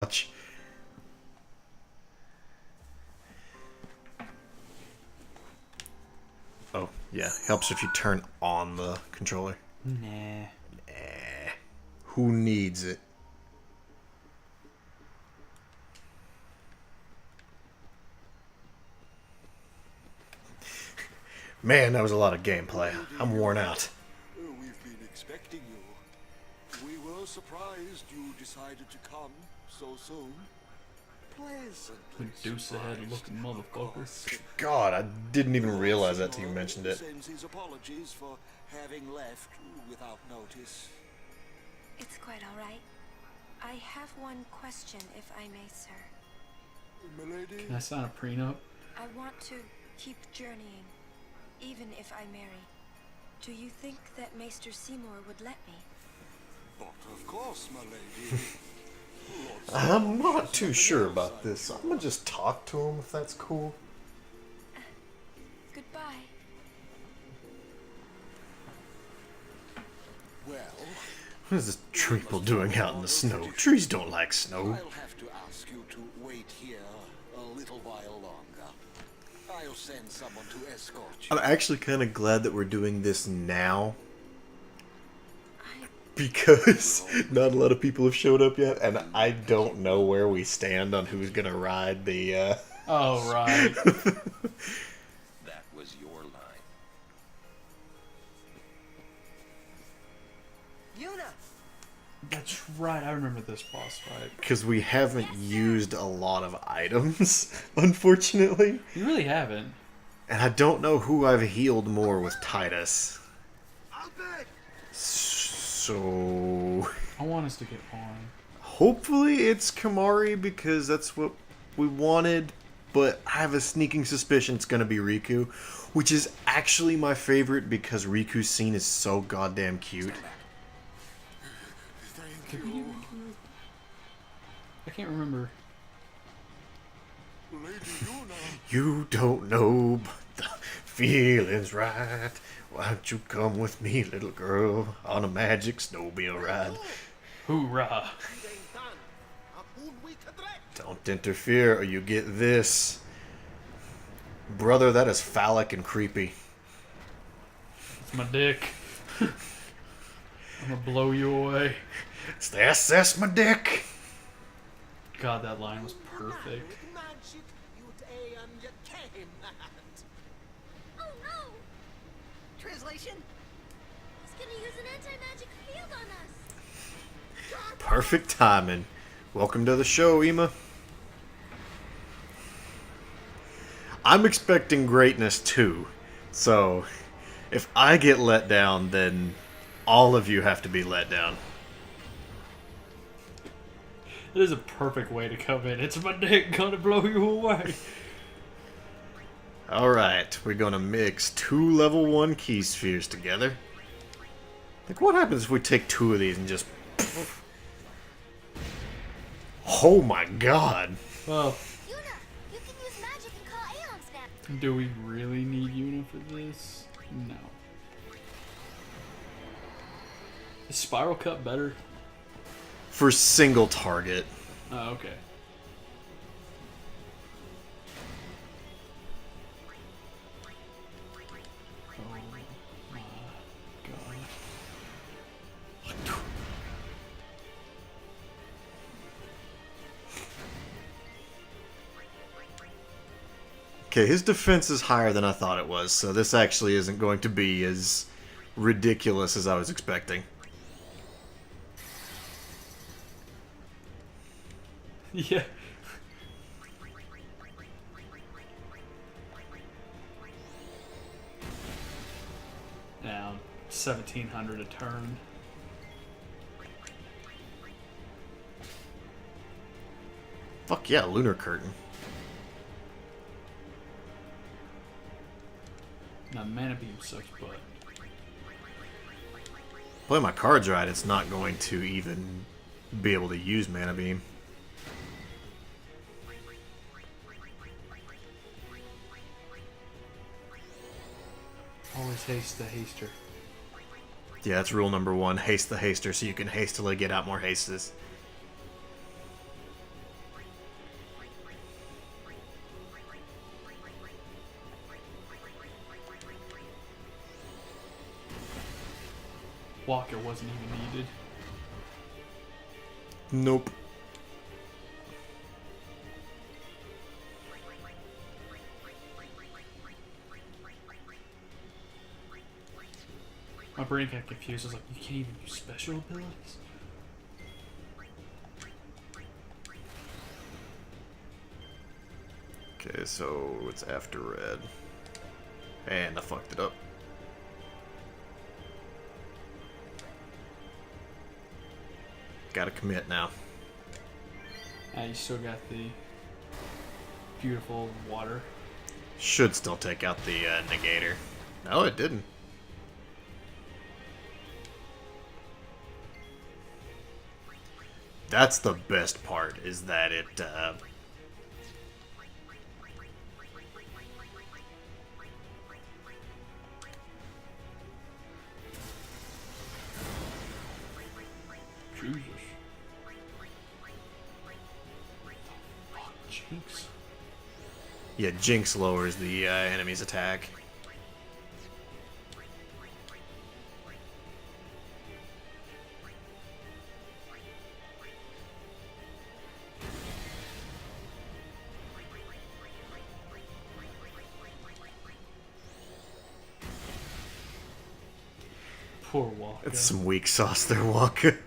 Watch. Oh, yeah. Helps if you turn on the controller. Nah. Who needs it? Man, that was a lot of gameplay. I'm worn out. We've been expecting you. We were surprised you decided to come so soon. Pleasantly Deuce ahead looking motherfucker. God, I didn't even realize that till you mentioned it. Sends his apologies for having left without notice. It's quite all right. I have one question, if I may, sir. Milady? Can I sign a prenup? I want to keep journeying, even if I marry. Do you think that Maester Seymour would let me? But of course, my lady. I'm not too sure about this. I'm gonna just talk to him if that's cool. Goodbye. Well, What is this Treeple doing out in the snow? Trees don't like snow. I'll have to ask you to wait here a little while longer. I'll send someone to escort you. I'm actually kind of glad that we're doing this now. Because not a lot of people have showed up yet, and I don't know where we stand on who's gonna ride the, Oh, right. That was your line. Yuna! That's right. I remember this boss fight. Because we haven't used a lot of items, unfortunately. You really haven't. And I don't know who I've healed more with Titus. So... I want us to get on. hopefully it's Kamari, because that's what we wanted. But I have a sneaking suspicion it's going to be Riku. Which is actually my favorite, because Riku's scene is so goddamn cute. Thank you. I can't remember. Lady Yuna. You don't know, but the feeling's right. Why don't you come with me, little girl, on a magic snowmobile ride? Hoorah. Don't interfere or you get this. Brother, that is phallic and creepy. It's my dick. I'm gonna blow you away. It's the SS, my dick. God, that line was perfect. Oh no! Translation? He's gonna use an anti-magic field on us! Perfect timing. Welcome to the show, Ema. I'm expecting greatness too. So, if I get let down, then all of you have to be let down. It is a perfect way to come in. It's my dick gonna blow you away. Alright, we're gonna mix 2 level 1 key spheres together. Like, what happens if we take 2 of these and just... Oh my god! Well, Yuna, you can use magic and call Aeons now. do we really need Yuna for this? No. Is Spiral Cut better? For single target. Oh, okay. Oh my god. Okay, his defense is higher than I thought it was, so this actually isn't going to be as ridiculous as I was expecting. Yeah. Now, 1700 a turn. Fuck yeah, Lunar Curtain. Now, Mana Beam sucks butt. Play my cards right, it's not going to even be able to use Mana Beam. Always haste the haster. Yeah, that's rule number 1. Haste the haster so you can hastily get out more hastes. Walker wasn't even needed. Nope. My brain got confused. I was like, you can't even use special abilities? Okay, so it's after red. And I fucked it up. Gotta commit now. You still got the beautiful water. Should still take out the negator. No, it didn't. That's the best part, is that it, Jesus. Fuck, Jinx. yeah, Jinx lowers the enemy's attack. Poor Walker. It's some weak sauce there, Waka.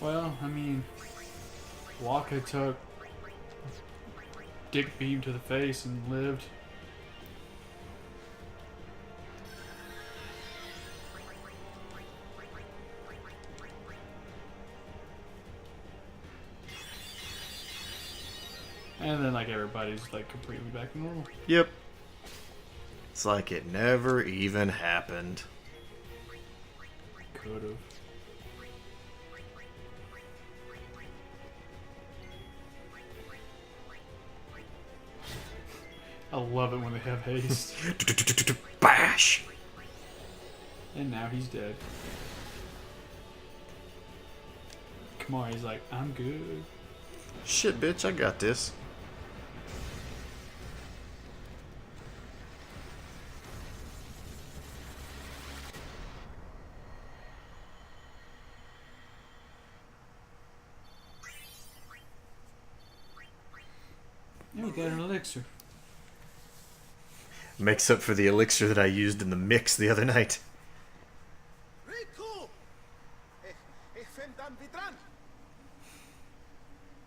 Well, I mean, Walker took dick beam to the face and lived. And then, like, everybody's, like, completely back to normal. Yep. It's like it never even happened. Could've. I love it when they have haste. Bash! And now he's dead. Come on, he's like, I'm good. Shit, bitch, I got this. Yeah, we got an elixir. Makes up for the elixir that I used in the mix the other night. Riku! FF10 vidran!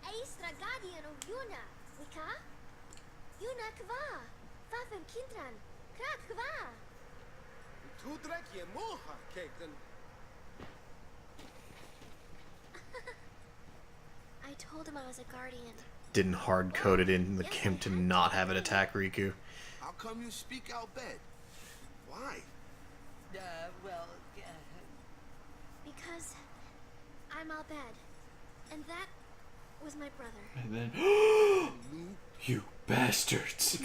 Eistra guardian of Yuna, Wika? Yuna kva, Fafem kindran, Krak kva. Tudrek je moha, keken. I told him I was a guardian. Didn't hard code it in the game to not have it attack Riku. How come you speak out bad? Why? Because I'm Al Bed. And that was my brother. And then, You? you bastards.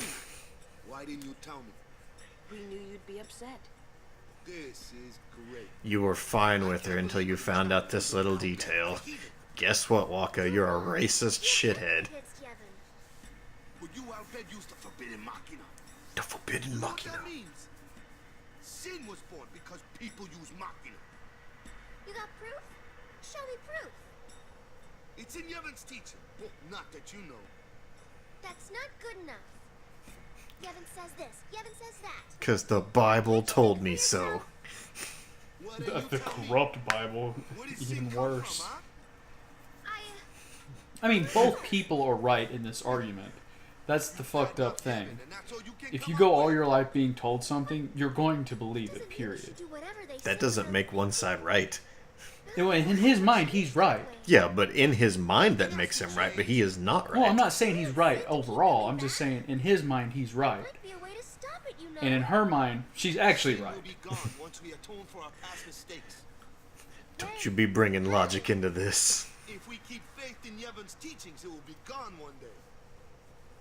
Why didn't you tell me? We knew you'd be upset. This is great. You were fine with her until you found out this little detail. Guess what, Waka? You're a racist shithead. Kids, Kevin. Would you Albed use the forbidden machina? The forbidden You know what machina. that means? Sin was born because people use machina. You got proof? Show me proof. It's in Yevon's teaching. Not that you know. That's not good enough. Yevon says this. Yevon says that. Because the Bible told me so. What are you The telling me? corrupt Bible, Where did sin even come worse. from, huh? I mean, both people are right in this argument. That's the fucked up thing. And that's all you can If come you up go all with? your life being told something, you're going to believe Doesn't it, mean we period. should do whatever they say That doesn't without make one side right. In his mind, he's right. Yeah, but in his mind that makes him right, but he is not right. Well, I'm not saying he's right overall. I'm just saying in his mind, he's right. Might be a way to stop it, you know. And in her mind, she's actually Sin right. will be gone once we atone for our past mistakes. Don't you be bringing logic into this. If we keep faith in Yevon's teachings, it will be gone one day.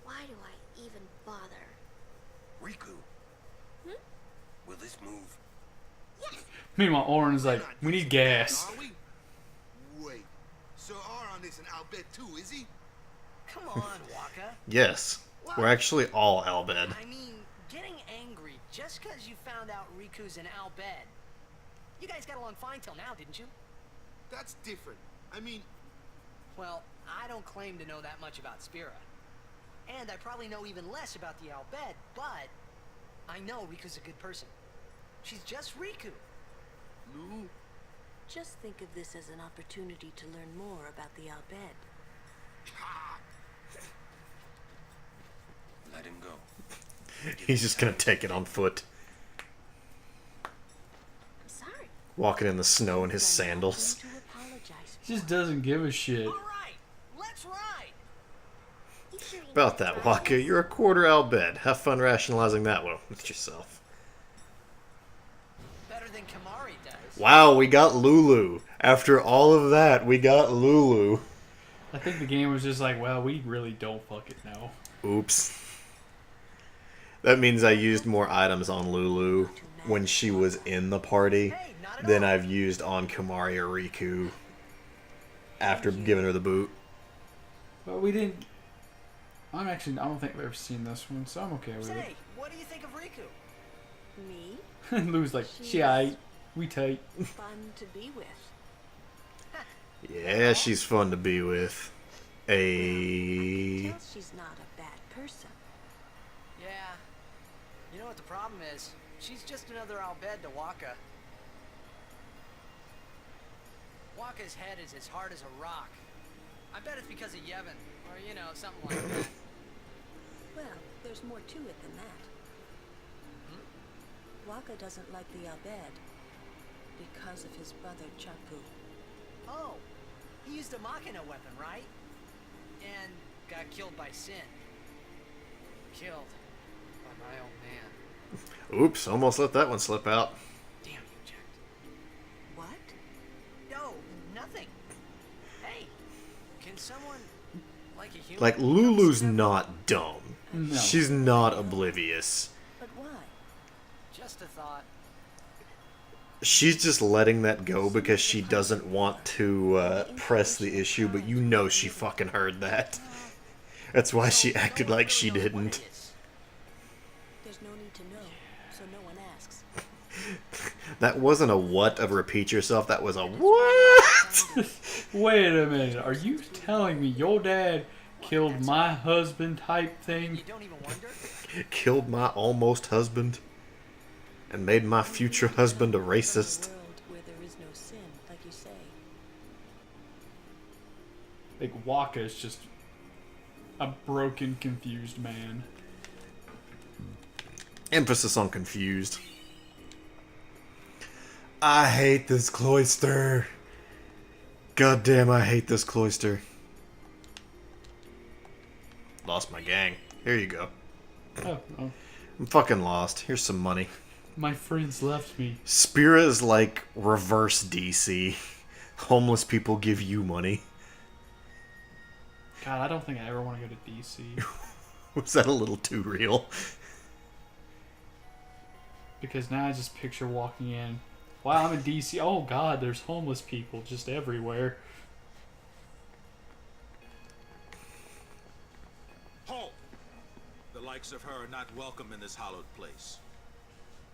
Why do I even bother? Riku. Will this move? Yes. Meanwhile, Oren's like, we need gas. Are we? Wait. Sir Aron isn't Albed too, is he? Come on, Waka. Yes, we're actually all Albed. I mean, getting angry just because you found out Riku's an Albed. You guys got along fine till now, didn't you? That's different. I mean, Well, I don't claim to know that much about Spira. And I probably know even less about the Albed, but I know Riku's a good person. She's just Riku. Lou, Just think of this as an opportunity to learn more about the Albed. Let him go. He's just gonna take it on foot, I'm sorry. walking in the snow in his I'm not going sandals. to apologize He just doesn't give a shit. All right, let's ride. About that, Waka, you're a quarter Albed. Have fun rationalizing that one with yourself. Better than Kamari does. Wow, we got Lulu. After all of that, we got Lulu. I think the game was just like, well, we really don't fucking know. Oops. That means I used more items on Lulu when she was in the party Hey, not at than all. I've used on Kamari or Riku after giving her the boot. But we didn't. I don't think I've ever seen this one, so I'm okay with Say, what do you think of Riku? Me? it. Lou's like, she aight, we tight. Fun to be with. Yeah, she's fun to be with. Tell she's not a bad person. Yeah. You know what the problem is? She's just another Albed to Waka. Waka's head is as hard as a rock. I bet it's because of Yevon, or you know, something like that. Well, there's more to it than that. Waka doesn't like the Albed because of his brother Chapu. Oh, he used a Machina weapon, right? And got killed by Sin. Killed by my old man. Oops, almost let that one slip out. Damn you, Jack. What? No, nothing. Hey, can someone, like a human... Like, Lulu's not dumb. No. She's not oblivious. But why? Just a thought. She's just letting that go because she doesn't want to press the issue, but you know she fucking heard that. That's why she acted like she didn't. There's no need to know, so no one asks. That wasn't a what of repeat yourself, that was a what? Wait a minute, are you telling me your dad killed my husband type thing? You don't even wonder? Killed my almost husband and made my future husband a racist. In a world where there is no sin, like you say. Like, Waka is just a broken, confused man. Emphasis on confused. I hate this cloister. God damn, I hate this cloister. Lost my gang. Here you go. Oh, I'm fucking lost. Here's some money. my friends left me. Spira is like reverse DC. Homeless people give you money. God, I don't think I ever want to go to DC. Was that a little too real? Because now I just picture walking in. Wow, I'm in DC. Oh God, there's homeless people just everywhere. Halt! The likes of her are not welcome in this hallowed place.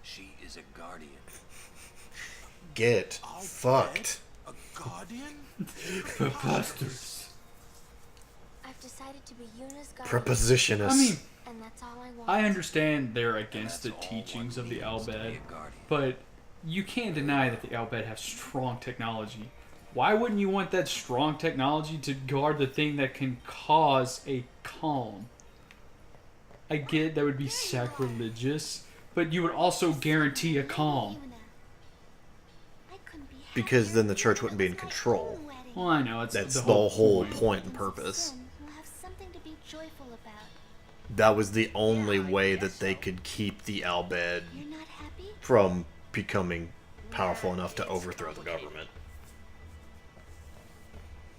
She is a guardian. Get I'll fucked. bet a guardian? Preposterous. I've decided to be Yuna's guardian, Prepositionist. I mean, and that's all I want. I understand they're against the That's all teachings one of the needs to be Albed, a guardian. but you can't deny that the Albed have strong technology. Why wouldn't you want that strong technology to guard the thing that can cause a calm? I get that would be sacrilegious, but you would also guarantee a calm. Yuna. I couldn't be Because then the happier church if wouldn't it be in was my control. own wedding. Well, I know it's That's the the whole point. point and Sin purpose. will have something to be joyful about. That was the only way that they could keep the Albed You're not happy? from becoming powerful enough to overthrow the government.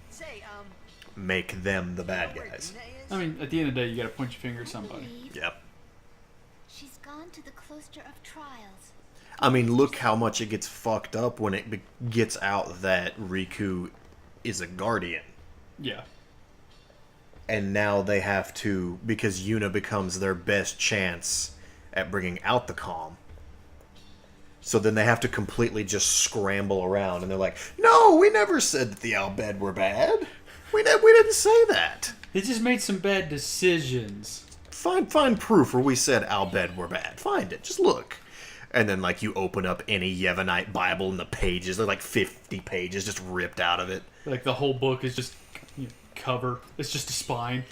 Say, Make them the bad where guys. Yuna is? I mean, at the end of the day, you gotta point your finger at I somebody. believe Yep. she's gone to the cloister of trials. I mean, look how much it gets fucked up when it gets out that Riku is a guardian. Yeah. and now they have to, because Yuna becomes their best chance at bringing out the calm. So then they have to completely just scramble around, and they're like, "No, we never said that the Al Bhed were bad. We didn't say that. They just made some bad decisions." Find proof where we said Al Bhed were bad. Find it. Just look. And then, like, you open up any Yevonite Bible, and the pages, they're like 50 pages just ripped out of it. Like, the whole book is just cover. It's just a spine.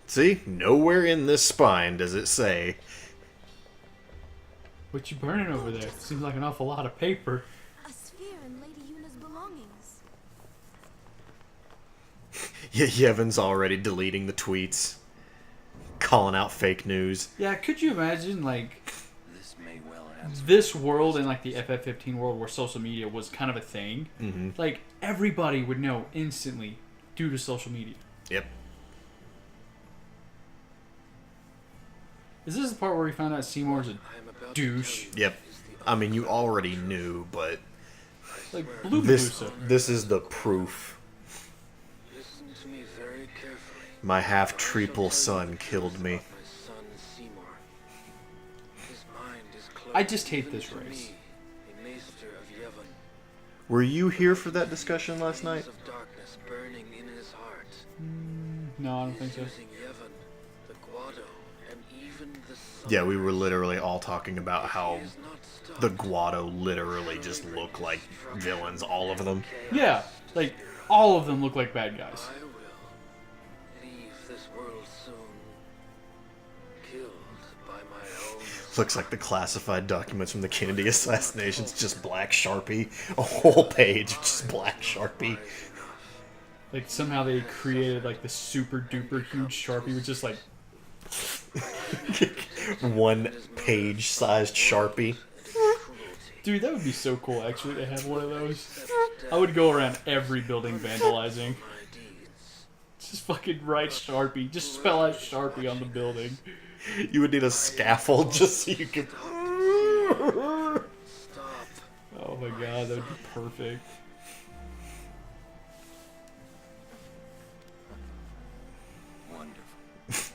See? Nowhere in this spine does it say... What you burning over there? Seems like an awful lot of paper. A sphere in Lady Yuna's belongings. Yevon's already deleting the tweets. Calling out fake news. Yeah, could you imagine, like, This may well answer. this world and, like, the FF15 world where social media was kind of a thing? Mm-hmm. Like, everybody would know instantly due to social media. Yep. Is this the part where we found out Seymour's a douche? Yep. I mean, you already knew, but... Like, Blue This, Medusa. this is the proof. Listen to me very carefully. My half-triple son killed me. My son Seymour. His mind is I just hate this closed to race. me, a maester of Yevon. Were you here for that discussion last night? Flames of darkness burning in his heart. No, I don't think so. Using Yevon, the Guado, and even the sun. Yeah, we were literally all talking about how He is not stopped. the Guado literally just look like villains, all of them. Yeah, like, all of them look like bad guys. I will leave this world soon. Killed by my own. Looks like the classified documents from the Kennedy assassinations, just black Sharpie. A whole page, just black Sharpie. Like, somehow they created, like, the super duper huge Sharpie with just, like, One page sized Sharpie. dude, that would be so cool, actually, to have one of those. I would go around every building vandalizing. My deeds. Just fucking write Sharpie. Just spell out Sharpie on the building. You would need a scaffold just so you could. Stop. Oh my god, that would be perfect. Wonderful.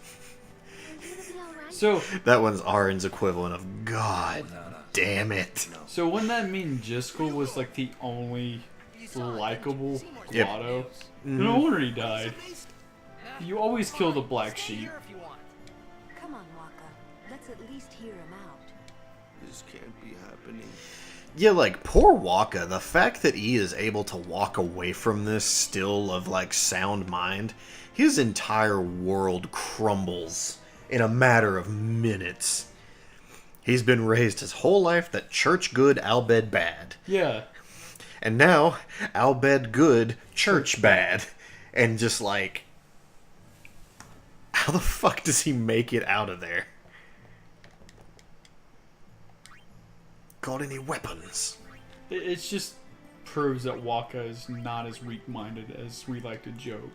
So, That one's Arin's equivalent of God damn it. so wouldn't that mean Jiskel was like the only likable Yep. Guado? No wonder he died. You always kill the black sheep. If you want. Come on, Waka. Let's at least hear him out. This can't be happening. Yeah, like, poor Waka, the fact that he is able to walk away from this still of, like, sound mind, his entire world crumbles in a matter of minutes. He's been raised his whole life that church good, Al Bhed bad. Yeah. And now, Al Bhed good, church bad. And just like, how the fuck does he make it out of there? Got any weapons? It just proves that Waka is not as weak-minded as we like to joke.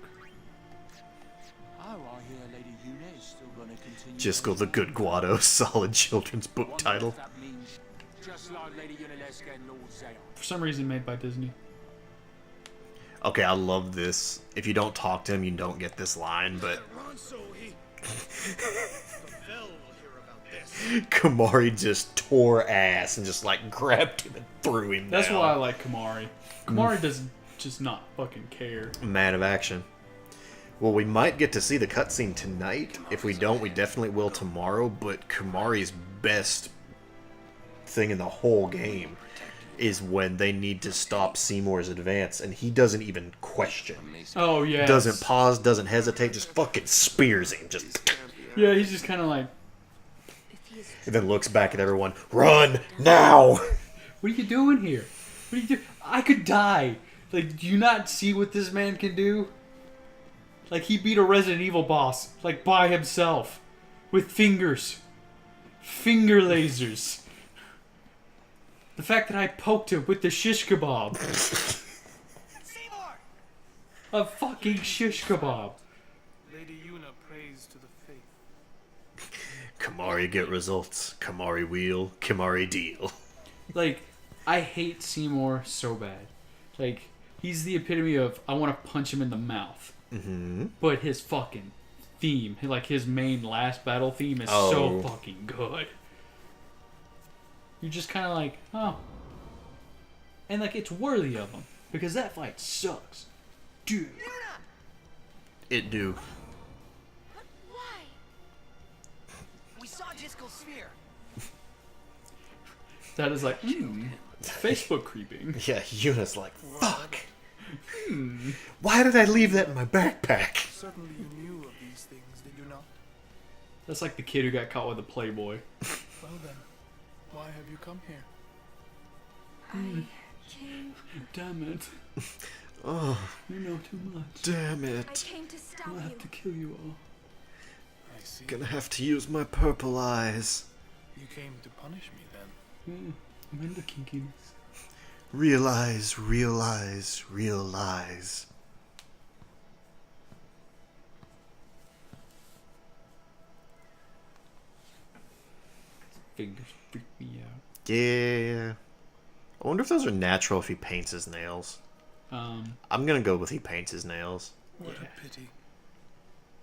Oh, I hear Lady Yuna is still going to continue. Jiskel the Good Guado, solid children's book Wonder title. if that means just like Lady Yunalesca and Lord Zeon. For some reason made by Disney. Okay, I love this. If you don't talk to him, you don't get this line, but Kamari just tore ass and just like grabbed him and threw him That's down. why I like Kamari. Kamari does just not fucking care. Man of action. Well, we might get to see the cutscene tonight. If we don't, we definitely will tomorrow. But Kamari's best thing in the whole game is when they need to stop Seymour's advance, and he doesn't even question. Oh, yeah. Doesn't pause, doesn't hesitate, just fucking spears him. Just Yeah, he's just kind of like, and then looks back at everyone. Run now! what are you doing here? What are you doing? I could die. Like, do you not see what this man can do? Like, he beat a Resident Evil boss, like, by himself. With fingers. Finger lasers. The fact that I poked him with the shish kebab. Seymour! A fucking shish kebab. Lady Yuna prays to the faith. Kamari get results. Kamari wheel. Kamari deal. Like, I hate Seymour so bad. Like, he's the epitome of, I want to punch him in the mouth. but his fucking theme, like his main last battle theme, is so fucking good. You're just kind of like, oh, and like it's worthy of him because that fight sucks, dude. It do. But why? We saw Jiskel's sphere. That is like, Facebook creeping. Yeah, Yuna's like, fuck. Why did I leave that in my backpack? Certainly you knew of these things, did you not? That's like the kid who got caught with a Playboy. Well then, why have you come here? I came. Damn it. Oh, You know too much. damn I it. came to stop I'll you. have to kill you all. I see. Gonna have to use my purple eyes. You came to punish me then. I'm into kinkiness. Realize, realize, realize. Fingers freak me out. Yeah. I wonder if those are natural if he paints his nails. I'm gonna go with he paints his nails. What Yeah. a pity.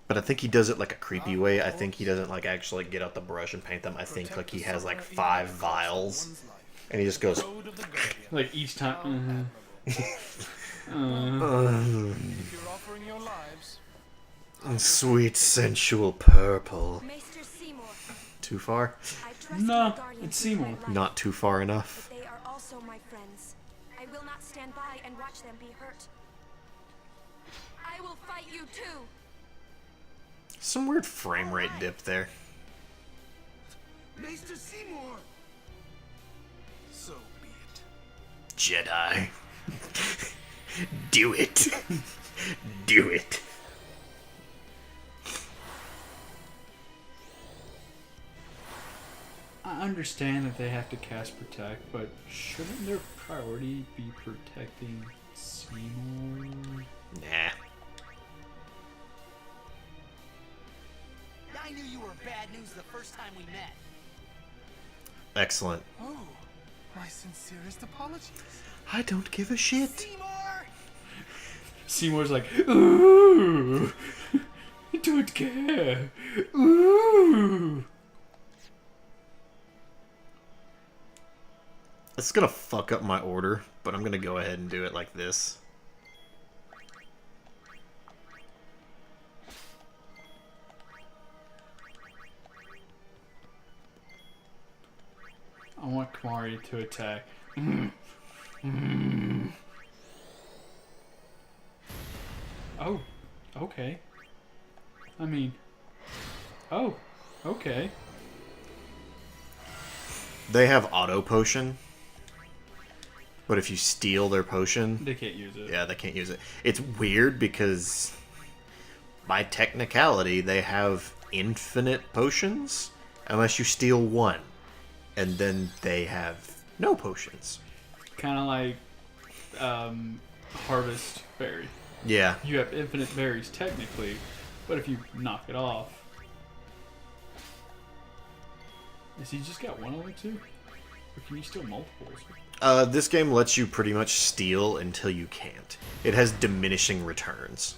But I think he does it like a creepy way. I think he doesn't like actually get out the brush and paint them. I think Protect like he the has like summer even 5 at the cost of vials. one's life. And he just goes, Code of the Guardian. Like each How time. admirable. If you're offering your lives, sweet sensual purple. Maester Seymour, Too far? I trust No, my guardians it's with my Seymour. life, Not too far enough. but they are also my friends. I will not stand by and watch them be hurt. I will fight you too. Some weird frame rate dip there. Maester Seymour! so be it. Jedi. Do it. Do it. I understand that they have to cast Protect, but shouldn't their priority be protecting Seymour? Nah. I knew you were bad news the first time we met. Excellent. Oh, my sincerest apologies. I don't give a shit. Seymour! Seymour's like, ooh, I don't care. Ooh. It's gonna fuck up my order, but I'm gonna go ahead and do it like this. I want Kamari to attack. Oh, okay. I mean, oh, okay. They have auto potion, but if you steal their potion, They can't use it. yeah, they can't use it. It's weird because by technicality, they have infinite potions unless you steal one, and then they have no potions. Kind of like Harvest Berry. Yeah, You have infinite berries technically, but if you knock it off, is he just got one elixir, or can you steal multiples? this game lets you pretty much steal until you can't. It has diminishing returns.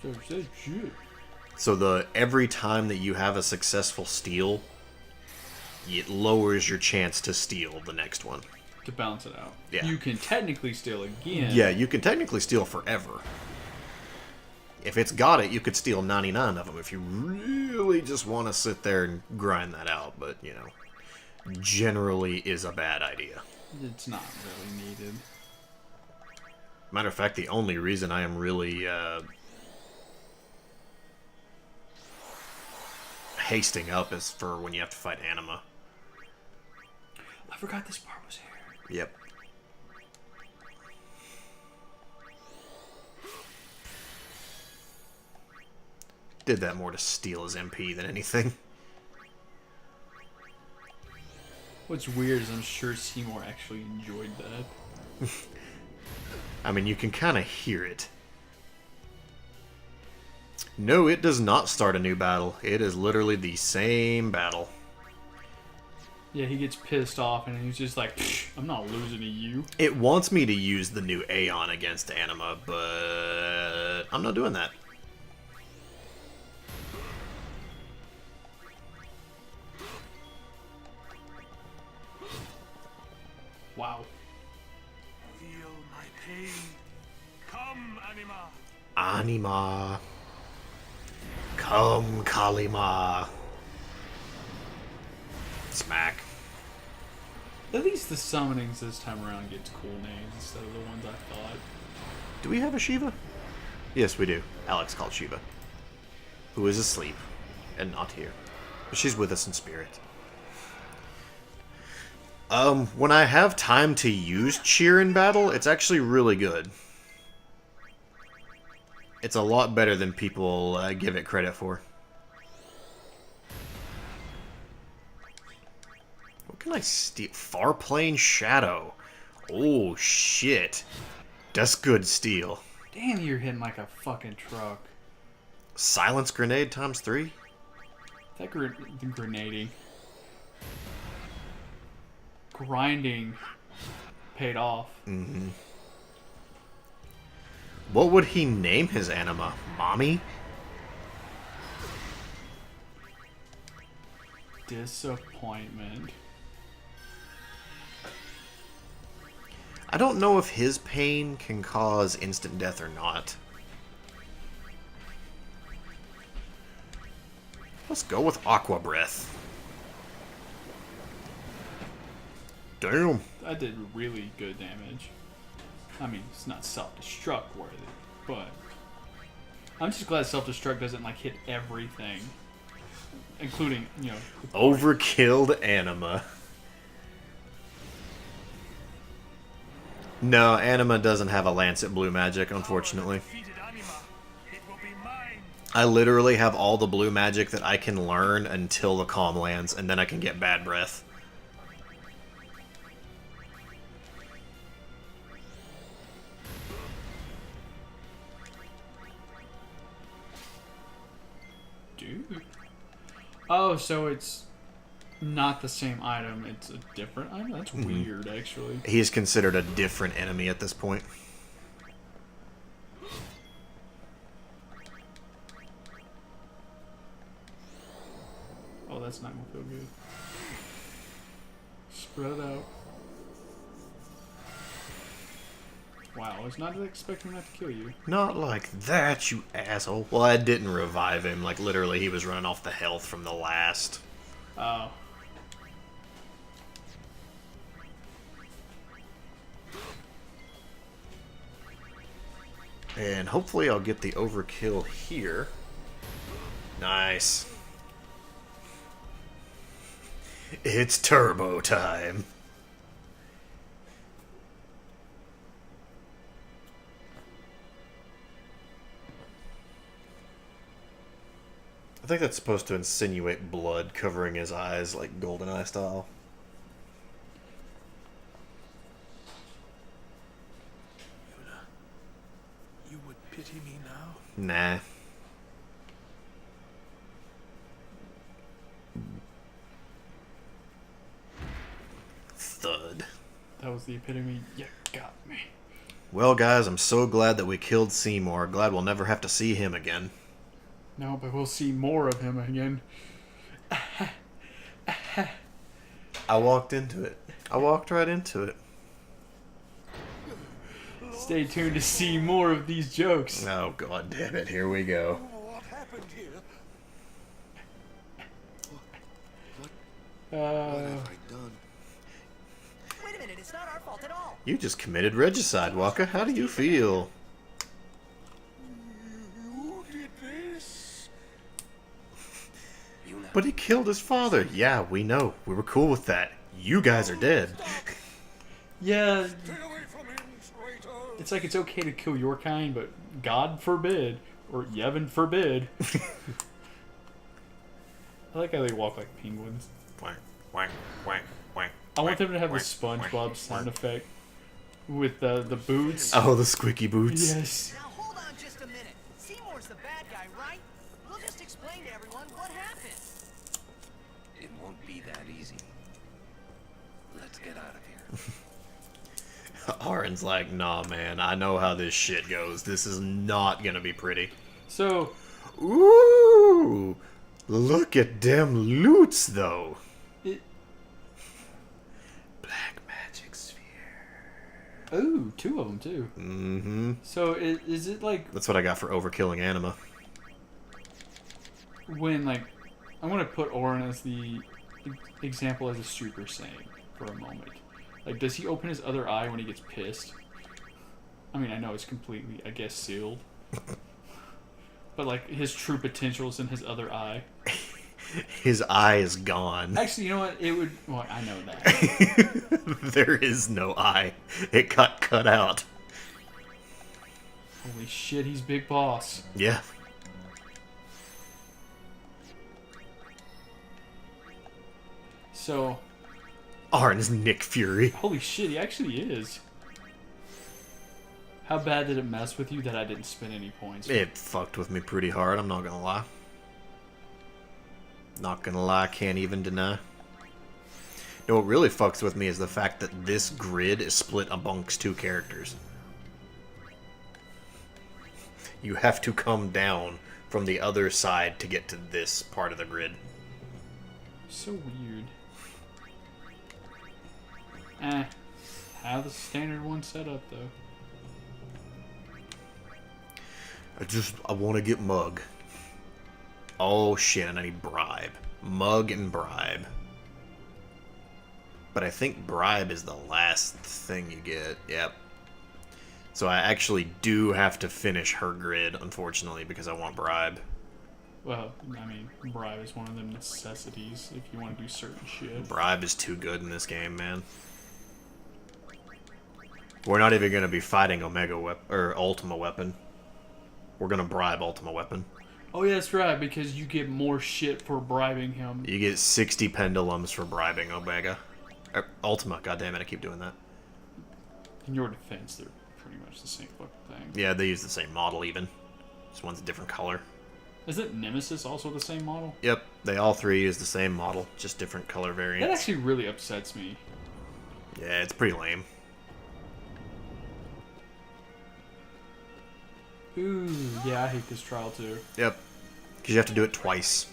So says shit. So every time that you have a successful steal, it lowers your chance to steal the next one. To balance it out. Yeah. You can technically steal again. Yeah, you can technically steal forever. If it's got it, you could steal 99 of them if you really just want to sit there and grind that out, but, you know, generally is a bad idea. It's not really needed. Matter of fact, the only reason I am really hasting up is for when you have to fight Anima. I forgot this part was here. Yep. Did that more to steal his MP than anything. What's weird is I'm sure Seymour actually enjoyed that. I mean, you can kind of hear it. No, it does not start a new battle. It is literally the same battle. Yeah, he gets pissed off and he's just like, "Psh, I'm not losing to you." It wants me to use the new Aeon against Anima, but I'm not doing that. Wow. Feel my pain. Come, Anima. Anima. Come, Kalima. Smack. At least the summonings this time around gets cool names instead of the ones I thought. Do we have a Shiva? Yes, we do. Alex called Shiva. Who is asleep and not here. But she's with us in spirit. When I have time to use cheer in battle, it's actually really good. It's a lot better than people give it credit for. What can I steal? Farplane Shadow. Oh, shit. That's good steel. Damn, you're hitting like a fucking truck. Silence Grenade times 3? That the grenading. Grinding paid off. Mm-hmm. What would he name his anima? Mommy? Disappointment. I don't know if his pain can cause instant death or not. Let's go with Aqua Breath. Damn. That did really good damage. I mean, it's not self-destruct worthy, but I'm just glad self-destruct doesn't like hit everything, including, you know, Overkilled anima. No, anima doesn't have a Lancet blue magic, unfortunately. I literally have all the blue magic that I can learn until the calm lands, and then I can get bad breath. dude. Oh, so it's not the same item, it's a different item? That's weird, actually. He's considered a different enemy at this point. Oh, that's not gonna feel good. Spread it out. Wow, I was not expecting that to kill you. Not like that, you asshole. Well, I didn't revive him. Like, literally, he was running off the health from the last. Oh. And hopefully I'll get the overkill here. Nice. It's turbo time. I think that's supposed to insinuate blood covering his eyes like GoldenEye style. Yuna, you would pity me now? Nah. Thud. That was the epitome. You got me. Well, guys, I'm so glad that we killed Seymour. Glad we'll never have to see him again. No, but we'll see more of him again. I walked into it. I walked right into it. Stay tuned to see more of these jokes. Oh, god damn it. Here we go. What happened here? What have I done? Wait a minute, it's not our fault at all. You just committed regicide, Waka. How do you feel? You did this? Yuna. But he killed his father. Yeah, we know. We were cool with that. You guys are dead. Yeah, Stay away from him, traitor! it's like it's okay to kill your kind, but God forbid, or Yevon forbid. I like how they walk like penguins. Whack, whack, whack, whack. I want them to have the whack, SpongeBob whack, sound whack. effect with the boots. Oh, the squeaky boots. Yes. Now hold on just a minute. Seymour's the bad guy, right? We'll just explain to everyone what happened. It won't be that easy. Let's get out of here. Arin's like, nah, man, I know how this shit goes. This is not gonna be pretty. So, Ooh, look at them loots, though. it, Black magic sphere. ooh, 2 of them too. Mm-hmm. So is it like That's what I got for overkilling anima. when like I'm gonna put Orin as the example as a Super Saiyan for a moment. Like, does he open his other eye when he gets pissed? I mean, I know it's completely, I guess, sealed. But, like, his true potential is in his other eye. His eye is gone. Actually, you know what? It would... Well, I know that. There is no eye. It got cut out. Holy shit, he's Big Boss. Yeah. So... Arn is Nick Fury. Holy shit, he actually is. How bad did it mess with you that I didn't spend any points? It fucked with me pretty hard, I'm not gonna lie. Not gonna lie, can't even deny. You know what really fucks with me is the fact that this grid is split amongst 2 characters. You have to come down from the other side to get to this part of the grid. So weird. How the standard one set up, though. I want to get Mug. Oh shit, and I need Bribe. Mug and Bribe. But I think Bribe is the last thing you get. Yep. So I actually do have to finish her grid, unfortunately, because I want Bribe. Well, I mean, bribe is one of them necessities if you want to do certain shit. Bribe is too good in this game, man. We're not even going to be fighting Omega Weapon or Ultima Weapon. We're going to bribe Ultima Weapon. Oh yeah, that's right, because you get more shit for bribing him. You get 60 pendulums for bribing Omega. Ultima, goddammit, I keep doing that. In your defense, they're pretty much the same fucking thing. Yeah, they use the same model even. This one's a different color. Isn't Nemesis also the same model? Yep, they all 3 use the same model, just different color That variants. actually really upsets me. Yeah, it's pretty lame. Ooh, yeah, I hate this trial too. Yep, because you have to do it twice.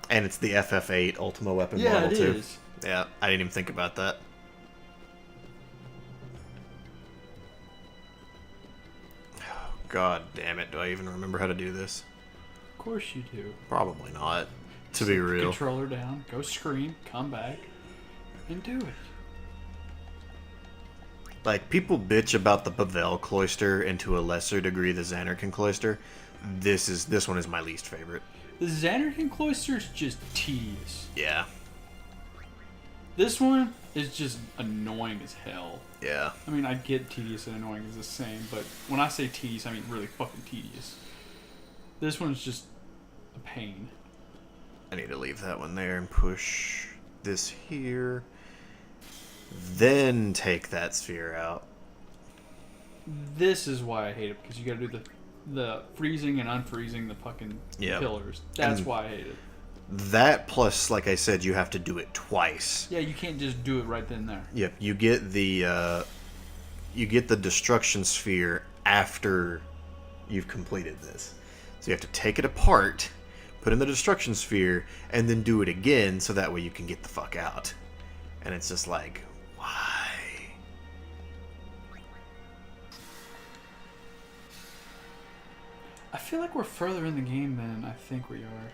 And it's the FF8 Ultima Weapon Yeah, model it too. is. Yeah, I didn't even think about that. Oh, God damn it, do I even remember how to do this? Of course you do. Probably not, to be real. Controller down, go scream, come back, and do it. Like, people bitch about the Pavel cloister and to a lesser degree the Xanarkin cloister. This one is my least favorite. The Xanarkin cloister is just tedious. Yeah. This one is just annoying as hell. Yeah. I mean, I get tedious and annoying is the same, but when I say tedious, I mean really fucking tedious. This one's just a pain. I need to leave that one there and push this here. Then take that sphere out. This is why I hate it, because you gotta do the freezing and unfreezing the fucking pillars. That's why I hate it. That plus, like I said, you have to do it twice. Yeah, you can't just do it right then and there. Yep, you get the destruction sphere after you've completed this. So you have to take it apart, put in the destruction sphere, and then do it again so that way you can get the fuck out. And it's just like, why? I feel like we're further in the game than I think we are.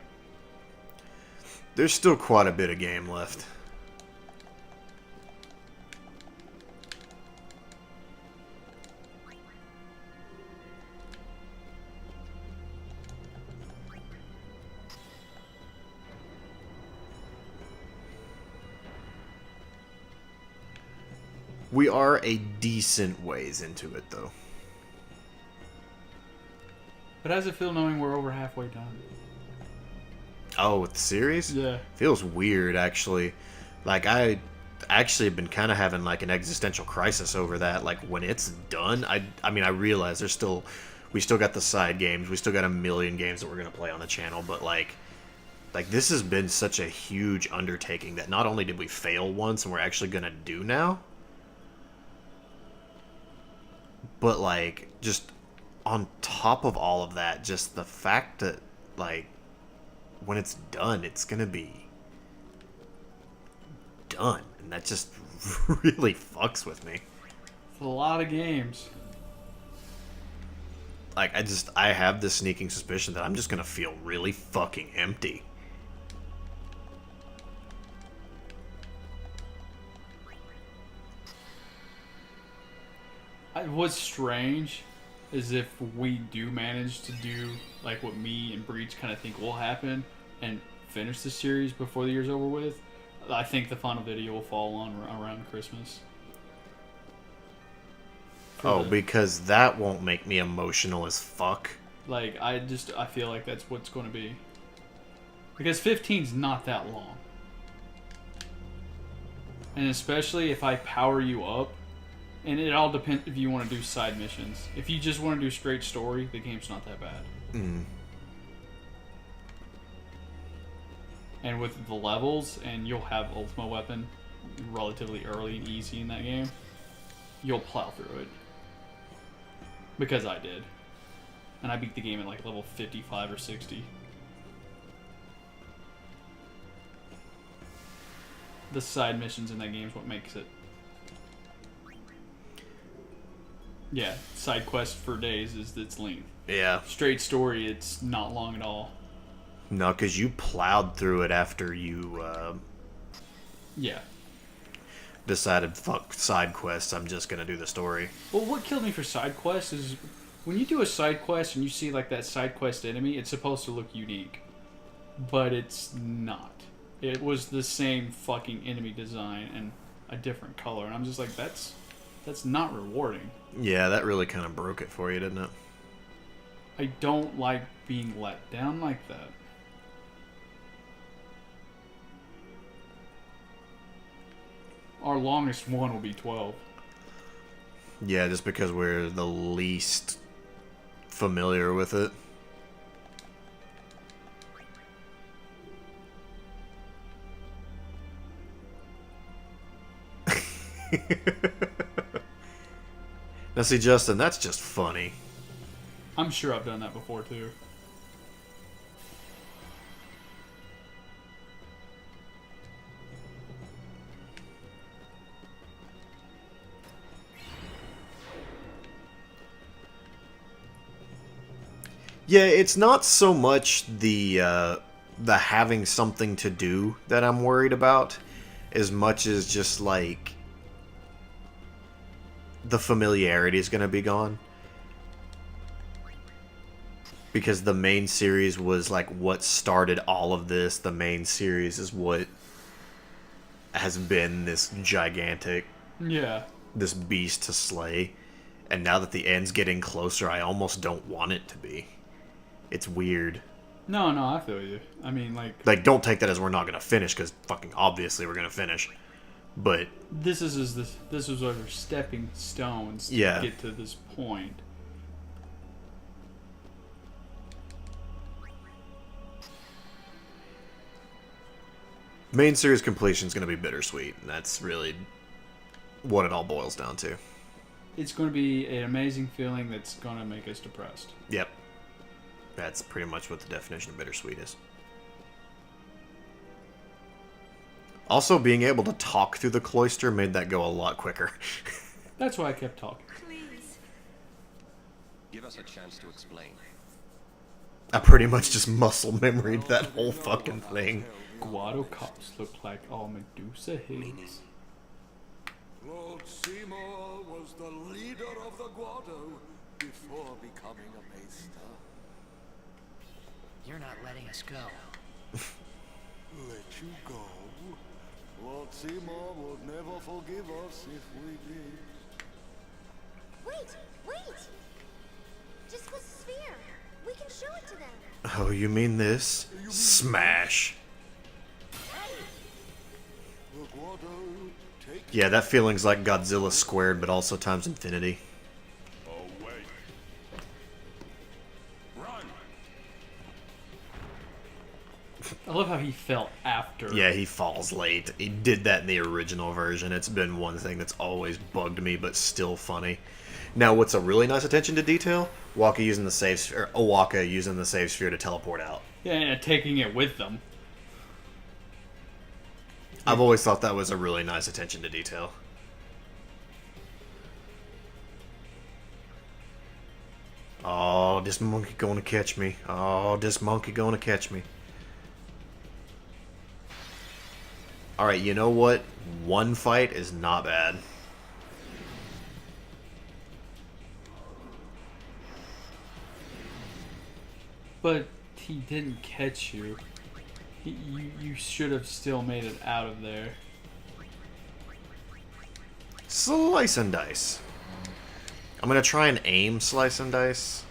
There's still quite a bit of game left. We are a decent ways into it, though. But how does it feel knowing we're over halfway done? Oh, with the series? Yeah. Feels weird, actually. Like, I actually have been kind of having, like, an existential crisis over that. Like, when it's done, I mean, I realize there's still We still got the side games. We still got a million games that we're gonna play on the channel. But like this has been such a huge undertaking that not only did we fail once, and we're actually gonna do now, but like just on top of all of that, just the fact that like when it's done, it's gonna be done, and that just really fucks with me. It's a lot of games. Like, I have this sneaking suspicion that I'm just gonna feel really fucking empty. What's strange is if we do manage to do like what me and Breach kind of think will happen and finish the series before the year's over with, I think the final video will fall on around Christmas. Oh, because that won't make me emotional as fuck. Like, I feel like that's what's going to be. Because 15's not that long. And especially if I power you up, and it all depends if you want to do side missions. If you just want to do straight story, the game's not that bad. Mm. And with the levels, and you'll have Ultimate Weapon relatively early and easy in that game, you'll plow through it. Because I did. And I beat the game at like level 55 or 60. The side missions in that game is what makes it. Yeah, side quest for days is it's lean. Yeah. Straight story, it's not long at all. No, because you plowed through it after you Yeah. decided, fuck side quests, I'm just gonna do the story. Well, what killed me for side quests is when you do a side quest and you see like that side quest enemy, it's supposed to look unique. But it's not. It was the same fucking enemy design and a different color. And I'm just like, that's not rewarding. Yeah, that really kind of broke it for you, didn't it? I don't like being let down like that. Our longest one will be 12. Yeah, just because we're the least familiar with it. Now see, Justin, that's just funny. I'm sure I've done that before too. Yeah, it's not so much the having something to do that I'm worried about, as much as just like the familiarity is going to be gone. Because the main series was like what started all of this. The main series is what has been this gigantic, this beast to slay. And now that the end's getting closer, I almost don't want it to be. It's weird. No, I feel you. I mean, like don't take that as we're not gonna finish, because fucking obviously we're gonna finish. But this was our stepping stones to get to this point. Main series completion is gonna be bittersweet, and that's really what it all boils down to. It's going to be an amazing feeling that's going to make us depressed. Yep. That's pretty much what the definition of bittersweet is. Also, being able to talk through the cloister made that go a lot quicker. That's why I kept talking. Please. Give us a chance to explain. I pretty much just muscle memoried that whole fucking thing. Guado cops look like all Medusa heads. Lord Seymour was the leader of the Guado before becoming a maester. You're not letting us go. Let you go? Lord Seymour would never forgive us if we did. Wait! Just the sphere. We can show it to them. Oh, you mean this? Smash. The Guado take... Yeah, that feeling's like Godzilla squared, but also times infinity. Oh, wait. I love how he fell after. Yeah, he falls late. He did that in the original version. It's been one thing that's always bugged me, but still funny. Now, what's a really nice attention to detail? Waka using the save sphere, or Owaka using the save sphere to teleport out. Yeah, and taking it with them. I've always thought that was a really nice attention to detail. Oh, this monkey gonna catch me. Oh, this monkey gonna catch me. Alright, you know what? One fight is not bad. But he didn't catch you. You should have still made it out of there. Slice and dice. I'm gonna try and aim slice and dice,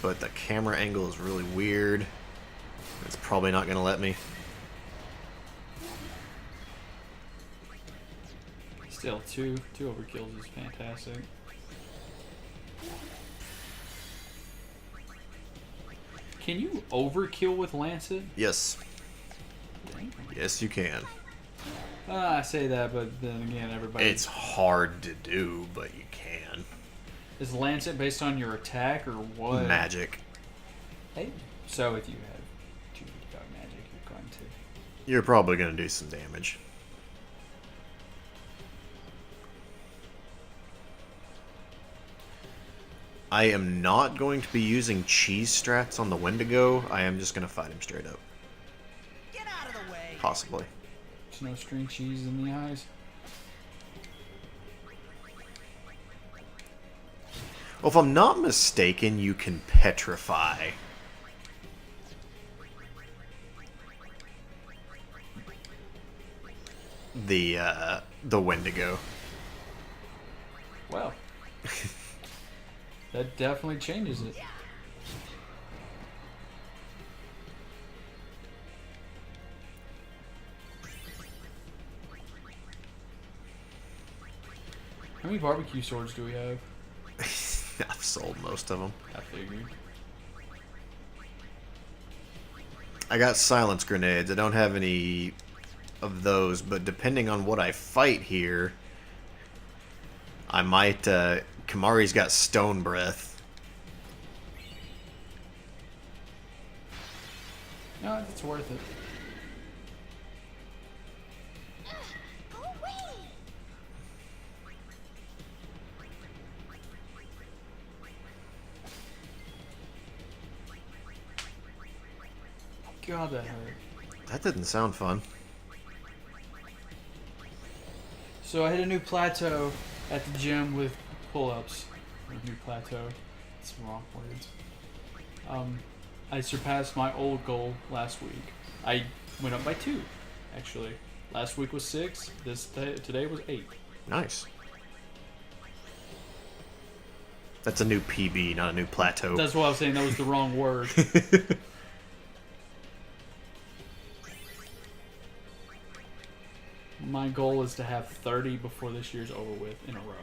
but the camera angle is really weird. It's probably not gonna let me. Still, two overkills is fantastic. Can you overkill with Lancet? Yes. Yes, you can. I say that, but then again, everybody... It's hard to do, but you can. Is Lancet based on your attack, or what? Magic. Hey, so if you have 2 dog magic, you're going to... You're probably gonna do some damage. I am not going to be using cheese strats on the Wendigo. I am just going to fight him straight up. Get out of the way. Possibly. There's no string cheese in the eyes. Well, if I'm not mistaken, you can petrify. The Wendigo. Well. That definitely changes it. How many barbecue swords do we have? I've sold most of them. I figured. I got silence grenades. I don't have any of those, but depending on what I fight here, I might, Kamari's got stone breath. No, it's worth it. Go away! God, that hurt. That didn't sound fun. So I hit a new plateau at the gym with pull-ups. A new plateau. It's the wrong words. I surpassed my old goal last week. I went up by 2, actually. Last week was 6. Today was 8. Nice. That's a new PB, not a new plateau. That's what I was saying. That was the wrong word. My goal is to have 30 before this year's over with in a row.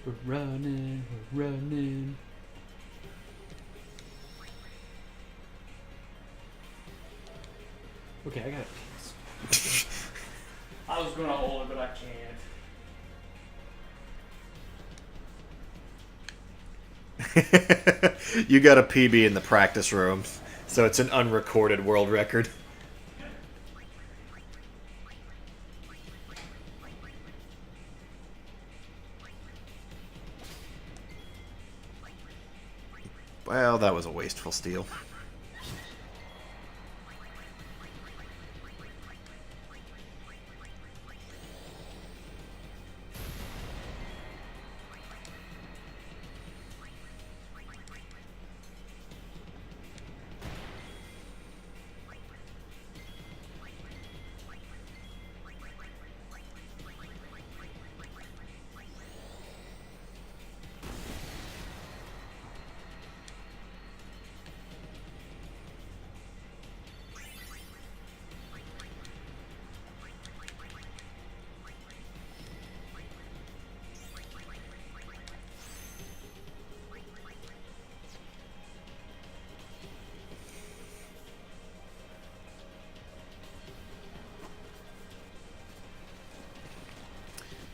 We're running. Okay, I got it. I was gonna hold it, but I can't. You got a PB in the practice room, so it's an unrecorded world record. Well, that was a wasteful steal.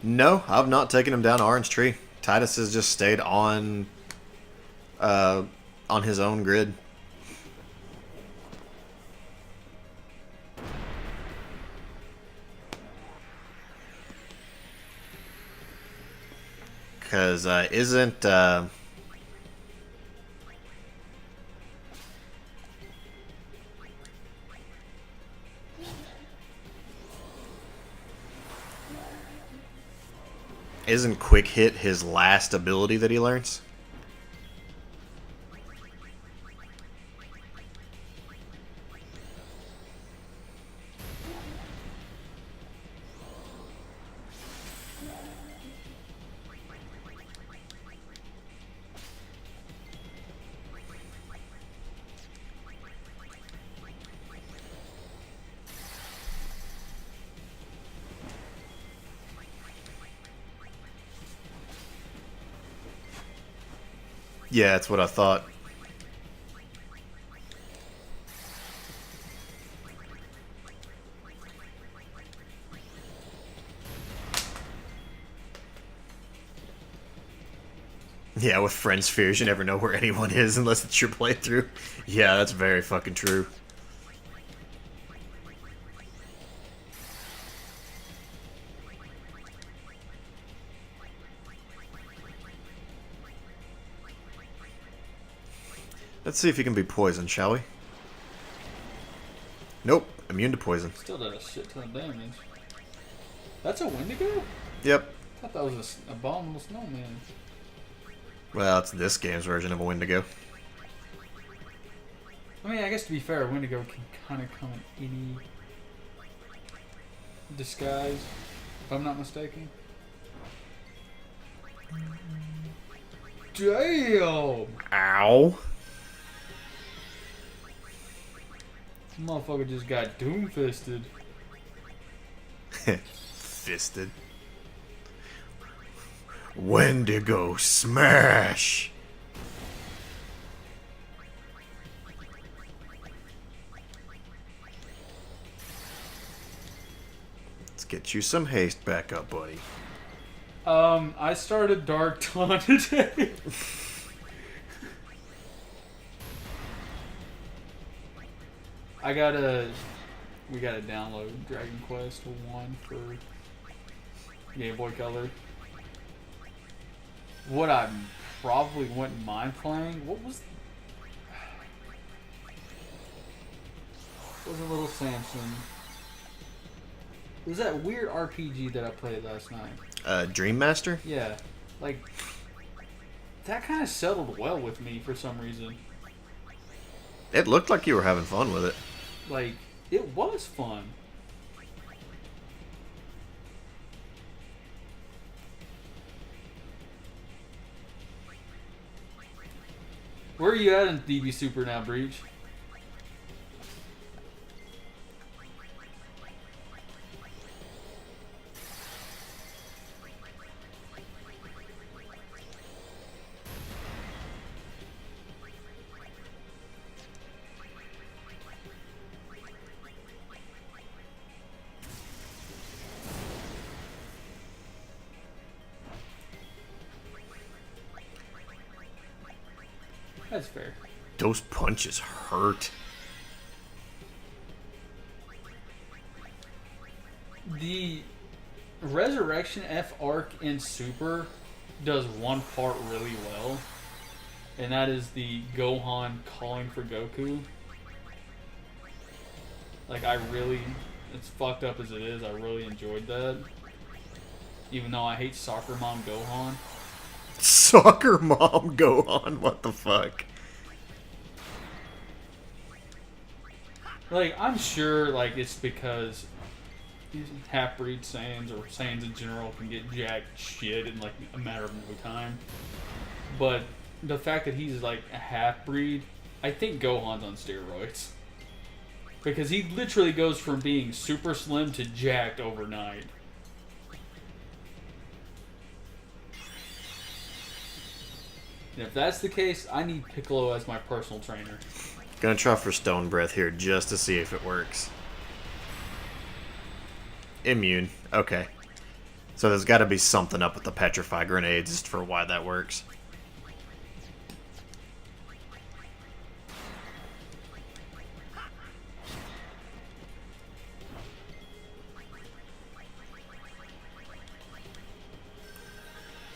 No, I've not taken him down Orange Tree. Titus has just stayed on his own grid. Because isn't Quick Hit his last ability that he learns? Yeah, that's what I thought. Yeah, with Friends Fears, you never know where anyone is unless it's your playthrough. Yeah, that's very fucking true. Let's see if he can be poisoned, shall we? Nope, immune to poison. Still did a shit ton of damage. That's a Wendigo? Yep. I thought that was an abominable snowman. Well, it's this game's version of a Wendigo. I mean, I guess to be fair, a Wendigo can kind of come in any disguise, if I'm not mistaken. Damn! Ow. Motherfucker just got doom-fisted. Fisted. Wendigo smash! Let's get you some haste back up, buddy. I started Dark Dawn today. We gotta download Dragon Quest 1 for Game Boy Color. What I probably wouldn't mind playing, what was a little Samson? It was that weird RPG that I played last night. Dream Master? Yeah, like that kind of settled well with me for some reason. It looked like you were having fun with it. Like, it was fun. Where are you at in DB Super now, Breach? That's fair. Those punches hurt. The Resurrection F arc in Super does one part really well, and that is the Gohan calling for Goku. Like, it's fucked up as it is, I really enjoyed that. Even though I hate Soccer Mom Gohan. Soccer Mom Gohan, what the fuck? Like, I'm sure, like, it's because half-breed Saiyans or Saiyans in general can get jacked shit in, like, a matter of no time. But the fact that he's, like, a half-breed, I think Gohan's on steroids. Because he literally goes from being super slim to jacked overnight. And if that's the case, I need Piccolo as my personal trainer. Gonna try for Stone Breath here just to see if it works. Immune. Okay. So there's got to be something up with the petrify grenades as for why that works.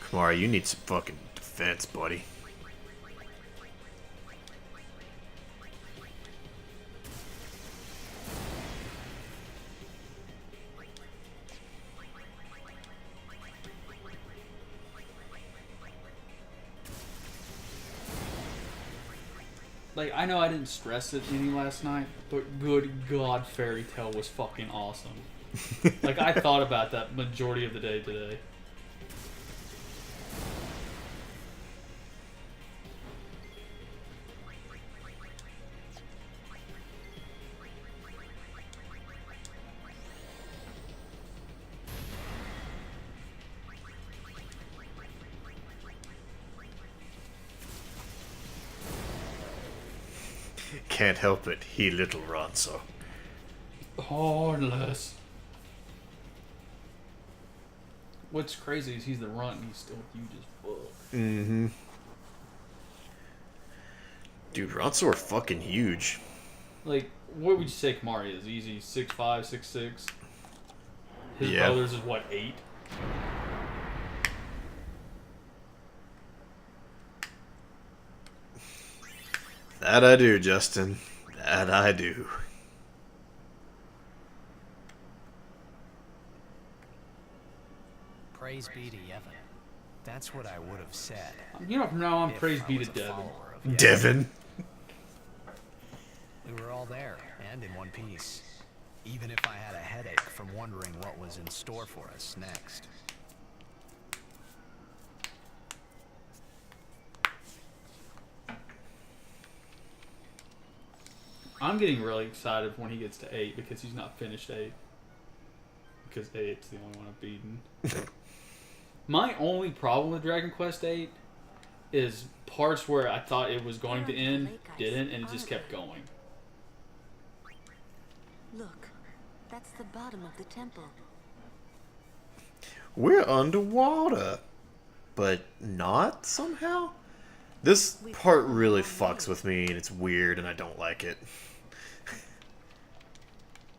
Kamari, you need some fucking defense, buddy. Like, I know I didn't stress it any last night, but good God, Fairy Tale was fucking awesome. Like, I thought about that majority of the day today. Can't help it, he little Ronso. Heartless. What's crazy is he's the runt and he's still huge as fuck. Mm-hmm. Dude, Ronso are fucking huge. Like, what would you say Kamari is? Easy 6'5", 6'6"? His Yeah. brothers is what, 8? That I do, Justin. That I do. Praise be to Yevon. That's what I would have said. You know, from now on, if praise I be was to a Devin. follower of Yevon. Devin. We were all there, and in one piece. Even if I had a headache from wondering what was in store for us next. I'm getting really excited when he gets to 8 because he's not finished 8. Because 8's the only one I've beaten. My only problem with Dragon Quest 8 is parts where I thought it was going to end, didn't, and it just kept going. Look, that's the bottom of the temple. We're underwater. But not somehow? This part really fucks with me, and it's weird, and I don't like it.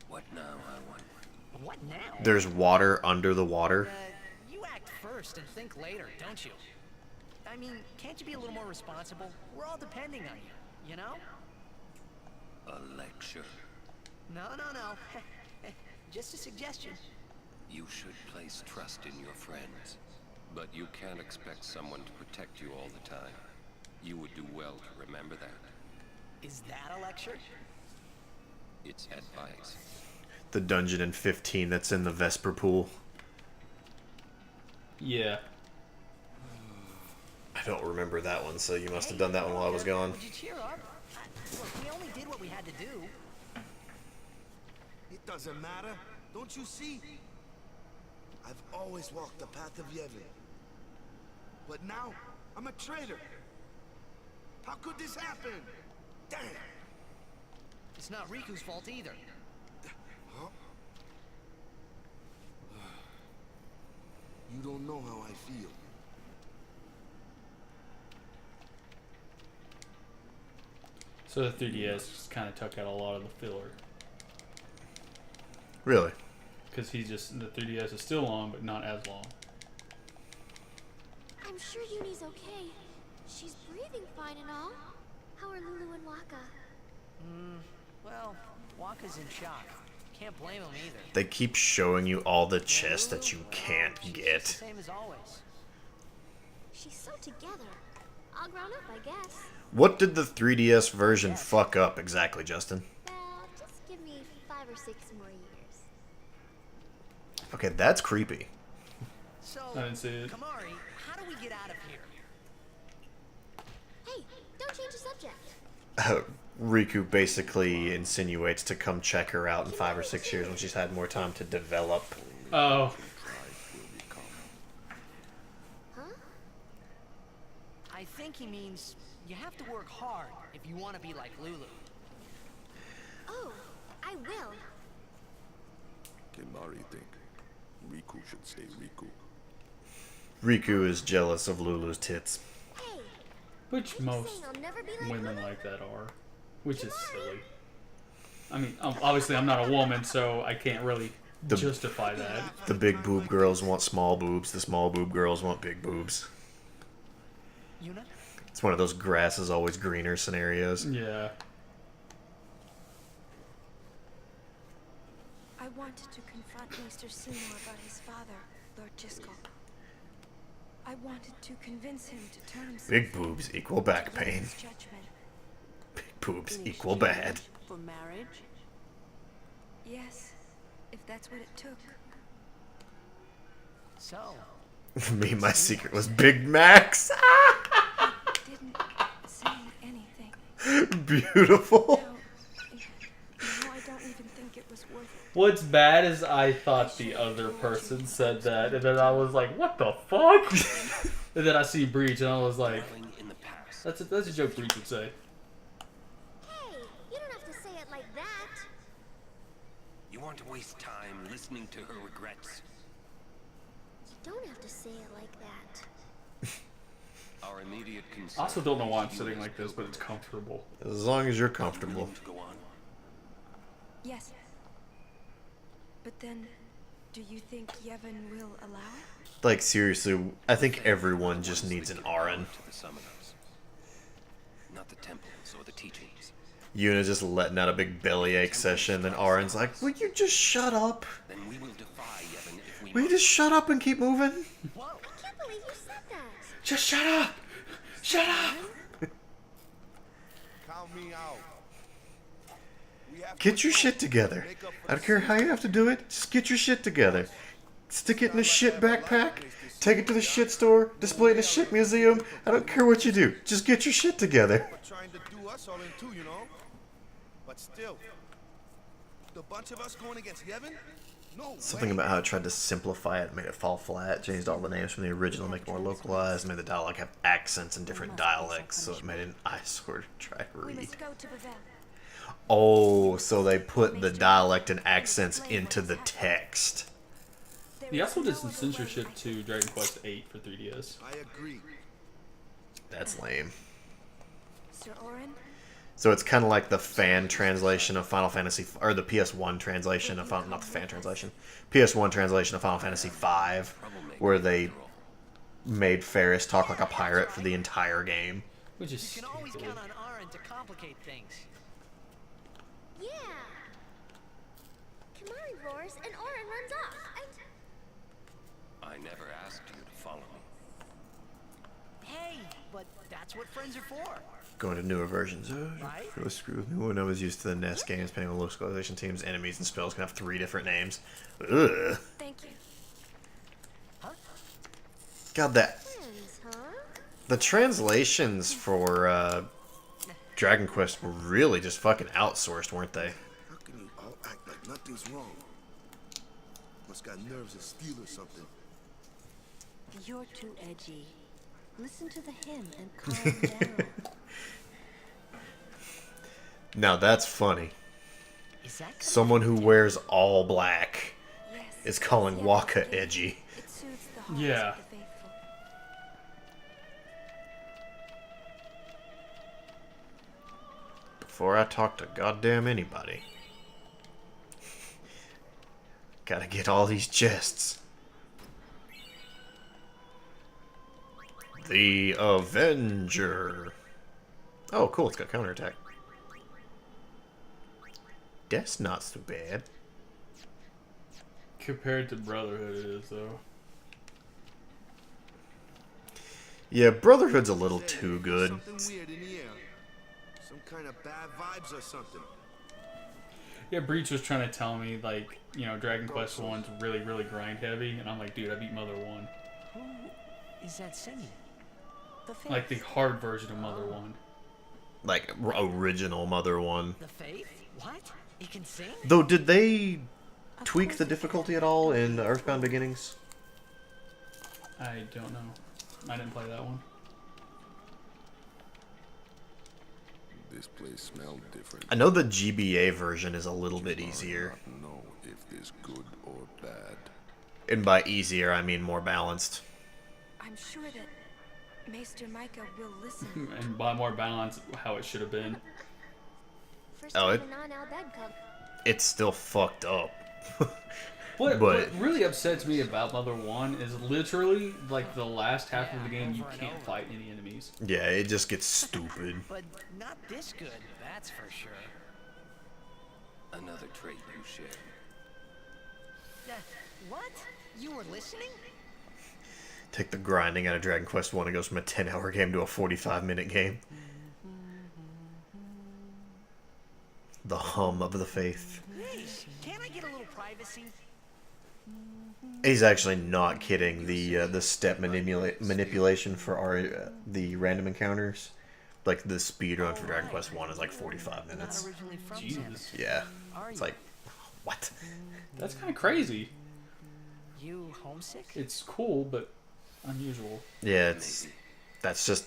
What now, I wonder? What now? There's water under the water. You act first and think later, don't you? I mean, can't you be a little more responsible? We're all depending on you, you know? A lecture. No. Just a suggestion. You should place trust in your friends. But you can't expect someone to protect you all the time. You would do well to remember that. Is that a lecture? It's advice. The dungeon in 15 that's in the Vesper pool. Yeah. I don't remember that one, so you must have done that one while I was gone. Would you cheer up? Look, we only did what we had to do. It doesn't matter. Don't you see? I've always walked the path of Yevon. But now, I'm a traitor. How could this happen? Damn! It's not Riku's fault either. Huh? You don't know how I feel. So the 3DS just kind of took out a lot of the filler. Really? Because the 3DS is still long, but not as long. I'm sure Yuni's okay. She's breathing fine and all. How are Lulu and Waka? Well, Waka's in shock. Can't blame him either. They keep showing you all the chests that you can't She's just get. the same as always. She's so together. All grown up, I guess. What did the 3DS version fuck up exactly, Justin? Well, just give me 5 or 6 more years. Okay, that's creepy. So, I didn't see it. Kamari, how do we get out of here? Hey, don't change the subject. Riku basically insinuates to come check her out in 5 or 6 years when she's had more time to develop. Oh. Huh? I think he means you have to work hard if you want to be like Lulu. Oh, I will. Kimari think. Riku should stay Riku. Riku is jealous of Lulu's tits. Hey, Which are you most saying I'll never be like women Lulu? like that are. Which is silly. I mean, obviously I'm not a woman, so I can't really justify that. The big boob girls want small boobs. The small boob girls want big boobs. Yuna? It's one of those grass is always greener scenarios. Yeah. I wanted to confront Mr. Seymour about his father, Lord Jiskel. I wanted to convince him to turn himself Big boobs equal back to pain. his judgment. Big boobs In equal bad. exchange for marriage? Yes, if that's what it took. So, Me, my secret was Big Macs. I didn't say anything. Beautiful. No, I don't even think it was worth it. What's bad is I thought the other person said that, and then I was like, what the fuck? And then I see Breach, and I was like, Dwelling in the past. that's a joke Breach would say. Hey, you don't have to say it like that. You want to waste time listening to her regrets? You don't have to say it like that. Our immediate concern. I also don't know why I'm sitting like this, but it's comfortable. As long as you're comfortable. To go on. Yes. But then, do you think Yevon will allow it? Like, seriously, I think everyone just needs an Arin. To the summoners. Not the temples or the teachings. Yuna just letting out a big bellyache session, then Arin's like, will you just shut up? Then we will defy Yevon if we Will you just shut up and keep moving? I can't believe you said that. Just shut up! Shut up! Count me out. We have Get to your shit together. I don't care how you have to do it, just get your shit together. Stick it in a shit backpack, take it to the shit store, display it in a shit museum. I don't care what you do, just get your shit together. trying to do us all in two, you know? But still, the bunch of us going against Yevon? No Something way. about how it tried to simplify it, made it fall flat, changed all the names from the original, make it more localized, made the dialogue have accents and different dialects, so it made an eyesore to try to We read. must go to Bavel. Oh, so they put the dialect and accents into the text. He also did some censorship to Dragon Quest VIII for 3DS. I agree. That's lame. Sir Orin, So it's kind of like the fan translation of Final Fantasy, or the PS1 translation of not the fan translation, PS1 translation of Final Fantasy V, where they made Ferris talk like a pirate for the entire game. Which is you can always stupid. count on Aaron to complicate things. Yeah. Kamari roars and Orin runs off. I never asked you to follow me. Hey, but that's what friends are for. Going to newer versions. Right? Really screw with me when I was used to the NES games, depending on localization teams, enemies, and spells can have 3 different names. Ugh. thank you. God, that Friends, huh? the translations for Dragon Quest were really just fucking outsourced, weren't they? How can you all act like nothing's wrong? Must got nerves of steel or something. You're too edgy. Listen to the hymn and calm down. Now that's funny. Is that Someone who wears all black Yes. is calling Yevon Waka did. edgy. It soothes the hearts Yeah. of the faithful. Before I talk to goddamn anybody. Gotta get all these chests. The Avenger. Oh, cool. It's got counterattack. That's not so bad. Compared to Brotherhood, it is, though. Yeah, Brotherhood's a little too good. Something weird in the air. Some kind of bad vibes or something. Yeah, Breach was trying to tell me, like, you know, Dragon Quest 1's really, really grind heavy, and I'm like, dude, I beat Mother 1. Who is that singing? The faith. Like, the hard version of Mother 1. Like, original Mother 1. The Faith? What? He can sing? Though, did they Of tweak course the it difficulty can. at all in Earthbound Beginnings? I don't know. I didn't play that one. This place smelled different. I know the GBA version is a little bit easier. Know if this good or bad. And by easier, I mean more balanced. I'm sure that Maester Micah will listen. And by more balance, how it should have been. First Oh, time a non-Albed come. It's still fucked up. What really upsets me about Mother 1 is literally, like, the last half of the game, you can't fight any enemies. Yeah, it just gets stupid. But not this good, that's for sure. Another trait you share. What? You were listening? Take the grinding out of Dragon Quest 1. It goes from a 10-hour game to a 45-minute game. The hum of the faith. Hey, can I get a little privacy? He's actually not kidding. The step manipulation for the random encounters, like the speed run for Dragon Quest 1 is like 45 minutes. Not originally from Jesus. Yeah, Are it's you? like, what? That's kind of crazy. You homesick? It's cool, but unusual. Yeah, that's just.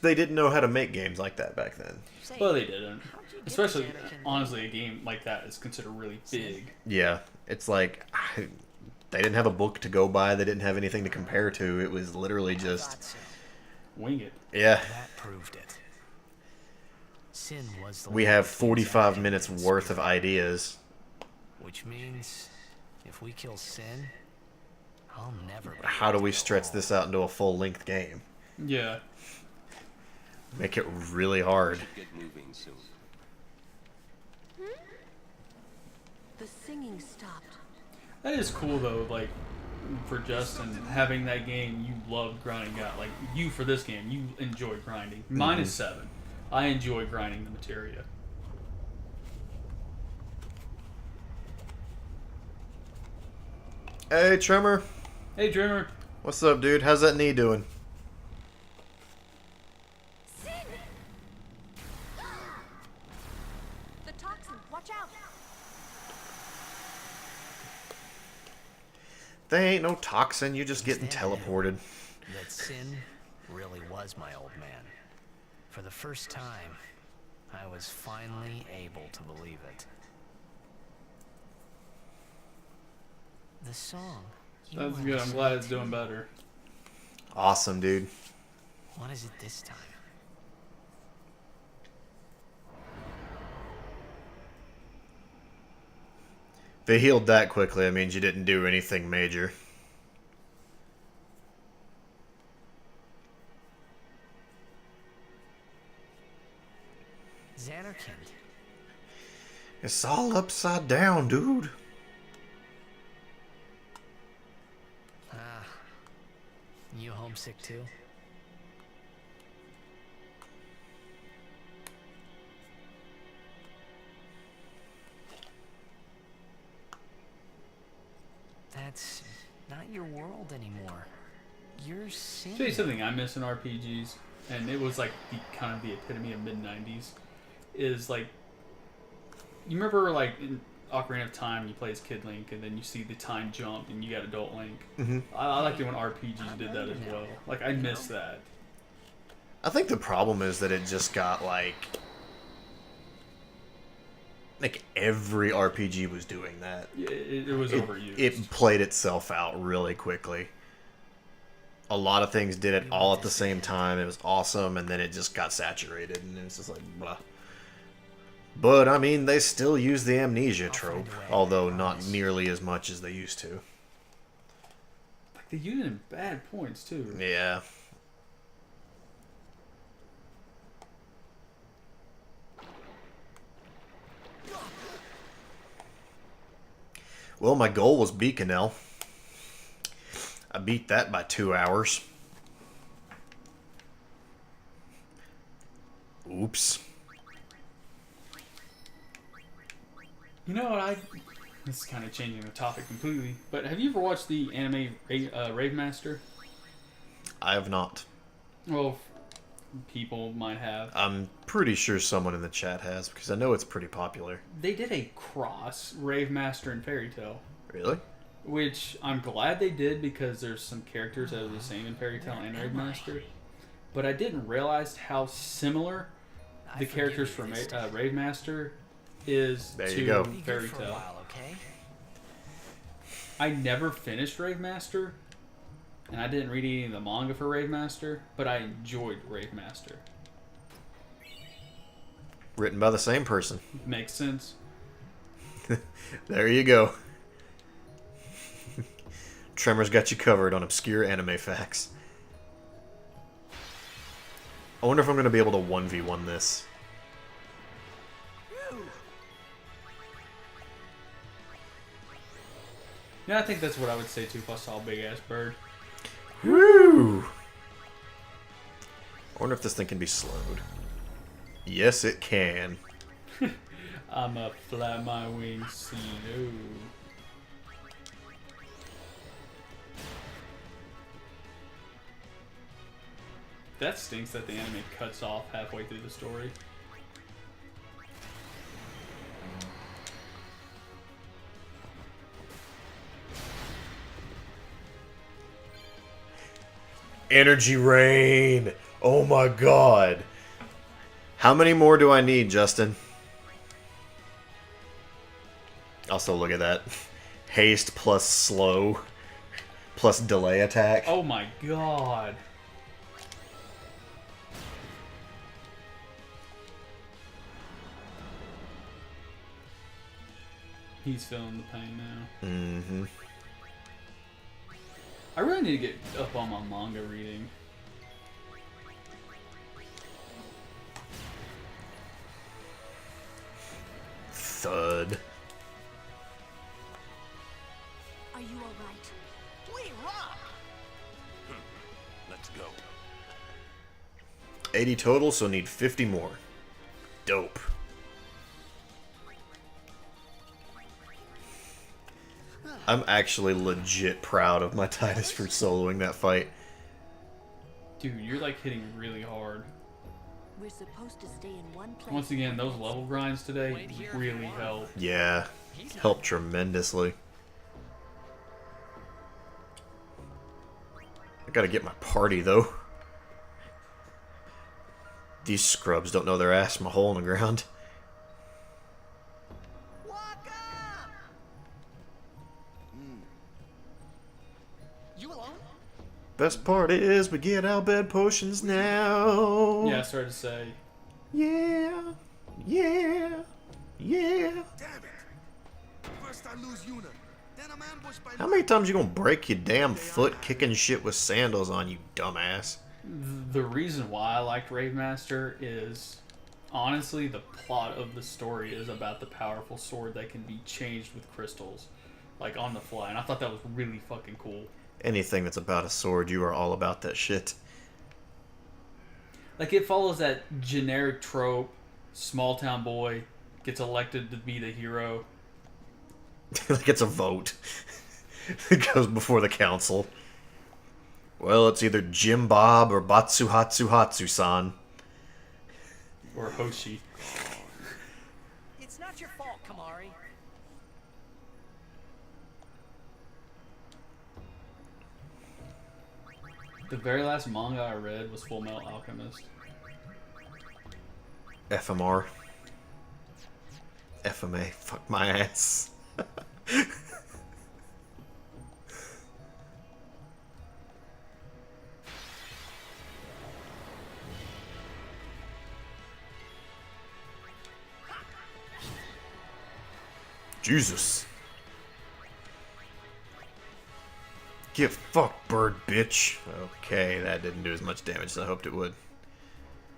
They didn't know how to make games like that back then. Say, Well, they didn't. how'd you get Especially, this, Anakin? honestly, a game like that is considered really big. Yeah, it's like they didn't have a book to go by. They didn't have anything to compare to. It was literally just Thought so. Wing it. yeah. That proved it. Sin was the We one have that 45 Anakin minutes and worth of Spirit. ideas. Which means, if we kill Sin, I'll never. be How able do we to go stretch home. this out into a full-length game? Yeah. Make it really hard. Get moving soon. The singing stopped. That is cool, though, like, for Justin, having that game you loved grinding out. Like, you, for this game, you enjoy grinding. Mine is 7. I enjoy grinding the materia. Hey, Tremor. Hey, Dreamer. What's up, dude? How's that knee doing? Sin! The toxin, watch out! They ain't no toxin. You just getting Understand now teleported. That Sin really was my old man. For the first time, I was finally able to believe it. The song. you That's were good. I'm listening glad it's to. doing better. Awesome, dude. What is it this time? If they healed that quickly, that means you didn't do anything major. Xanarkand. It's all upside down, dude. Ah, you homesick too? That's not your world anymore. You're Sin. Tell you something I miss in RPGs, and it was like the kind of the epitome of mid-90s, is like, you remember like in Ocarina of Time you play as Kid Link and then you see the time jump and you got Adult Link. I liked it when RPGs did that as well. Like, I miss that. I think the problem is that it just got like every RPG was doing that. It was overused. It played itself out really quickly. A lot of things did it all at the same time. It was awesome, and then it just got saturated, and it was just like, blah. But, I mean, they still use the amnesia trope, although not nearly as much as they used to. Like, they use it in bad points, too. Yeah. Well, my goal was Beaconell. I beat that by 2 hours. Oops. You know what, this is kind of changing the topic completely, but have you ever watched the anime Rave Master? I have not. Well, people might have. I'm pretty sure someone in the chat has, because I know it's pretty popular. They did a cross Rave Master and Fairy Tail, Really? which I'm glad they did because there's some characters that are the same in Fairy Tail and Rave Master, but I didn't realize how similar the characters from Rave Master is There to you go. Be good Fairy for a Tail. while, okay? I never finished Rave Master, and I didn't read any of the manga for Rave Master, but I enjoyed Rave Master. Written by the same person. Makes sense. There you go. Tremor's got you covered on obscure anime facts. I wonder if I'm going to be able to 1v1 this. Yeah, I think that's what I would say too if I saw a big ass bird. Woo! I wonder if this thing can be slowed. Yes, it can. I'ma flap my wings slow. That stinks that the anime cuts off halfway through the story. Energy rain! Oh my god! How many more do I need, Justin? Also, look at that. Haste plus slow plus delay attack. Oh my god. He's feeling the pain now. Mm-hmm. I really need to get up on my manga reading. Thud. Are you alright? We rock! Let's go. 80 total, so need 50 more. Dope. I'm actually legit proud of my Titus for soloing that fight. Dude, you're like hitting really hard. We're supposed to stay in one place. Once again, those level grinds today really help. Yeah, helped tremendously. I gotta get my party, though. These scrubs don't know their ass from a hole in the ground. You alone? Best part is we get our bed potions now. Yeah, I started to say. Yeah. Yeah. Yeah. Damn it! First I lose Yuna, then I'm ambushed by... How many times you gonna break your damn foot kicking shit with sandals on, you dumbass? The reason why I liked Rave Master is, honestly, the plot of the story is about the powerful sword that can be changed with crystals, like on the fly, and I thought that was really fucking cool. Anything that's about a sword, you are all about that shit. Like, it follows that generic trope, small town boy gets elected to be the hero. Like it's a vote. It goes before the council. Well, it's either Jim Bob or Batsuhatsu Hatsu-san. Or Hoshi. It's not your fault, Kamari. The very last manga I read was Full Metal Alchemist. FMR. FMA. Fuck my ass. Jesus. Get fucked, bird bitch. Okay, that didn't do as much damage as I hoped it would.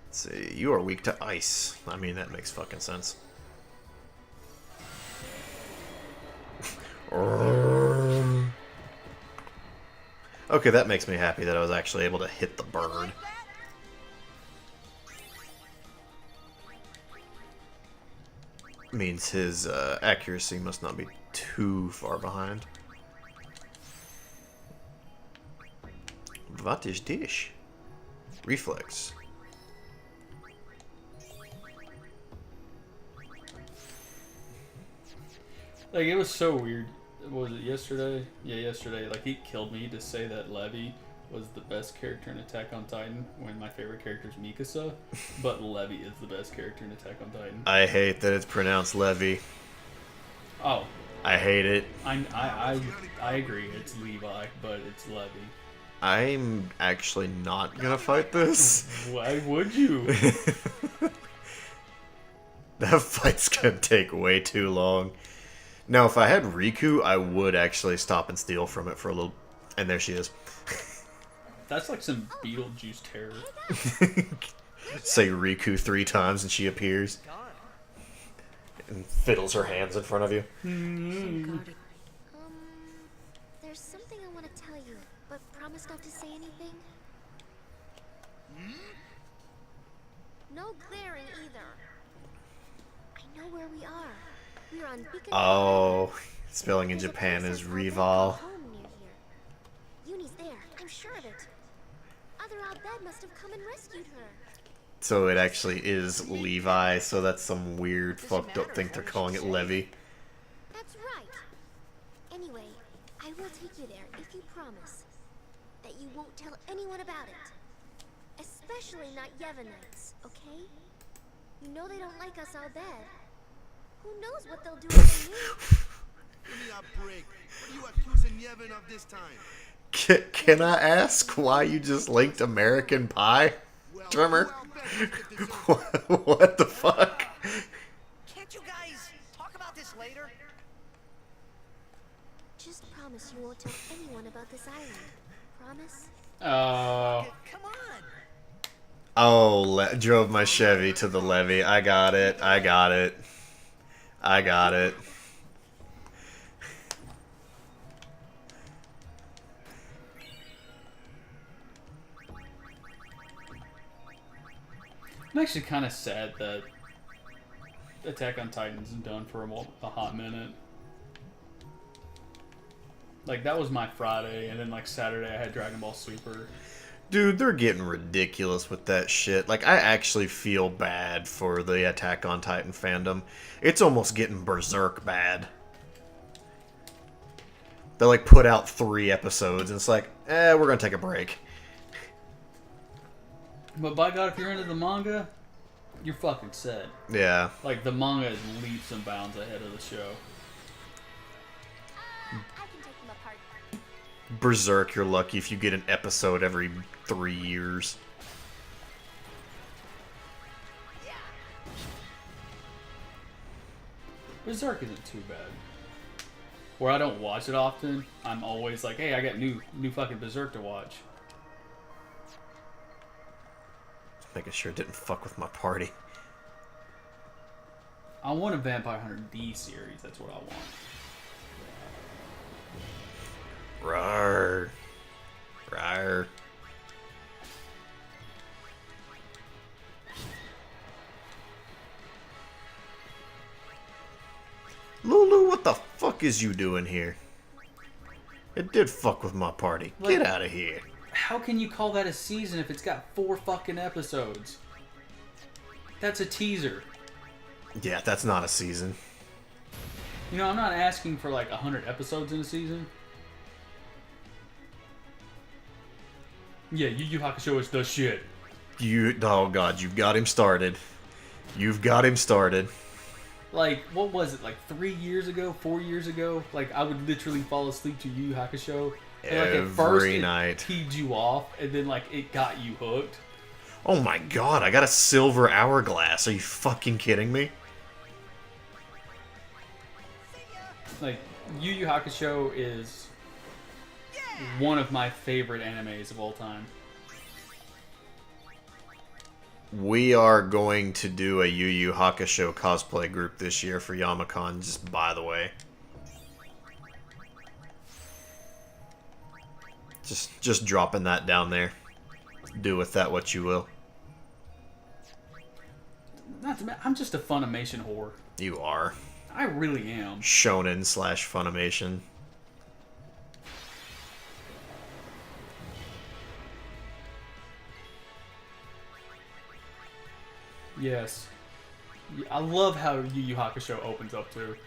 Let's see, you are weak to ice. I mean, that makes fucking sense. Okay, that makes me happy that I was actually able to hit the bird. Means his accuracy must not be too far behind. What is this? Reflex. Like, it was so weird. What was it, yesterday? Yeah, yesterday. Like, he killed me to say that Levi was the best character in Attack on Titan when my favorite character is Mikasa, but Levi is the best character in Attack on Titan. I hate that it's pronounced Levy. Oh, I hate it. I agree. It's Levi, but it's Levy. I'm actually not gonna fight this. Why would you? That fight's gonna take way too long. Now, if I had Riku, I would actually stop and steal from it for a little... And there she is. That's like some Beetlejuice terror. Say Riku 3 times and she appears. And fiddles her hands in front of you. There's something I want to tell you, but promise not to say anything. No glaring either. I know where we are. We're on Beacon. Oh, spelling in Japan is Rival. Uni's there. I'm sure of it. Other Al-Bhed must have come and rescued her. So it actually is Levi, so that's some weird fucked up thing they're calling it Levy. That's right. Anyway, I will take you there if you promise that you won't tell anyone about it. Especially not Yevonites, okay? You know they don't like us Al-Bhed. Who knows what they'll do if they knew? Give me a break. What are you accusing Yevon of this time? Can I ask why you just linked American Pie, Trimmer? What the fuck? Can't you guys talk about this later? Just promise you won't tell anyone about this island. Promise? Come on. Oh, drove my Chevy to the levee. I got it. I got it. I got it. I'm actually kind of sad that Attack on Titan's done for a hot minute. Like, that was my Friday, and then, like, Saturday I had Dragon Ball Super. Dude, they're getting ridiculous with that shit. Like, I actually feel bad for the Attack on Titan fandom. It's almost getting berserk bad. They, like, put out 3 episodes, and it's like, we're gonna take a break. But by God, if you're into the manga, you're fucking set. Yeah. Like, the manga is leaps and bounds ahead of the show. I can take them apart. Berserk, you're lucky if you get an episode every 3 years. Berserk isn't too bad. Where I don't watch it often, I'm always like, hey, I got new fucking Berserk to watch. Making sure it didn't fuck with my party. I want a Vampire Hunter D series, that's what I want. Rawr. Rawr. Lulu, what the fuck is you doing here? It did fuck with my party. Like, get out of here. How can you call that a season if it's got 4 fucking episodes? That's a teaser. Yeah, that's not a season. You know, I'm not asking for like 100 episodes in a season. Yeah, Yu Yu Hakusho is the shit. Oh god, you've got him started. You've got him started. Like, what was it, like 3 years ago, 4 years ago? Like, I would literally fall asleep to Yu Yu Hakusho. And, like, at first, it teed you off, and then, like, it got you hooked. Oh my god, I got a silver hourglass. Are you fucking kidding me? Like, Yu Yu Hakusho is one of my favorite animes of all time. We are going to do a Yu Yu Hakusho cosplay group this year for Yamacon, just by the way. Just dropping that down there. Do with that what you will. Not to I'm just a Funimation whore. You are. I really am. Shonen / Funimation. Yes. I love how Yu Yu Hakusho opens up too.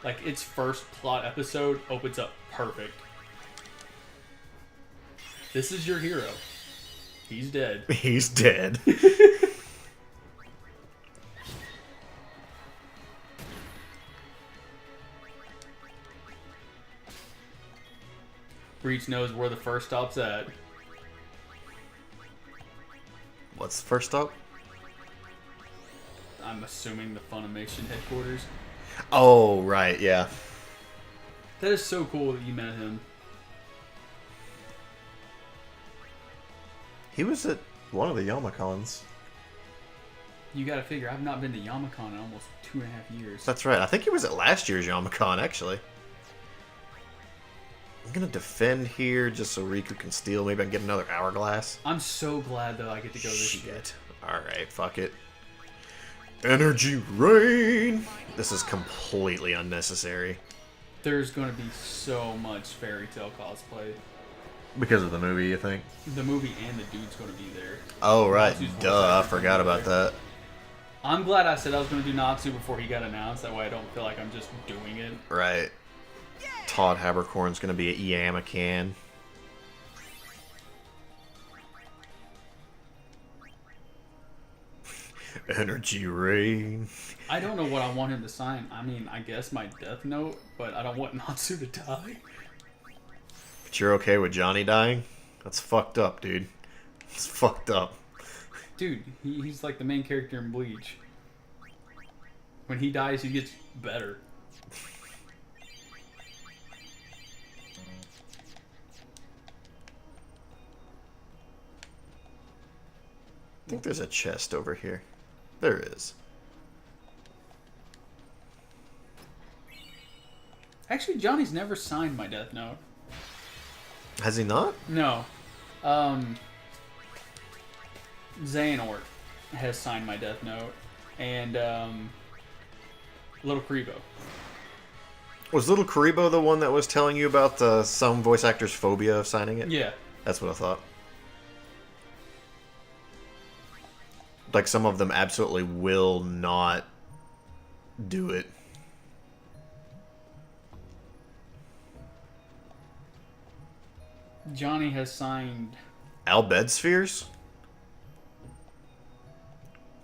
Like, its first plot episode opens up perfect. This is your hero. He's dead. He's dead. Breach knows where the first stop's at. What's the first stop? I'm assuming the Funimation headquarters. Oh, right, yeah. That is so cool that you met him. He was at one of the Yamacons. You gotta figure, I've not been to Yamacon in almost 2.5 years. That's right. I think he was at last year's Yamacon, actually. I'm gonna defend here just so Riku can steal. Maybe I can get another hourglass. I'm so glad though I get to go this year. Shit. Alright, fuck it. Energy rain! This is completely unnecessary. There's gonna be so much fairy tale cosplay. Because of the movie, you think? The movie and the dude's gonna be there. Oh, right. Natsu's voice Duh, I actor's forgot gonna be about there. that. I'm glad I said I was gonna do Natsu before he got announced. That way I don't feel like I'm just doing it. Right. Todd Habercorn's gonna be at Yamakan. Energy rain. I don't know what I want him to sign. I mean, I guess my Death Note, but I don't want Natsu to die. But you're okay with Johnny dying? That's fucked up, dude. It's fucked up. Dude, he's like the main character in Bleach. When he dies, he gets better. I think there's a chest over here. There is. Actually, Johnny's never signed my Death Note. Has he not? No. Xehanort has signed my Death Note. And, Little Karibo. Was Little Karibo the one that was telling you about some voice actor's phobia of signing it? Yeah. That's what I thought. Like, some of them absolutely will not do it. Johnny has signed... Albed spheres?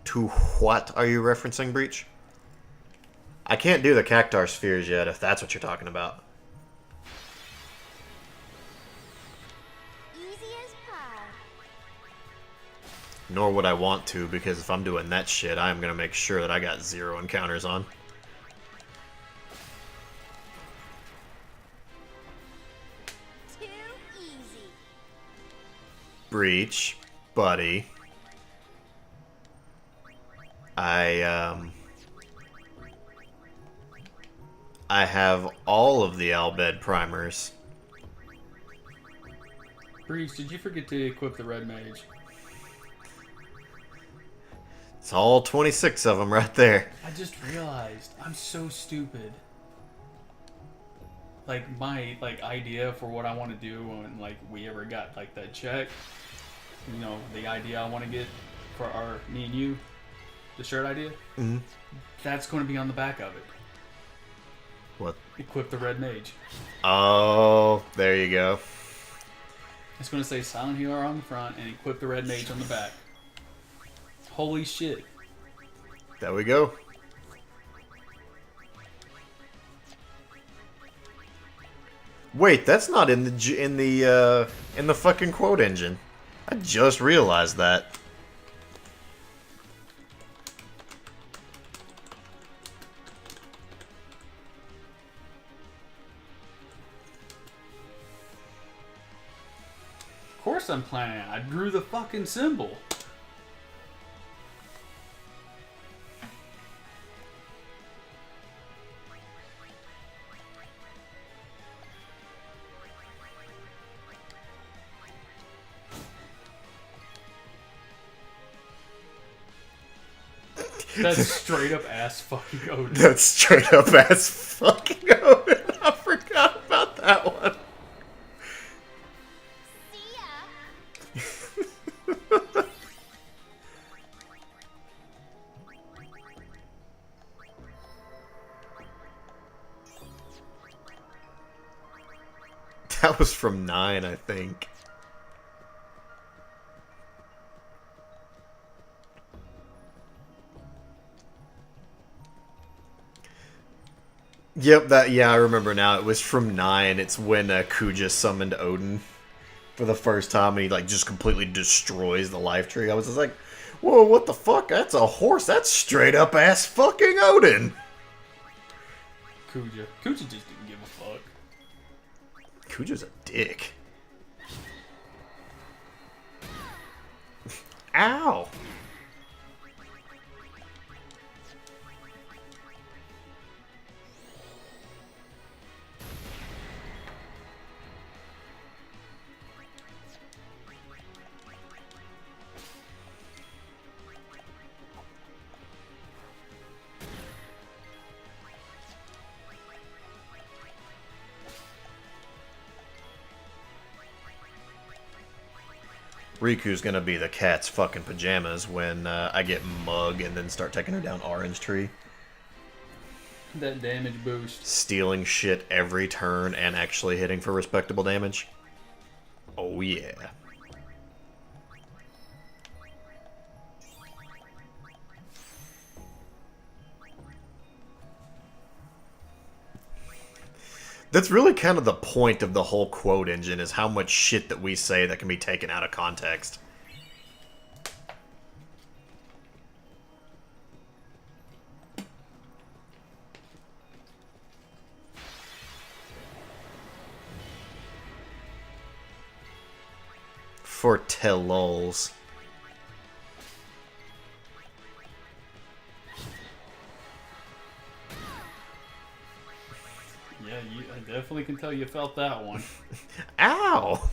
To what are you referencing, Breach? I can't do the Cactar spheres yet, if that's what you're talking about. Easy as pie. Nor would I want to, because if I'm doing that shit, I'm gonna make sure that I got 0 encounters on. Too easy. Breach, buddy. I have all of the Albed primers. Breeze, did you forget to equip the Red Mage? It's all 26 of them right there. I just realized I'm so stupid. Like my idea for what I want to do when we ever got that check, you know, the idea I want to get for me and you, the shirt idea. Mm-hmm. That's going to be on the back of it. What? Equip the Red Mage. Oh, there you go. It's going to say Silent Healer on the front and equip the Red Mage on the back. Holy shit. There we go. Wait, that's not in the fucking quote engine. I just realized that. Of course I'm planning. I drew the fucking symbol. That's straight up ass fucking Odin. That's straight up ass fucking Odin. I forgot about that one. See ya. That was from 9, I think. Yep, yeah, I remember now. It was from 9. It's when Kuja summoned Odin for the first time, and he like just completely destroys the life tree. I was just like, whoa, what the fuck? That's a horse. That's straight up ass fucking Odin. Kuja just didn't give a fuck. Kuja's a dick. Ow. Riku's gonna be the cat's fucking pajamas when I get Mug and then start taking her down Orange Tree. That damage boost. Stealing shit every turn and actually hitting for respectable damage. Oh yeah. That's really kind of the point of the whole quote engine, is how much shit that we say that can be taken out of context. For tellols. Yeah, I definitely can tell you felt that one. Ow!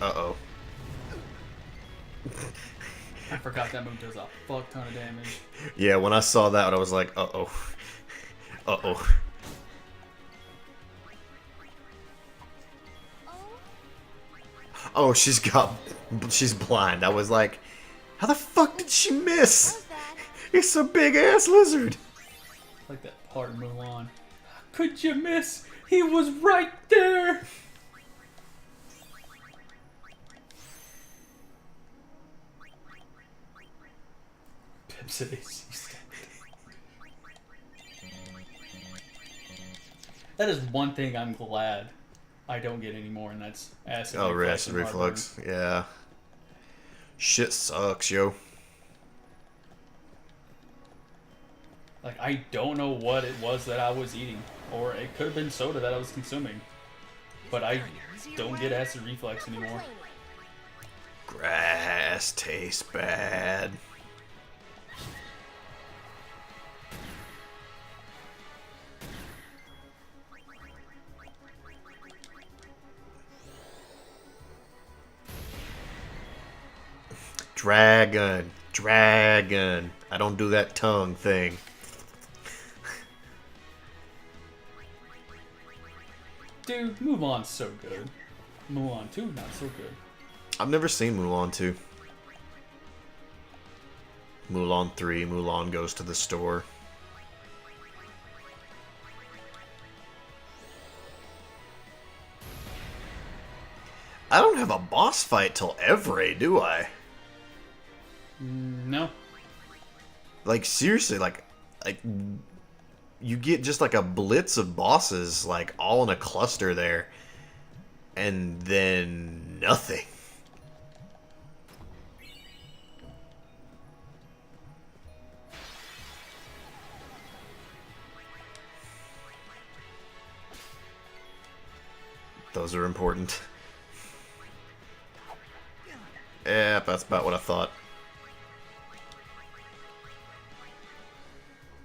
Uh-oh. I forgot that move does a fuck ton of damage. Yeah, when I saw that, I was like, uh-oh. Uh-oh. Oh, she's blind. I was like, how the fuck did she miss? It's a big-ass lizard. Like that part in Mulan. Could you miss? He was right there! Pip's at AC stand. That is one thing I'm glad I don't get anymore, and that's acid reflux. Oh, acid reflux. Yeah. Shit sucks, yo. Like, I don't know what it was that I was eating. Or it could have been soda that I was consuming. But I don't get acid reflux anymore. Grass tastes bad. Dragon. Dragon. I don't do that tongue thing. Dude, Mulan's so good. Mulan 2, not so good. I've never seen Mulan 2. Mulan 3, Mulan goes to the store. I don't have a boss fight till Evray, do I? No. Like, seriously, like you get just like a blitz of bosses, like all in a cluster there, and then nothing. Those are important. Yeah, that's about what I thought.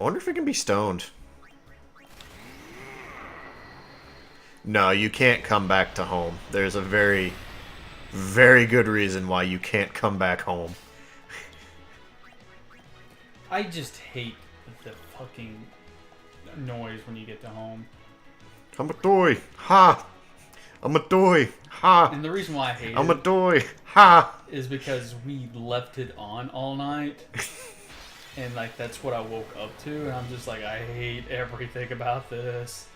I wonder if it can be stoned. No, you can't come back to home. There's a very, very good reason why you can't come back home. I just hate the fucking noise when you get to home. I'm a toy. Ha! I'm a toy. Ha! And the reason why I hate I'm a it toy. Ha! is because we left it on all night. And like that's what I woke up to, and I'm just like, I hate everything about this.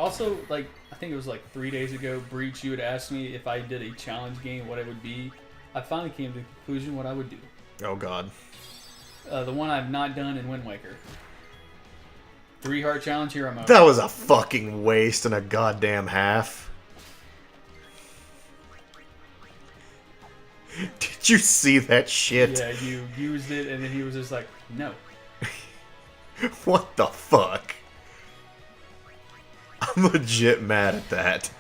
Also, like, I think it was like 3 days ago, Breach, you had asked me if I did a challenge game, what it would be. I finally came to the conclusion what I would do. Oh, God. The one I've not done in Wind Waker. 3-heart challenge hero mode. That was a fucking waste and a goddamn half. Did you see that shit? Yeah, you used it, and then he was just like, no. What the fuck? I'm legit mad at that.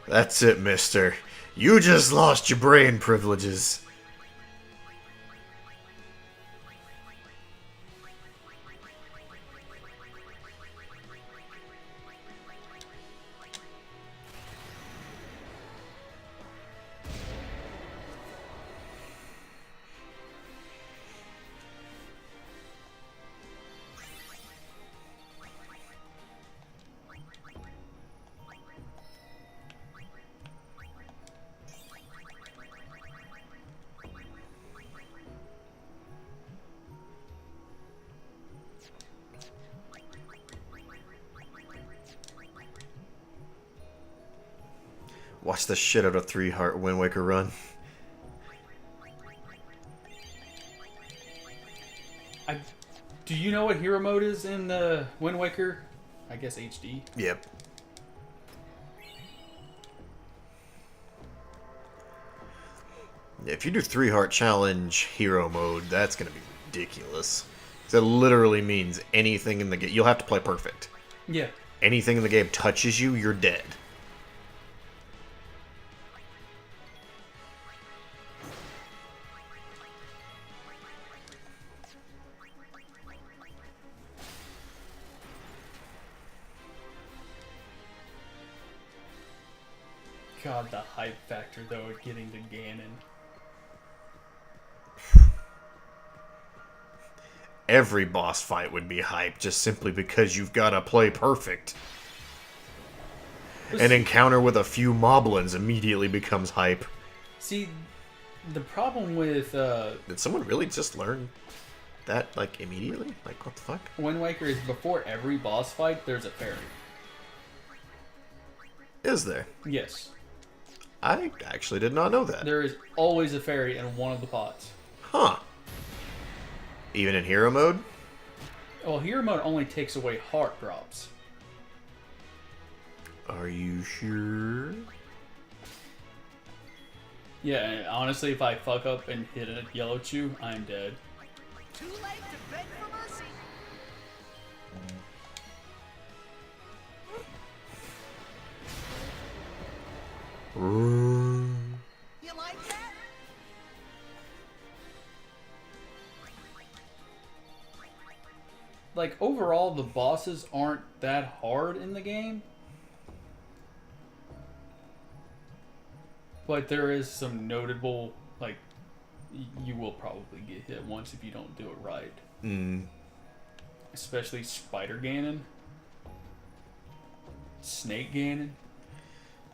That's it, mister. You just lost your brain privileges. Watch the shit out of 3-heart Wind Waker run. Do you know what hero mode is in the Wind Waker? I guess HD. Yep. If you do 3-heart challenge hero mode, that's gonna be ridiculous. That literally means anything in the game. You'll have to play perfect. Yeah. Anything in the game touches you, you're dead. God, the hype factor, though, of getting to Ganon. Every boss fight would be hype just simply because you've got to play perfect. An encounter with a few moblins immediately becomes hype. See, the problem with Did someone really just learn that, like, immediately? Like, what the fuck? Wind Waker is before every boss fight, there's a fairy. Is there? Yes. I actually did not know that. There is always a fairy in one of the pots. Huh. Even in hero mode? Well, hero mode only takes away heart drops. Are you sure? Yeah, and honestly, if I fuck up and hit a yellow chew, I'm dead. Too late to beg for mercy. You like that? Like, overall, the bosses aren't that hard in the game. But there is some notable, like, you will probably get hit once if you don't do it right. Especially Spider Ganon. Snake Ganon.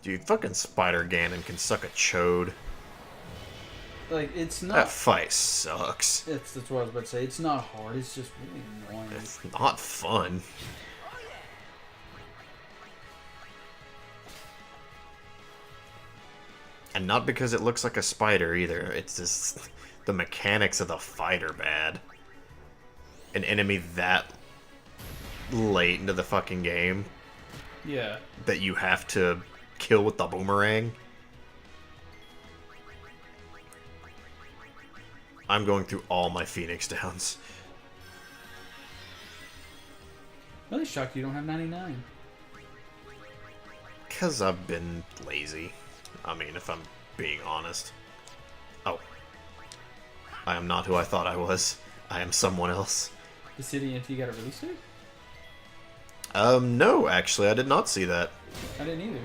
Dude, fucking Spider Ganon can suck a chode. Like, it's not... That fight sucks. That's what I was about to say. It's not hard. It's just really annoying. It's not fun. And not because it looks like a spider either. It's just the mechanics of the fight are bad. An enemy that late into the fucking game. Yeah. That you have to kill with the boomerang. I'm going through all my Phoenix Downs. Really shocked you don't have 99. Because I've been lazy. I mean, if I'm being honest. Oh. I am not who I thought I was. I am someone else. The City NT got a release date? No, actually, I did not see that. I didn't either.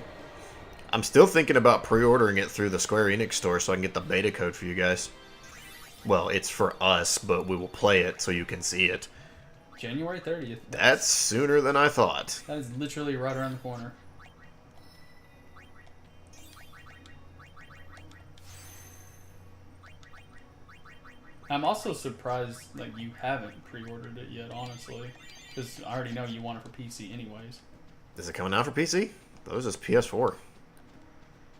I'm still thinking about pre-ordering it through the Square Enix store so I can get the beta code for you guys. Well, it's for us, but we will play it so you can see it. January 30th. That's sooner than I thought. That is literally right around the corner. I'm also surprised like you haven't pre-ordered it yet, honestly, because I already know you want it for PC anyways. Is it coming out for PC? Those is PS4.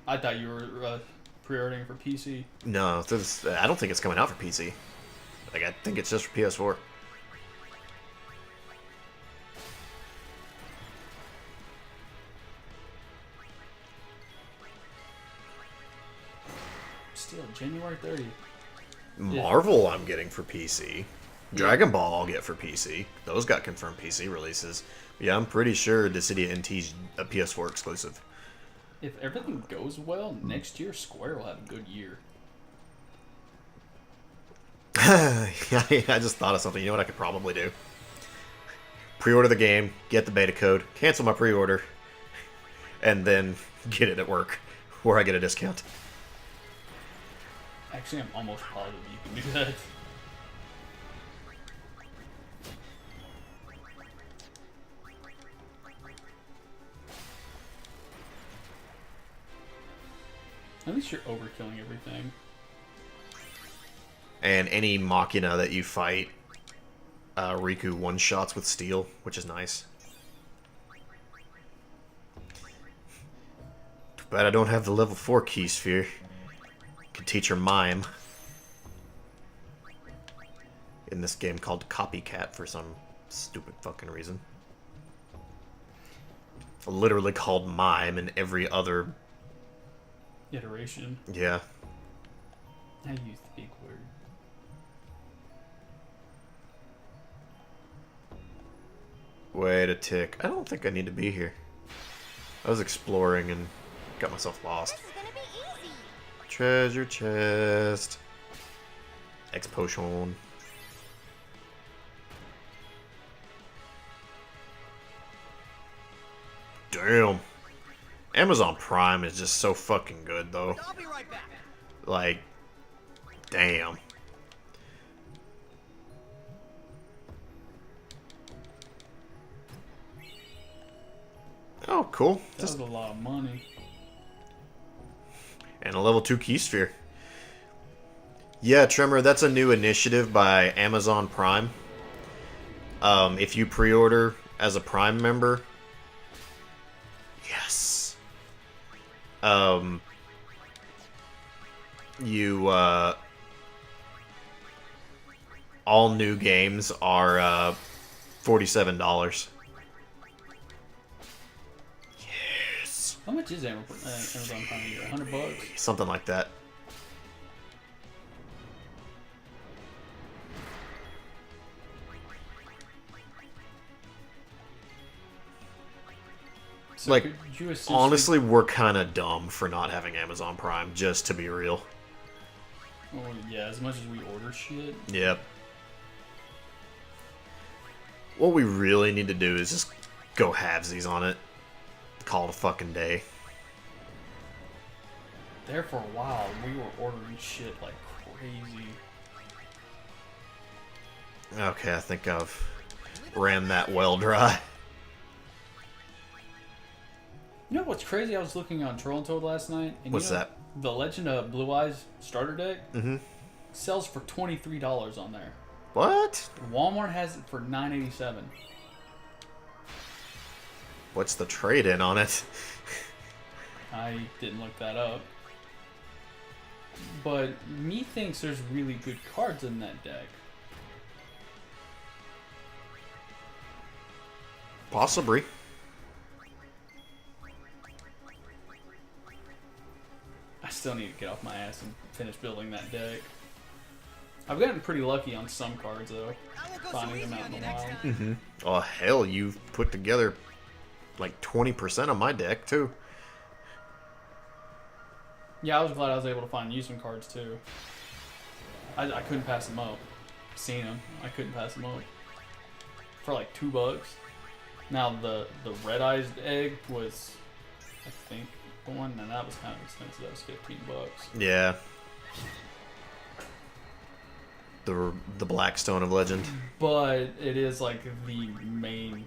I thought you were pre-ordering for PC. No, I don't think it's coming out for PC. Like, I think it's just for PS4. Still, January 30th. Marvel I'm getting for PC. Dragon Ball I'll get for PC. Those got confirmed PC releases. Yeah, I'm pretty sure Dissidia NT's a PS4 exclusive. If everything goes well, next year Square will have a good year. I just thought of something. You know what I could probably do? Pre-order the game, get the beta code, cancel my pre-order, and then get it at work, where I get a discount. Actually, I'm almost positive you can do that. At least you're overkilling everything. And any Machina that you fight, Riku one-shots with steel, which is nice. Too bad I don't have the level 4 key sphere. Could teach her mime. In this game called Copycat for some stupid fucking reason. Literally called mime in every other iteration. Yeah. I use the big word. Wait a tick. I don't think I need to be here. I was exploring and got myself lost. Treasure chest. X potion. Damn. Amazon Prime is just so fucking good, though. I'll be right back. Like, damn. Oh, cool. That was a lot of money. And a level 2 key sphere. Yeah, Tremor, that's a new initiative by Amazon Prime. If you pre-order as a Prime member, yes. All new games are $47. Yes. How much is Amazon Prime a year? $100? Something like that. So like, you honestly, we're kind of dumb for not having Amazon Prime, just to be real. Well, yeah, as much as we order shit. Yep. What we really need to do is just go halvesies on it. Call it a fucking day. There for a while, we were ordering shit like crazy. Okay, I think I've ran that well dry. You know what's crazy? I was looking on Troll and Toad last night. And What's you know, that? The Legend of Blue Eyes starter deck Mm-hmm. sells for $23 on there. What? Walmart has it for $9.87. What's the trade-in on it? I didn't look that up. But me thinks there's really good cards in that deck. Possibly. I still need to get off my ass and finish building that deck. I've gotten pretty lucky on some cards though, finding them out in the wild. Mm-hmm. Oh hell, you've put together like 20% of my deck too. Yeah, I was glad I was able to find you some cards too. I couldn't pass them up. Seen them, I couldn't pass them up for like $2. Now the red eyes egg was, I think, the one, and that was kind of expensive. That was $15. Yeah. The Blackstone of Legend. But it is like the main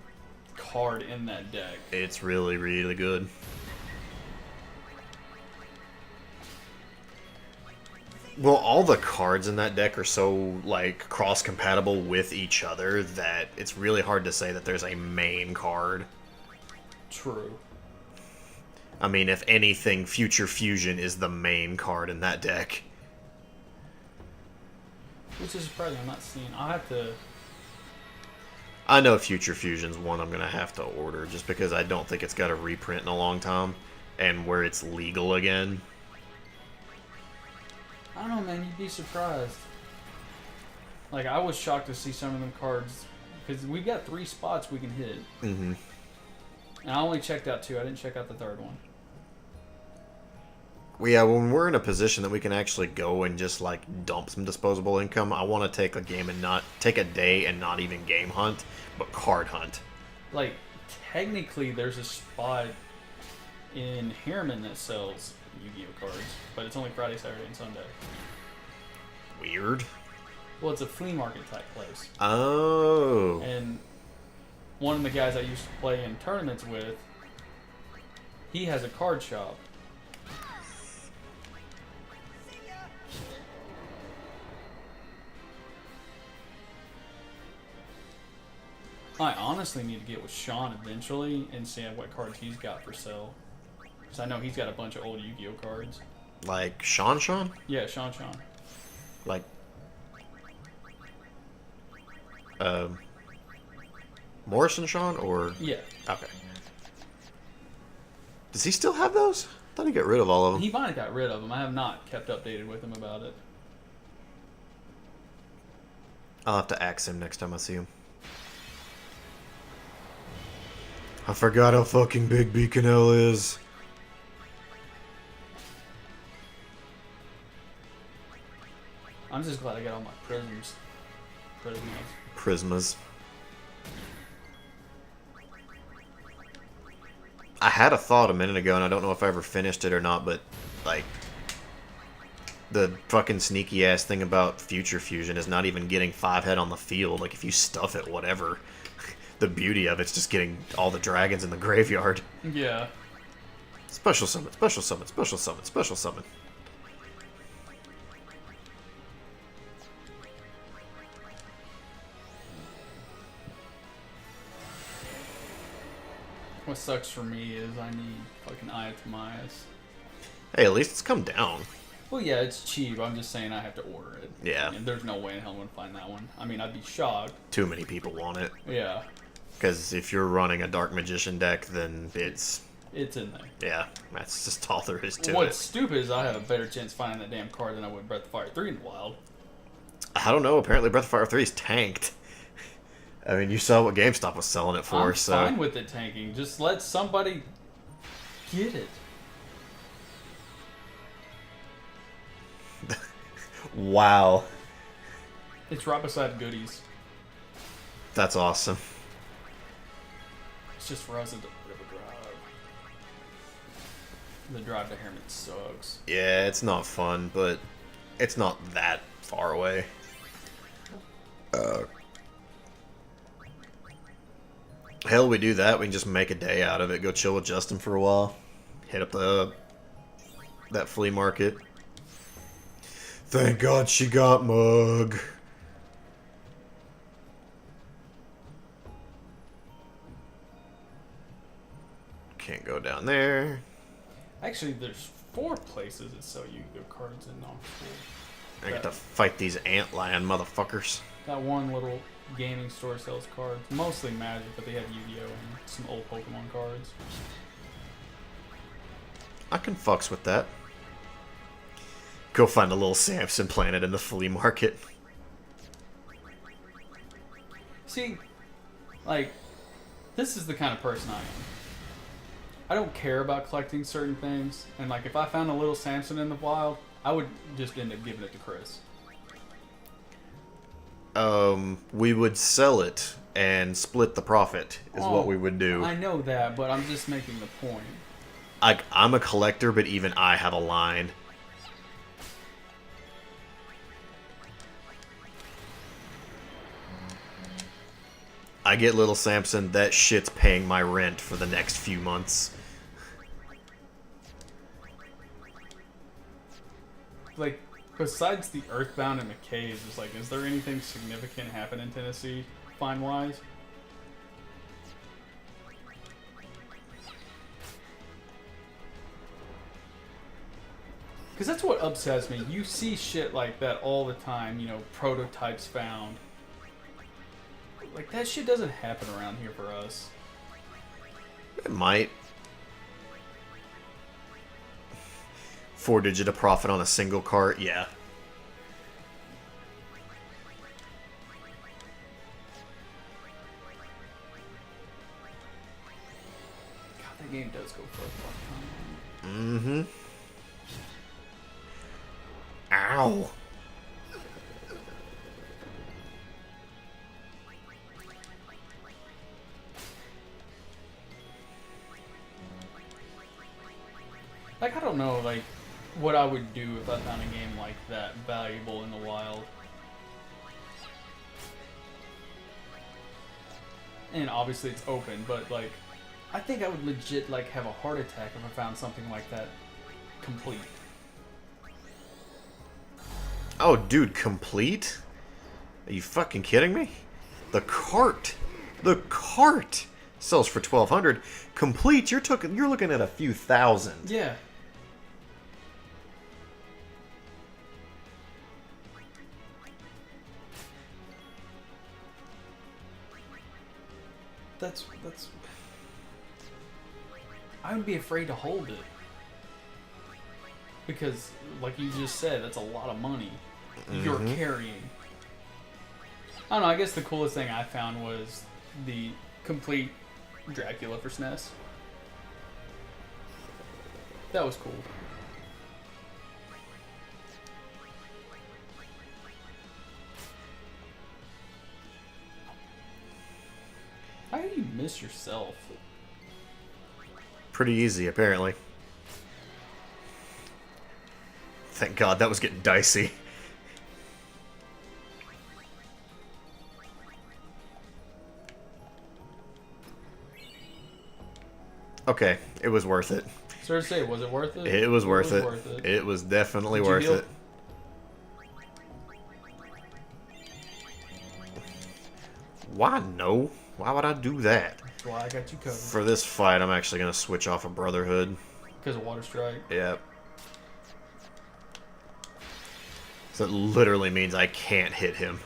card in that deck. It's really, really good. Well, all the cards in that deck are so, like, cross-compatible with each other that it's really hard to say that there's a main card. True. I mean, if anything, Future Fusion is the main card in that deck. Which is surprising. I'm not seeing. I'll have to. I know Future Fusion's one I'm going to have to order just because I don't think it's got a reprint in a long time. And where it's legal again. I don't know, man. You'd be surprised. Like, I was shocked to see some of them cards. Because we've got 3 spots we can hit. Mm-hmm. And I only checked out 2. I didn't check out the 3rd one. Well, yeah, when we're in a position that we can actually go and just, like, dump some disposable income, I want to take a game and not... Take a day and not even game hunt, but card hunt. Like, technically, there's a spot in Harriman that sells Yu-Gi-Oh cards. But it's only Friday, Saturday, and Sunday. Weird. Well, it's a flea market type place. Oh. And one of the guys I used to play in tournaments with, he has a card shop. I honestly need to get with Sean eventually and see what cards he's got for sale. Because I know he's got a bunch of old Yu-Gi-Oh cards. Like Sean? Yeah, Sean. Like... Morrison Sean, or... Yeah. Okay. Does he still have those? I thought he got rid of all of them. He might have got rid of them. I have not kept updated with him about it. I'll have to axe him next time I see him. I forgot how fucking big Beacon L is. I'm just glad I got all my Prismas. I had a thought a minute ago, and I don't know if I ever finished it or not, but, like, the fucking sneaky ass thing about Future Fusion is not even getting 5 head on the field. Like, if you stuff it, whatever. The beauty of it's just getting all the dragons in the graveyard. Yeah. Special summon, special summon, special summon, special summon. What sucks for me is I need fucking Ayatamias. Hey, at least it's come down. Well, yeah, it's cheap. I'm just saying I have to order it. Yeah. And there's no way in hell I'm going to find that one. I mean, I'd be shocked. Too many people want it. Yeah. Because if you're running a Dark Magician deck, then it's in there. Yeah, that's just all there is to it. What's stupid is I have a better chance finding that damn card than I would Breath of Fire 3 in the wild. I don't know. Apparently, Breath of Fire 3 is tanked. I mean, you saw what GameStop was selling it for, I'm so... fine with it tanking. Just let somebody get it. Wow. It's right beside goodies. That's awesome. It's just for us, it's a bit of a drive. The drive to Harriman sucks. Yeah, it's not fun, but it's not that far away. Hell, we do that. We can just make a day out of it. Go chill with Justin for a while. Hit up that flea market. Thank God she got Mug. Can't go down there. Actually, there's 4 places that sell Yu-Gi-Oh cards in Knoxville. I get to fight these antlion motherfuckers. That one little gaming store sells cards. Mostly Magic, but they have Yu-Gi-Oh and some old Pokemon cards. I can fucks with that. Go find a little Samson planet in the flea market. See, like, this is the kind of person I am. I don't care about collecting certain things, and like, if I found a little Samson in the wild, I would just end up giving it to Chris. We would sell it and split the profit, is what we would do. I know that, but I'm just making the point. I'm a collector, but even I have a line. I get Little Samson, that shit's paying my rent for the next few months. Like, Besides the Earthbound and McKay's, it's like, is there anything significant happen in Tennessee, fine-wise? Because that's what upsets me. You see shit like that all the time, you know, prototypes found. Like, that shit doesn't happen around here for us. It might. 4-digit of profit on a single cart, yeah. God, that game does go for a fuck ton. Mm-hmm. Ow. Like, I don't know, like, what I would do if I found a game like that valuable in the wild. And obviously it's open, but, like, I think I would legit, like, have a heart attack if I found something like that complete. Oh, dude, complete? Are you fucking kidding me? The cart sells for $1,200. Complete, you're looking at a few thousand. Yeah. That's I would be afraid to hold it. Because, like you just said, that's a lot of money you're carrying. I don't know, I guess the coolest thing I found was the complete Dracula for SNES. That was cool. How do you miss yourself? Pretty easy, apparently. Thank God, that was getting dicey. Okay, it was worth it. Sorry to say, was it worth it? It was worth it. It was definitely worth it. Why no? Why would I do that? That's why I got you covered. For this fight, I'm actually going to switch off of Brotherhood. Because of Water Strike? Yep. So it literally means I can't hit him.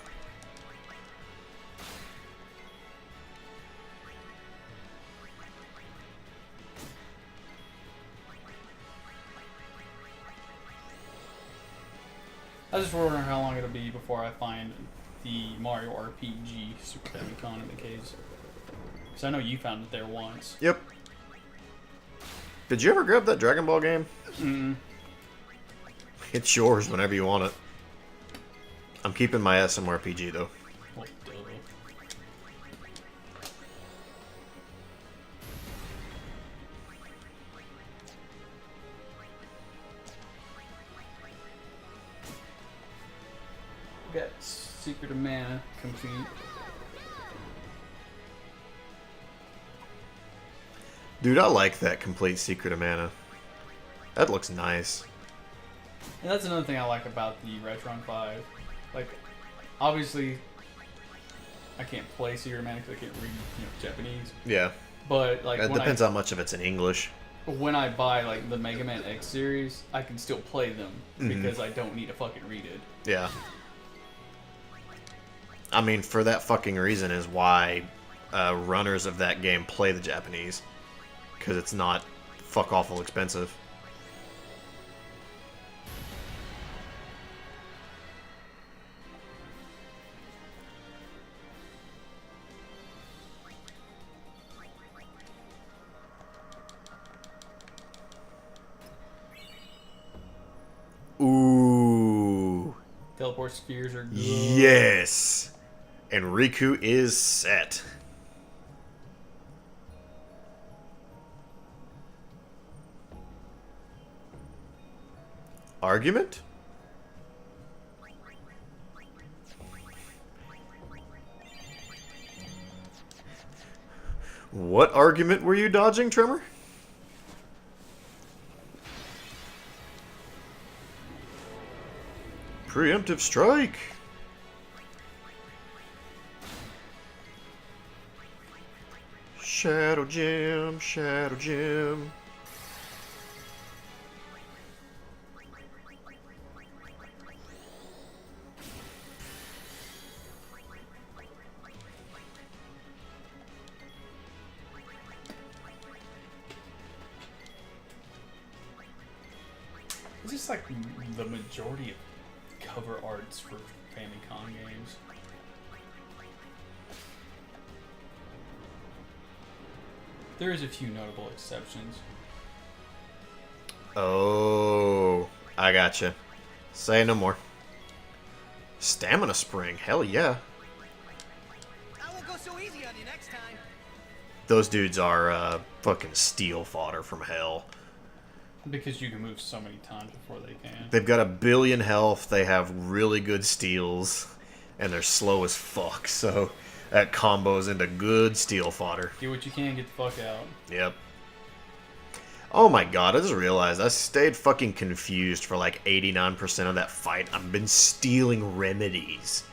I was just wondering how long it'll be before I find the Mario RPG Super Famicom in the case. Because I know you found it there once. Yep. Did you ever grab that Dragon Ball game? Mm-mm. It's yours whenever you want it. I'm keeping my SMRPG though. Well, duh. Got Secret of Mana complete. Dude, I like that complete Secret of Mana. That looks nice. And that's another thing I like about the Retron 5. Like, obviously, I can't play Secret of Mana because I can't read, Japanese. Yeah. But, like, it depends how much of it's in English. When I buy, like, the Mega Man X series, I can still play them because I don't need to fucking read it. Yeah. I mean, for that fucking reason is why runners of that game play the Japanese. Because it's not fuck awful expensive. Ooh. Teleport spheres are good. Yes. And Riku is set. Argument? What argument were you dodging, Tremor? Preemptive strike. Shadow Gem, Shadow Gem. It's just like the majority of cover arts for Famicom games. There is a few notable exceptions. Oh, I gotcha. Say no more. Stamina Spring, hell yeah. I won't go so easy on you next time. Those dudes are fucking steel fodder from hell. Because you can move so many times before they can. They've got 1 billion health, they have really good steals, and they're slow as fuck, so that combos into good steel fodder. Get what you can, get the fuck out. Yep. Oh my god, I just realized I stayed fucking confused for like 89% of that fight. I've been stealing remedies.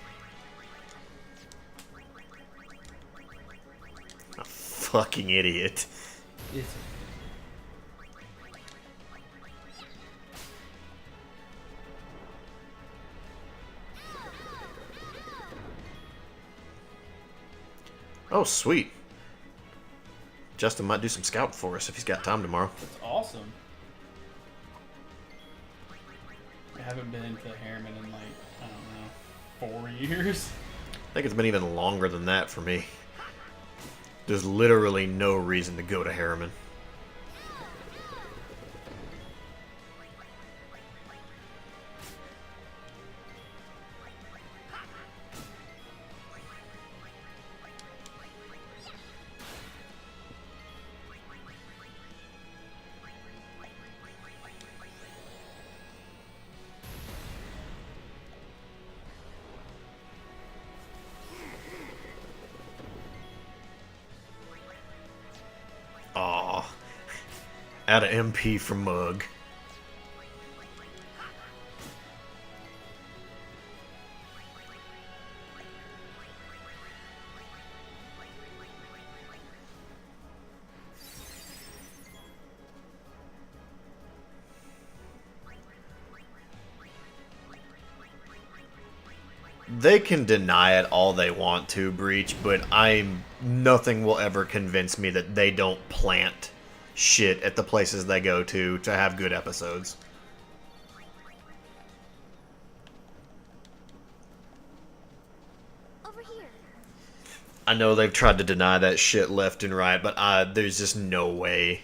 A fucking idiot. It's Oh, sweet. Justin might do some scout for us if he's got time tomorrow. That's awesome. I haven't been to Harriman in like, I don't know, 4 years. I think it's been even longer than that for me. There's literally no reason to go to Harriman. Aw. Out of MP for Mug. They can deny it all they want to, Breach, but nothing will ever convince me that they don't plant shit at the places they go to have good episodes. Over here. I know they've tried to deny that shit left and right, but there's just no way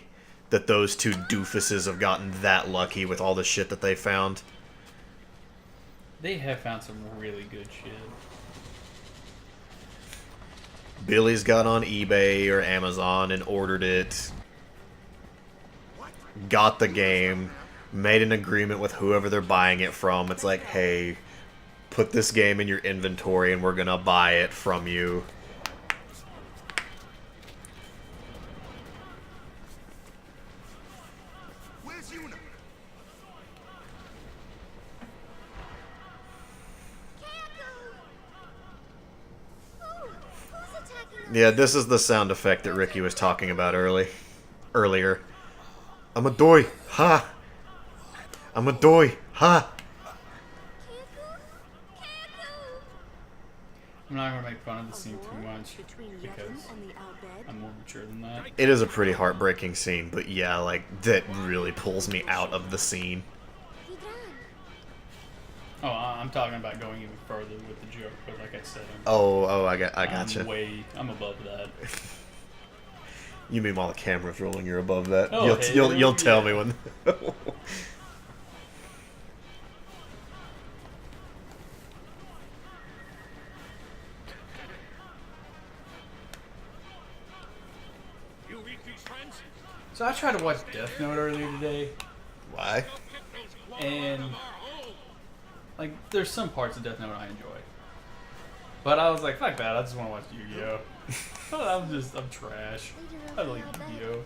that those two doofuses have gotten that lucky with all the shit that they found. They have found some really good shit. Billy's got on eBay or Amazon and ordered it. Got the game. Made an agreement with whoever they're buying it from. It's like, hey, put this game in your inventory and we're gonna buy it from you. Where's Yuna? Yeah, this is the sound effect that Ricky was talking about earlier. I'm a doy, ha! I'm a doy, ha! I'm not gonna make fun of the scene too much because I'm more mature than that. It is a pretty heartbreaking scene, but yeah, like, that really pulls me out of the scene. Oh, I'm talking about going even further with the joke, but like I said, I gotcha. I'm above that. You mean while the camera's rolling, you're above that? Oh, You'll tell me when. So I tried to watch Death Note earlier today. Why? And like, there's some parts of Death Note I enjoy, but I was like, fuck that. I just want to watch Yu-Gi-Oh. I'm trash. I like Yu-Gi-Oh.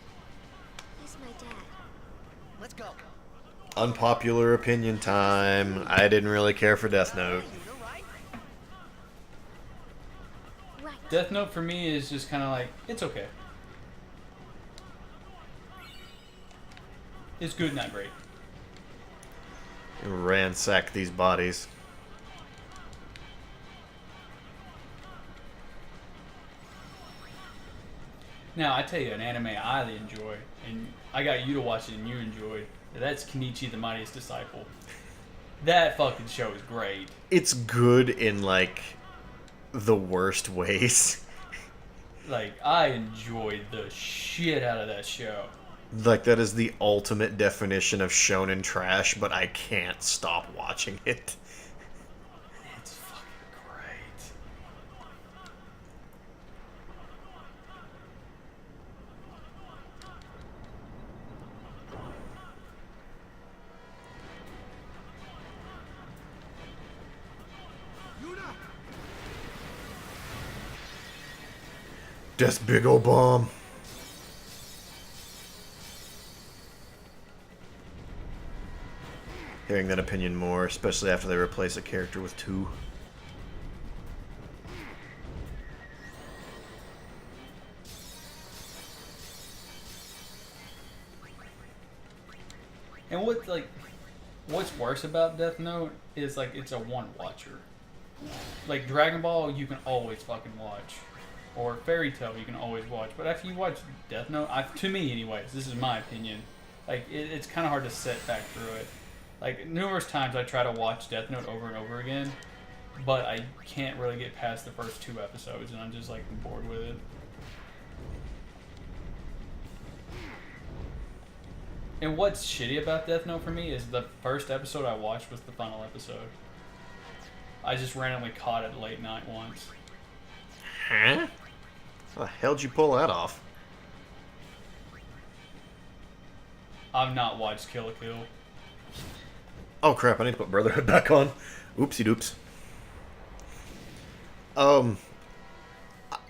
He's my dad. Let's go. Unpopular opinion time. I didn't really care for Death Note. Death Note for me is just kind of like, it's okay. It's good, not great. Ransack these bodies. Now, I tell you, an anime I highly enjoy, and I got you to watch it and you enjoyed, that's Kenichi the Mightiest Disciple. That fucking show is great. It's good in, like, the worst ways. Like, I enjoyed the shit out of that show. Like, that is the ultimate definition of shonen trash, but I can't stop watching it. It's fucking great. That's big ol' bomb. Hearing that opinion more, especially after they replace a character with 2. And what's worse about Death Note is, like, it's a one-watcher. Like, Dragon Ball, you can always fucking watch. Or Fairy Tail, you can always watch. But after you watch Death Note, to me anyways, this is my opinion, like, it's kind of hard to sit back through it. Like, numerous times I try to watch Death Note over and over again, but I can't really get past the first 2 episodes, and I'm just, like, bored with it. And what's shitty about Death Note for me is the first episode I watched was the final episode. I just randomly caught it late night once. Huh? How the hell'd you pull that off? I've not watched Kill la Kill. Oh crap, I need to put Brotherhood back on. Oopsie doops.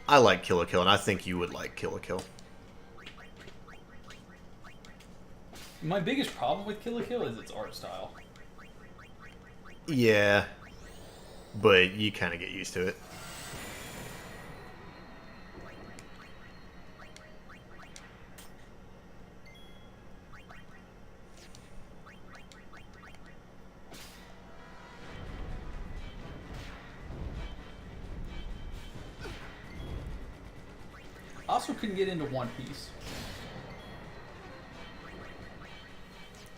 I like Kill la Kill, and I think you would like Kill la Kill. My biggest problem with Kill la Kill is its art style. Yeah, but you kind of get used to it. I also couldn't get into One Piece.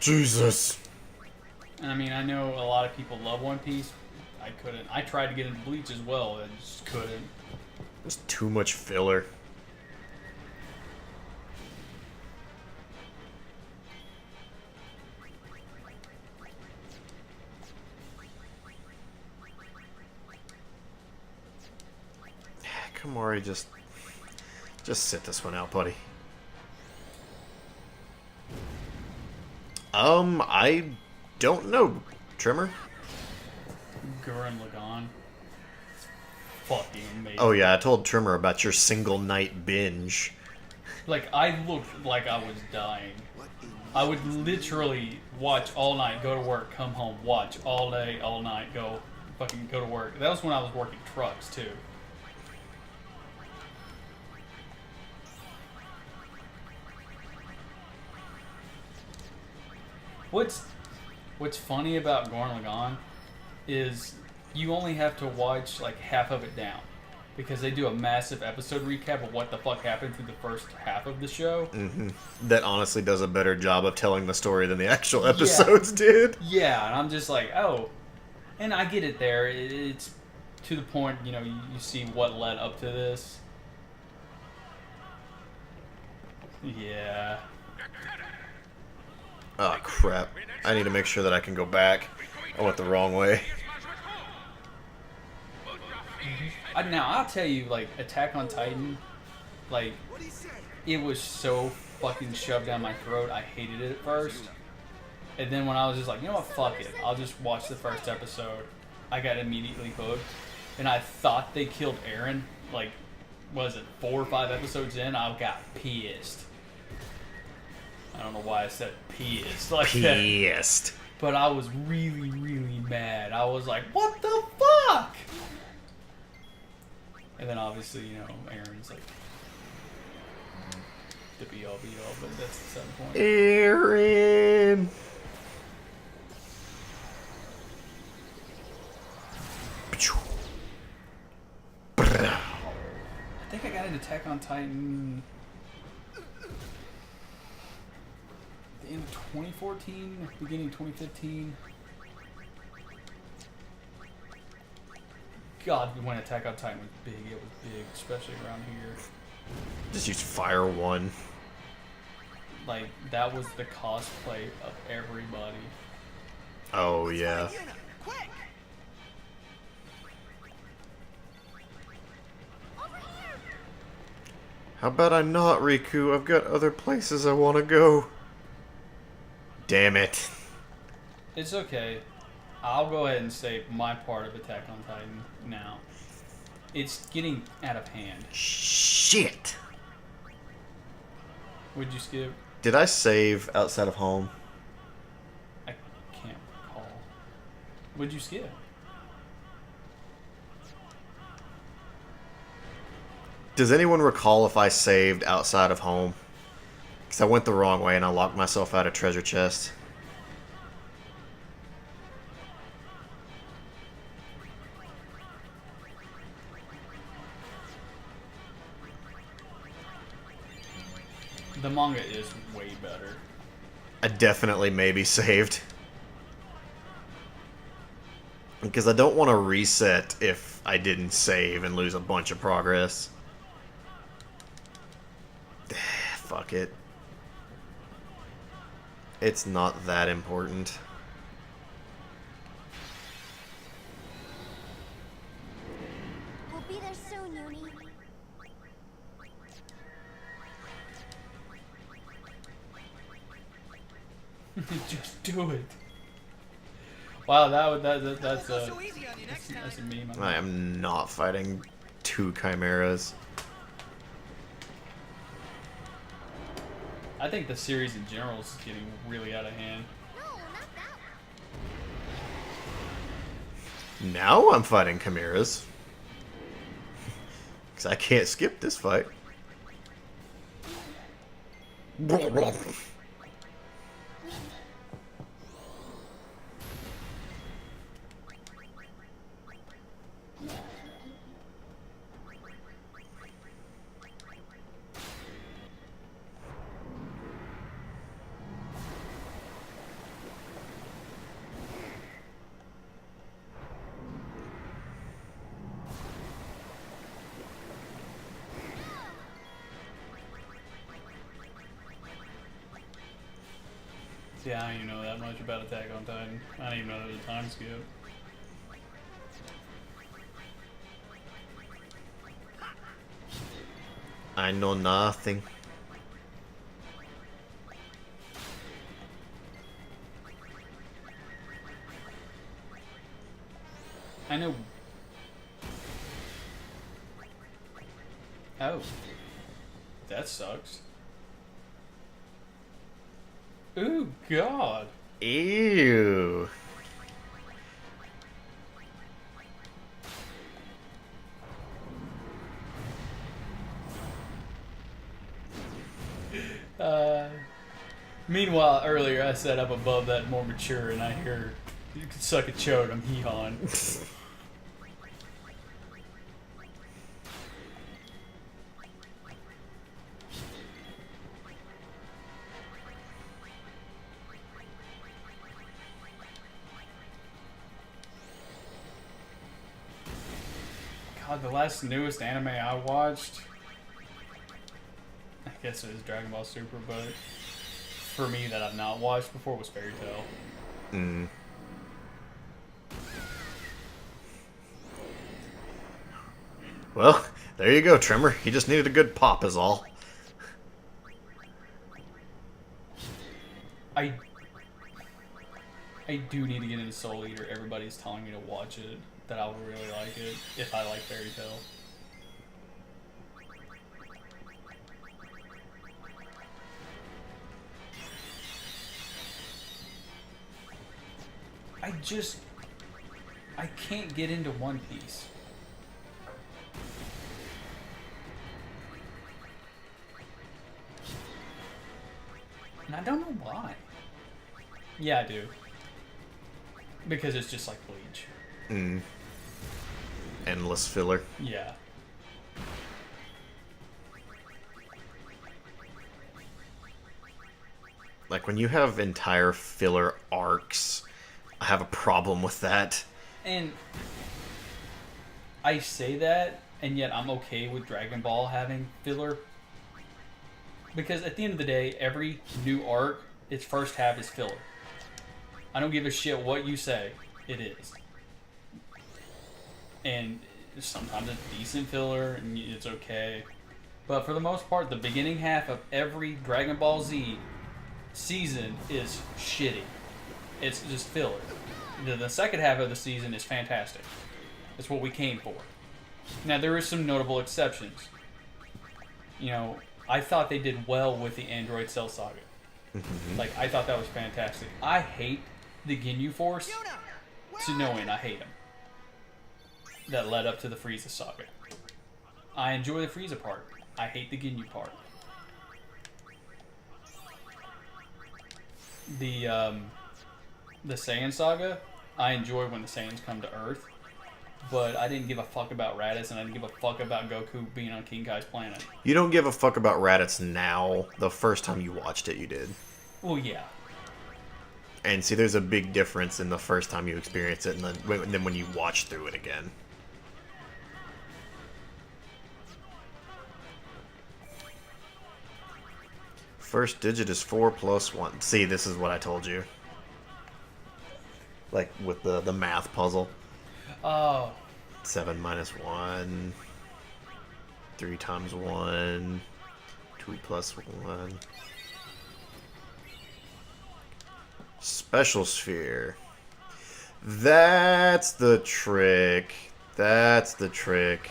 Jesus. And I mean, I know a lot of people love One Piece. I couldn't. I tried to get into Bleach as well, and just couldn't. There's too much filler. Kamari, just sit this one out, buddy. I don't know, Trimmer. Gurren Lagann. Fucking amazing. Oh yeah, I told Trimmer about your single night binge. Like, I looked like I was dying. I would literally watch all night, go to work, come home, watch all day, all night, fucking go to work. That was when I was working trucks, too. What's funny about Gurren Lagann is you only have to watch like half of it down, because they do a massive episode recap of what the fuck happened through the first half of the show. Mm-hmm. That honestly does a better job of telling the story than the actual episodes did. Yeah, and I'm just like, oh, and I get it there. It's to the point, you see what led up to this. Yeah. Oh crap. I need to make sure that I can go back. I went the wrong way. Now, I'll tell you, like, Attack on Titan, like, it was so fucking shoved down my throat, I hated it at first. And then when I was just like, you know what, fuck it, I'll just watch the first episode, I got immediately hooked. And I thought they killed Eren, like, was it 4 or 5 episodes in? I got pissed. I don't know why I said pissed like that. Pissed. But I was really, really mad. I was like, what the fuck? And then obviously, you know, Aaron's like, the be-all, but that's the 7 point. Aaron! I think I got into Attack on Titan at the end of 2014, beginning of 2015. God, when Attack on Titan was big, it was big, especially around here. Just use Fire 1. Like, that was the cosplay of everybody. Oh, yeah. How about I not, Riku? I've got other places I want to go. Damn it. It's okay. I'll go ahead and say my part of Attack on Titan now. It's getting out of hand. Shit. Would you skip? Did I save outside of home? I can't recall. Would you skip? Does anyone recall if I saved outside of home? Because I went the wrong way and I locked myself out of treasure chest. The manga is way better. I definitely maybe saved. Because I don't want to reset if I didn't save and lose a bunch of progress. Fuck it. It's not that important. We'll be there soon, Yuni. Just do it. Wow, that's a meme. I am not fighting 2 chimeras. I think the series in general is getting really out of hand. Now I'm fighting chimeras. Because I can't skip this fight. Yeah, I don't even know that much about Attack on Titan. I don't even know there's a time skip. I know nothing. I know. Oh. That sucks. Ooh, God. Ew. Meanwhile, earlier I said up above that more mature, and I hear you can suck a chode, I'm hee-hawing. God, the last newest anime I watched, I guess it was Dragon Ball Super, but for me that I've not watched before was Fairy Tail. Mm. Well, there you go, Trimmer. He just needed a good pop is all. I do need to get into Soul Eater. Everybody's telling me to watch it, that I would really like it, if I like Fairy Tail. I can't get into One Piece. And I don't know why. Yeah, I do. Because it's just like Bleach. Endless filler. Yeah. Like, when you have entire filler arcs, I have a problem with that. And I say that, and yet I'm okay with Dragon Ball having filler. Because at the end of the day, every new arc, its first half is filler. I don't give a shit what you say, it is. And sometimes it's decent filler, and it's okay. But for the most part, the beginning half of every Dragon Ball Z season is shitty. It's just filler. The second half of the season is fantastic. It's what we came for. Now, there are some notable exceptions. You know, I thought they did well with the Android Cell Saga. Like, I thought that was fantastic. I hate the Ginyu Force to no end. I hate them. That led up to the Frieza Saga. I enjoy the Frieza part. I hate the Ginyu part. The Saiyan Saga, I enjoy when the Saiyans come to Earth, but I didn't give a fuck about Raditz, and I didn't give a fuck about Goku being on King Kai's planet. You don't give a fuck about Raditz now. The first time you watched it, you did. Well, yeah. And see, there's a big difference in the first time you experience it and then when you watch through it again. First digit is 4 plus 1. See, this is what I told you. Like, with the math puzzle. Oh. 7 minus 1. 3 times 1. 2 plus 1. Special sphere. That's the trick. That's the trick.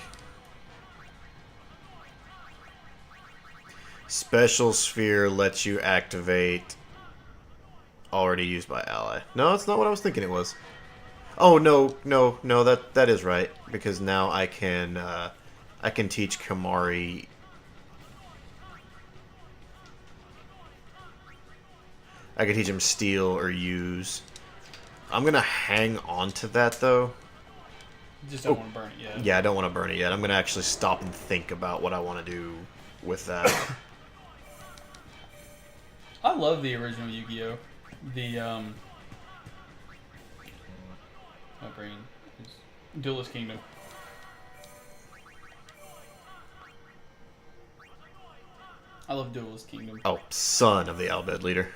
Special sphere lets you activate already used by ally. No, that's not what I was thinking it was. Oh, no, that is right, because now I can teach Kamari. I can teach him steal or use. I'm gonna hang on to that though. You just don't want to burn it yet. Yeah, I don't want to burn it yet. I'm gonna actually stop and think about what I want to do with that. I love the original Yu-Gi-Oh! My brain is Duelist Kingdom. I love Duelist Kingdom. Oh, son of the Albed leader.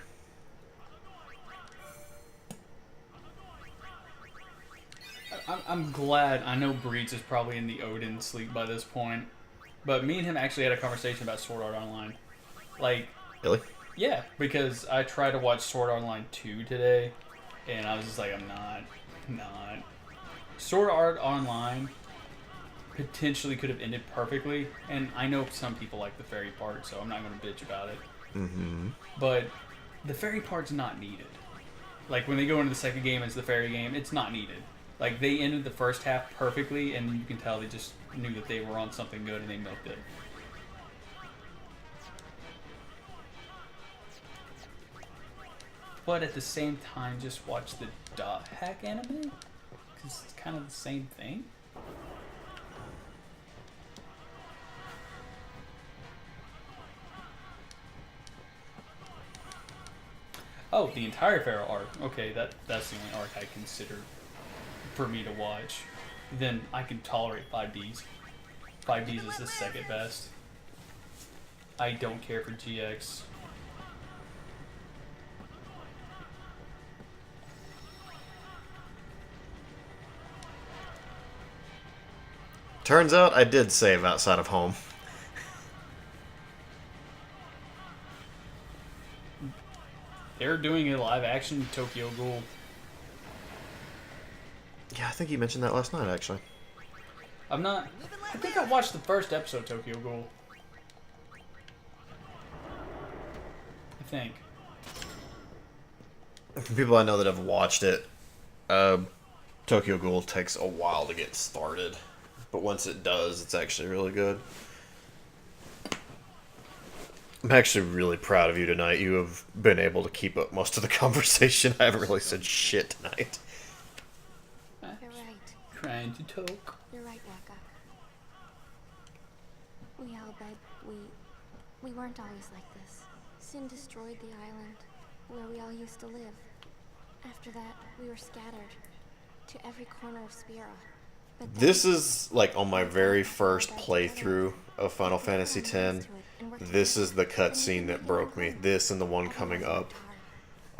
I'm glad. I know Breeds is probably in the Odin sleep by this point, but me and him actually had a conversation about Sword Art Online. Like, really? Yeah, because I tried to watch Sword Art Online 2 today, and I was just like, I'm not. Sword Art Online potentially could have ended perfectly, and I know some people like the fairy part, so I'm not going to bitch about it. But the fairy part's not needed. Like, when they go into the second game as the fairy game, it's not needed. Like, they ended the first half perfectly, and you can tell they just knew that they were on something good, and they milked it. But at the same time, just watch the Dot Hack anime, because it's kind of the same thing. Oh, the entire Pharaoh arc. Okay, that's the only arc I considered for me to watch. Then I can tolerate 5Ds. 5Ds is the second best. I don't care for GX. Turns out I did save outside of home. They're doing a live action Tokyo Ghoul. Yeah, I think you mentioned that last night, actually. I think I watched the first episode of Tokyo Ghoul. I think. From people I know that have watched it, Tokyo Ghoul takes a while to get started, but once it does, it's actually really good. I'm actually really proud of you tonight. You have been able to keep up most of the conversation. I haven't really said shit tonight. You're right. Trying to talk. You're right, Waka. We all bet we weren't always like this. Sin destroyed the island where we all used to live. After that, we were scattered to every corner of Spira. But This is like on my very first playthrough of Final Fantasy X. This is the cutscene that broke me. This and the one coming up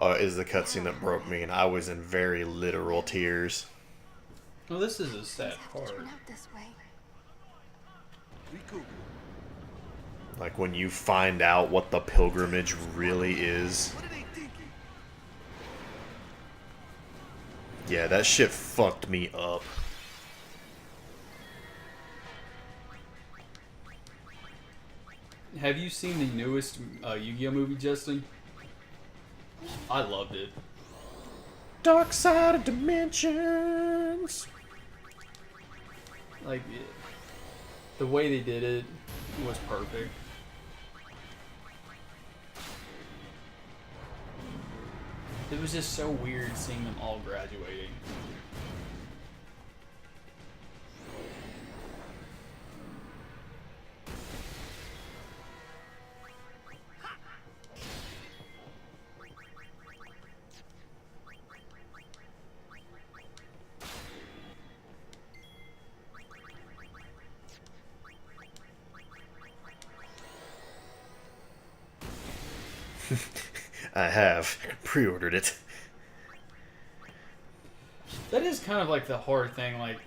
is the cutscene that broke me, and I was in very literal tears. Well, this is a sad part. turn out this way. Riku, Like when you find out what the pilgrimage really is. what are they thinking? Yeah, that shit fucked me up. Have you seen the newest Yu-Gi-Oh movie, Justin? I loved it. Dark side of dimensions. Like, the way they did it was perfect. It was just so weird seeing them all graduating. I have pre-ordered it. That is kind of like the hard thing, like,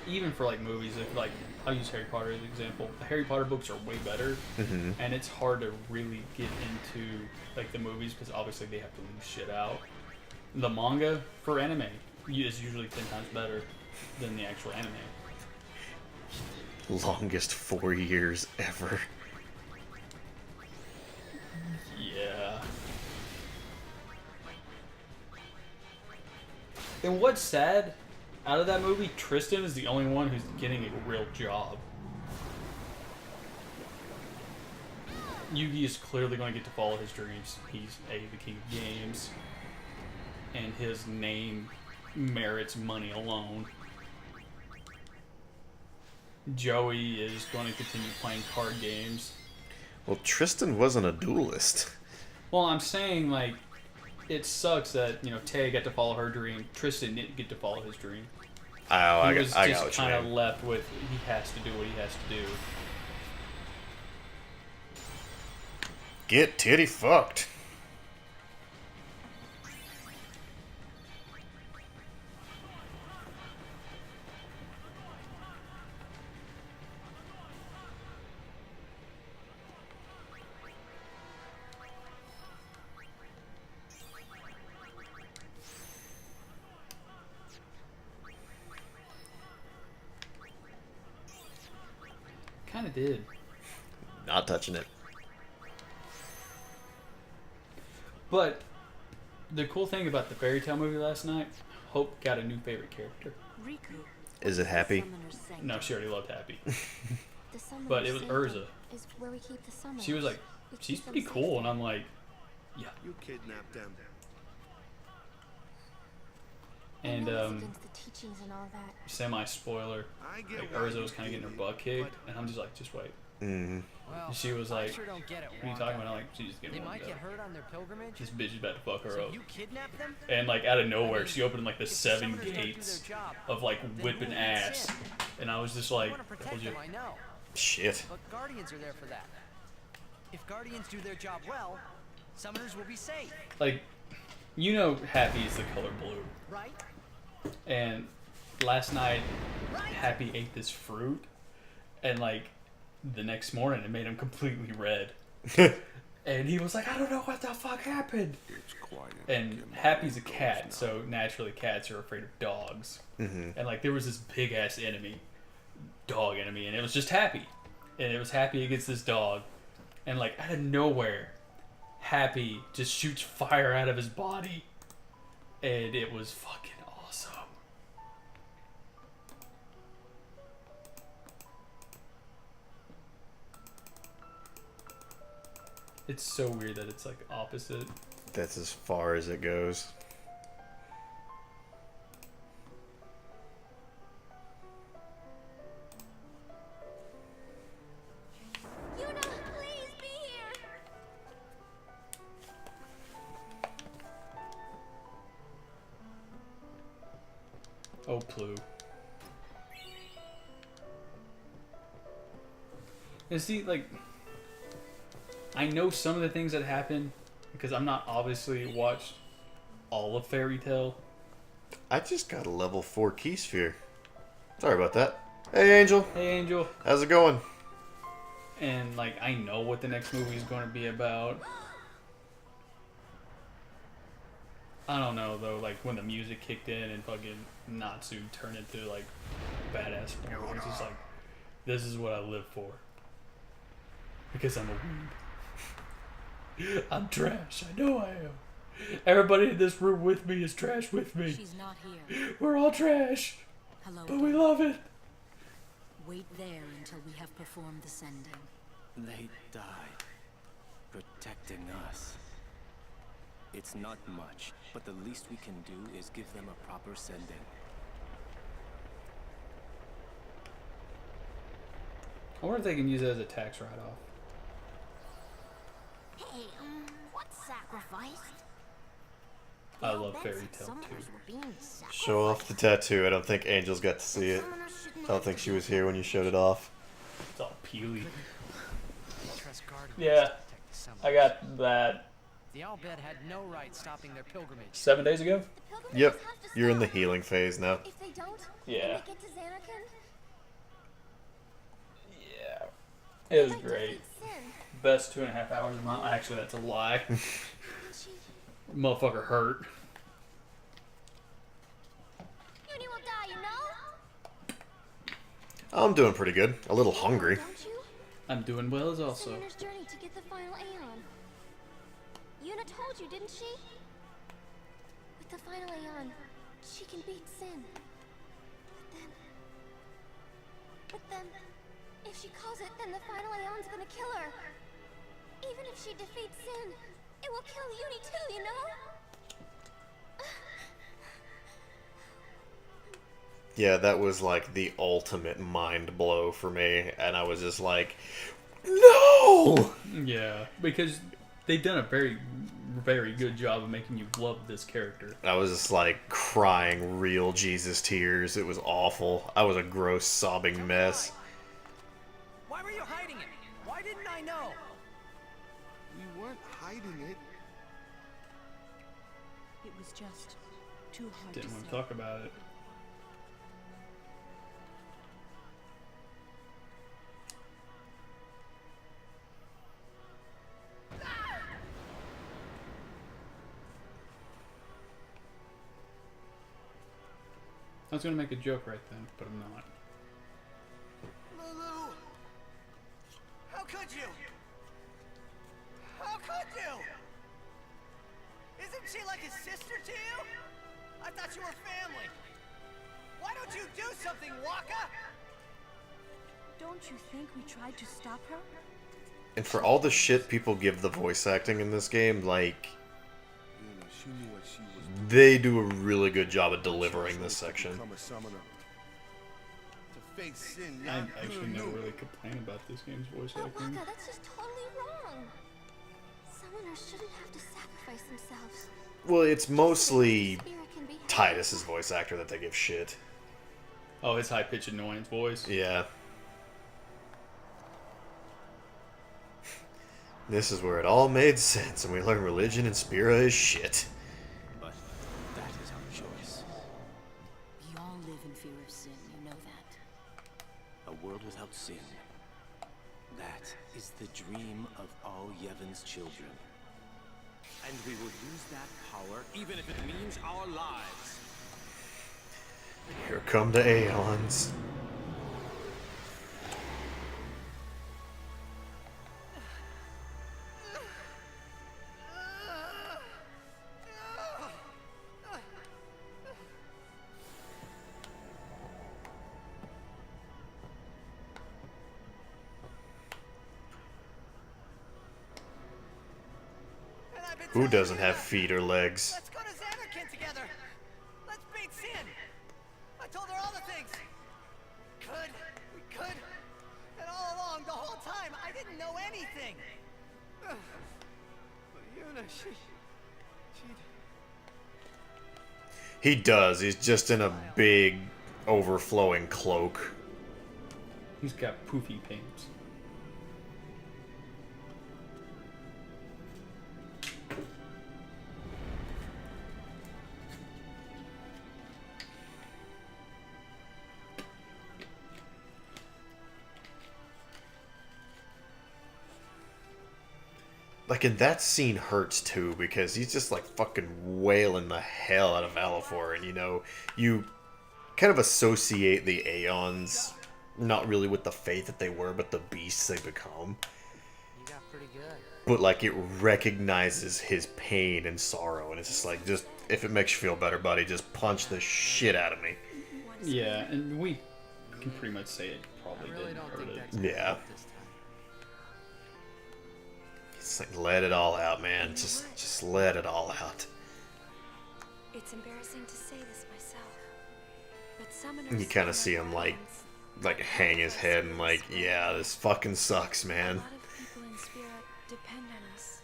even for like movies, if like, I'll use Harry Potter as an example. The Harry Potter books are way better, and it's hard to really get into like the movies because obviously they have to leave shit out. The manga for anime is usually 10 times better than the actual anime. Longest 4 years ever. Yeah. And what's sad, out of that movie, Tristan is the only one who's getting a real job. Yugi is clearly going to get to follow his dreams. He's the king of games, and his name merits money alone. Joey is going to continue playing card games. Well, Tristan wasn't a duelist. Well, I'm saying, like, it sucks that, you know, Tay got to follow her dream. Tristan didn't get to follow his dream. Oh, I was got just what you kind of mean. left with, he has to do what he has to do. Get titty fucked. Kind of did. Not touching it. But the cool thing about the fairy tale movie last night, Hope got a new favorite character. Riku. Is it Happy? Summoner's Sanctum. No, she already loved Happy. The Summoner's But it was Sanctum Urza. is where we keep the summoners. She was like, We keep she's them pretty safe cool. And there. I'm like, yeah. You kidnapped them. I And, know it's against the teachings and all that. semi-spoiler, I get like, why Urza you was kind of getting her did butt it, kicked. but And I'm just like, just wait. Mm-hmm. Well, And she was like, I sure don't get it, what are you Wanda. talking about? I'm like, she's just getting They warmed might get up. hurt on their pilgrimage. This bitch is about to fuck her So up. you kidnapped them? And like out of nowhere, she opened like the If the 7 summoners don't do gates their job, of like then whipping who will ass. sin? And I was just I like, want to told protect you. them, I know. Shit. But Guardians are there for that. If Guardians do their job well, summoners will be safe, Like, you know, Happy is the color blue. right? And last night, Happy ate this fruit, and like the next morning, it made him completely red. And he was like, I don't know what the fuck happened. It's quiet. And Happy's a cat, so naturally cats are afraid of dogs. And like there was this big ass enemy, dog enemy, and it was just Happy. And it was Happy against this dog. And like out of nowhere, Happy just shoots fire out of his body. And it was fucking awesome. It's so weird that it's like opposite. That's as far as it goes. Yuna, please be here. Oh, Plu. And see, like, I know some of the things that happen because I'm not obviously watched all of Fairy Tale. I just got a level 4 key sphere. Sorry about that. Hey, Angel. Hey, Angel. How's it going? And, like, I know what the next movie is going to be about. I don't know, though, like, when the music kicked in and fucking Natsu turned into, like, badass form, it's just like, this is what I live for. Because I'm a weeb. I'm trash. I know I am. Everybody in this room with me is trash with me. She's not here. We're all trash. Hello. But we love it. Wait there until we have performed the sending. They died, protecting us. It's not much, but the least we can do is give them a proper sending. I wonder if they can use it as a tax write-off. Hey, what's sacrificed? I love Fairy Tale too. Show off the tattoo. I don't think Angel's got to see it. I don't think she was here when you showed it off. It's all peely. Yeah, I got that The Al Bhed had no right stopping their pilgrimage. 7 days ago. Yep, you're in the healing phase now. If they don't, Yeah. they get to Xanarkand. Yeah. It was great. Best 2.5 hours of my. Actually, that's a lie. Motherfucker hurt. Uni will die, you know? I'm doing pretty good. A little hungry. Don't you? I'm doing well as also. Sinner's journey to get the final Aeon. Yuna told you, didn't she? With the final Aeon, she can beat Sin. But then, if she calls it, then the final Aeon's gonna kill her. Even if she defeats Sin, it will kill Uni too, you know? Yeah, that was like the ultimate mind blow for me, and I was just like, no! Yeah, because they've done a very, very good job of making you love this character. I was just like crying real Jesus tears. It was awful. I was a gross sobbing mess. Why were you hiding it? Why didn't I know? We weren't hiding it. It was just too hard Didn't to want to say. talk about it. I was gonna make a joke right then, but I'm not. Lulu! How could you? How could you? Isn't she like a sister to you? I thought you were family. Why don't you do something, Waka? Don't you think we tried to stop her? And for all the shit people give the voice acting in this game, like, She knew what she was they do a really good job of delivering this section. become a summoner. To face sin, I not actually good never news. really complain about this game's voice But acting. Waka, that's just totally wrong. Summoners shouldn't have to sacrifice themselves. Well, it's mostly Spirit can be Titus's voice actor that they give shit. Oh, his high-pitched annoyance voice. Yeah. This is where it all made sense, and we learned religion and Spira is shit. But that is our choice. We all live in fear of sin, you know that. A world without sin. That is the dream of all Yevon's children. And we will use that power even if it means our lives. Here come the Aeons. Who doesn't have feet or legs? Let's go to Xanarkand together. Let's beat Sin. I told her all the things. We could. And all along, the whole time, I didn't know anything. But Yuna, she'd... He does. He's just in a big, overflowing cloak. He's got poofy pants. Like, and that scene hurts too, because he's just like fucking wailing the hell out of Valifor, and you know, you kind of associate the Aeons not really with the fate that they were, but the beasts they become. You got pretty good. But like, it recognizes his pain and sorrow, and it's just like, just if it makes you feel better, buddy, just punch the shit out of me. Yeah, and we can pretty much say it probably didn't hurt it. Yeah. It's like, let it all out, man. Just let it all out. It's embarrassing to say this myself, but summoners... And you kind of see him like hang his head and like, yeah, this fucking sucks, man. A lot of people in Spirit depend on us.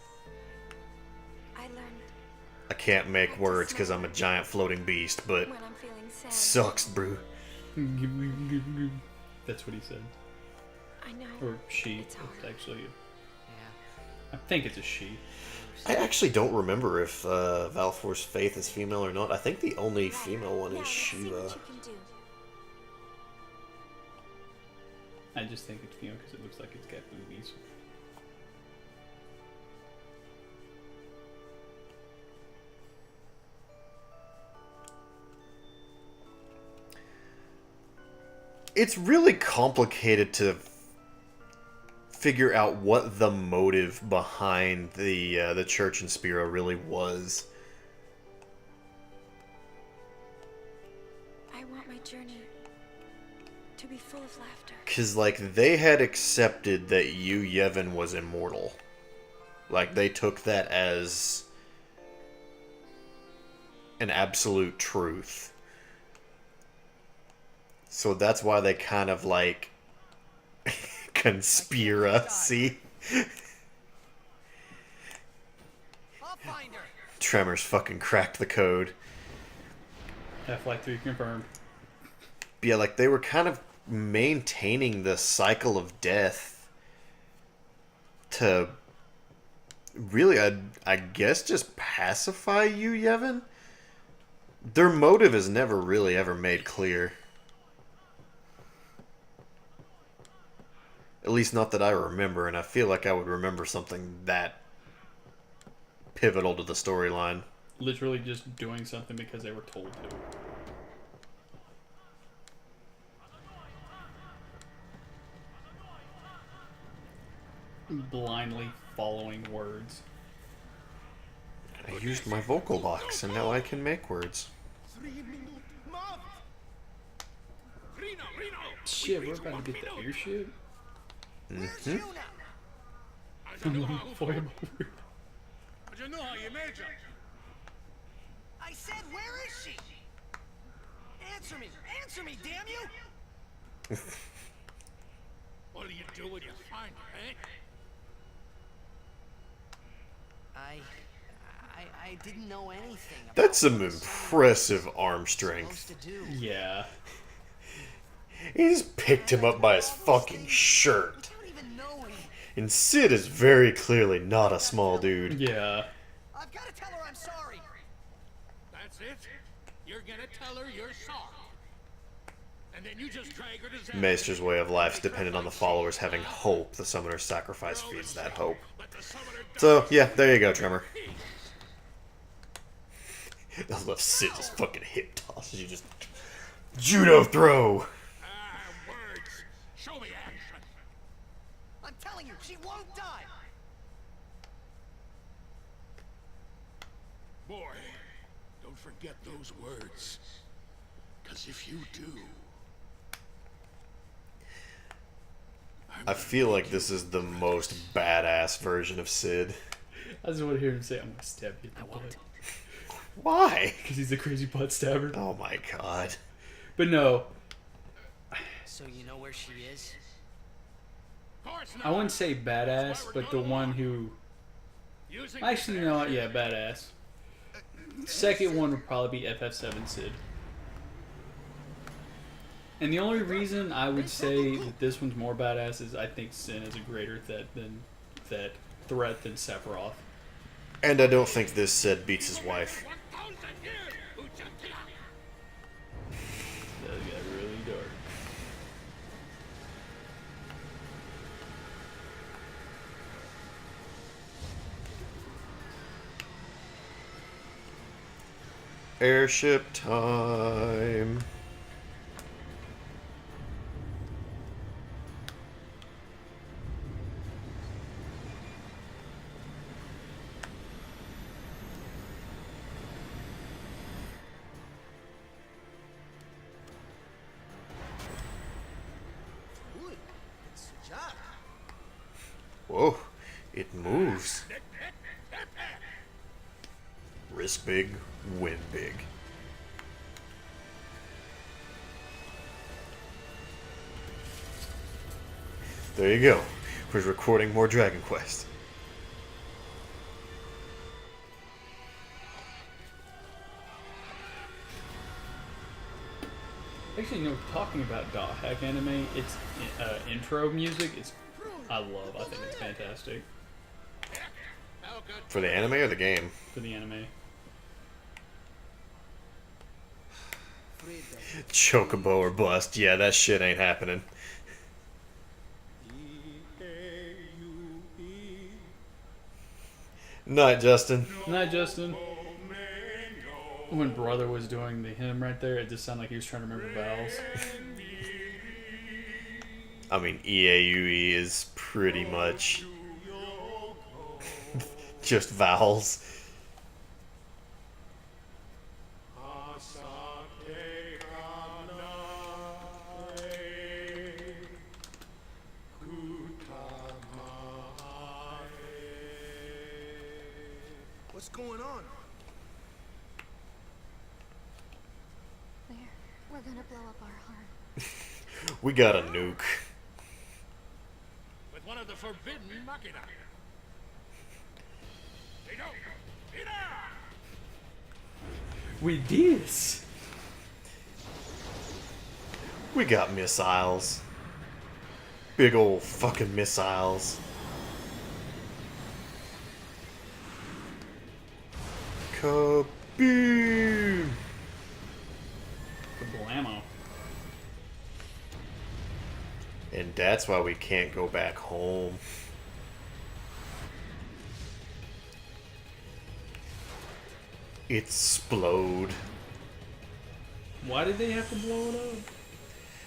I learned I can't make words because I'm a giant floating beast, but when I'm feeling sad. sucks, bro. That's what he said. I know. Or she. It's hard. It's actually. I think it's a she. I actually don't remember if Valifor's Faith is female or not. I think the only female one Now is let's see what Shiva. you can do. I just think it's female because it looks like it's got boobies. It's really complicated to figure out what the motive behind the church in Spira really was. I want my journey to be full of laughter. Because, like, they had accepted that Yu Yevon was immortal. Like, they took that as an absolute truth. So that's why they kind of, like, conspiracy. I'll find her. Tremors fucking cracked the code. Half-Life 3 confirmed. But yeah, like, they were kind of maintaining the cycle of death to really, I guess, just pacify Yu Yevon. Their motive is never really ever made clear. At least not that I remember, and I feel like I would remember something that pivotal to the storyline. Literally just doing something because they were told to. Blindly following words. I used my vocal box, and now I can make words. Shit, we're about to get the airship? Mm-hmm. I said, where is she? Answer me, damn you! What do you do when you find her, eh? I didn't know anything about That's some what impressive arm I'm strength. supposed to do. Yeah. He just picked him up by his fucking shirt. Without even knowing. And Sid is very clearly not a small dude. Yeah. I've got to tell her I'm sorry. That's it? You're gonna tell her you're sorry. And then you just drag her to Xanarkand. Maester's way of life is dependent on the followers having hope. The summoner's sacrifice feeds that hope. So, yeah, there you go, Tremor. I love Sid just fucking hip tosses you, just judo throw. Words. Show me action. I'm telling you, she won't die. Boy, don't forget those words. Because if you do... I feel like this is the most badass version of Sid. I just want to hear him say, "I'm gonna stab you." I won't. Why? Because he's a crazy butt stabber. Oh my god. But no, So you know where she is? I wouldn't say badass, but the one who. Actually, you know what? Yeah, badass. Second one would probably be FF7 Sid. And the only reason I would say that this one's more badass is I think Sin is a greater threat than Sephiroth. And I don't think this Sid beats his wife. That got really dark. Airship time. Whoa, it moves. Risk big, win big. There you go. We're recording more Dragon Quest. Actually, you know, talking about dot hack anime, its intro music is I think it's fantastic. For the anime or the game? For the anime. Chocobo or bust. Yeah, that shit ain't happening. Night, Justin. Night, Justin. When brother was doing the hymn right there, it just sounded like he was trying to remember vowels. I mean, EAUE is pretty much just vowels. What's going on? We're gonna blow up our heart. We got a nuke. With one of the forbidden machina. We did. We got missiles. Big old fucking missiles. Kaboom! Blammo. And that's why we can't go back home. Explode. Why did they have to blow it up?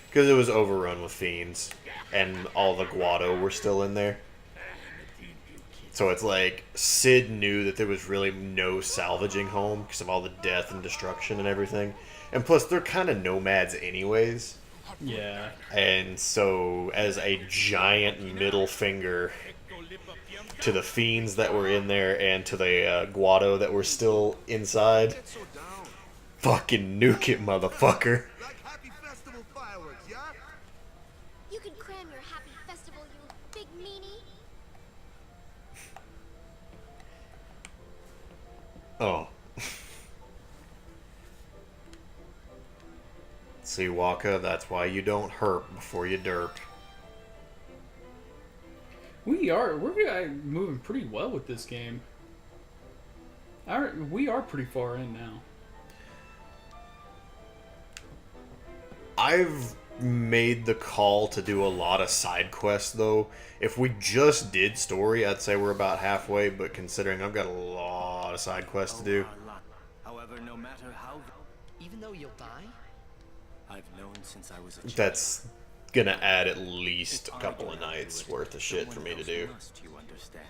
Because it was overrun with fiends. And all the Guado were still in there. So it's like, Sid knew that there was really no salvaging home because of all the death and destruction and everything. And plus, they're kind of nomads anyways. Yeah. And so, as a giant middle finger to the fiends that were in there and to the Guado that were still inside, fucking nuke it, motherfucker. Like happy festival fireworks, yeah? You can cram your happy festival, you big meanie. Oh. See, Waka, that's why you don't herp before you derp. We're moving pretty well with this game. We are pretty far in now. I've made the call to do a lot of side quests, though. If we just did story, I'd say we're about halfway, but considering I've got a lot of side quests to do. However, no matter how... Even though you'll die? I've known since I was a child. That's gonna add at least a couple of nights worth of shit for me to do. Must you understand?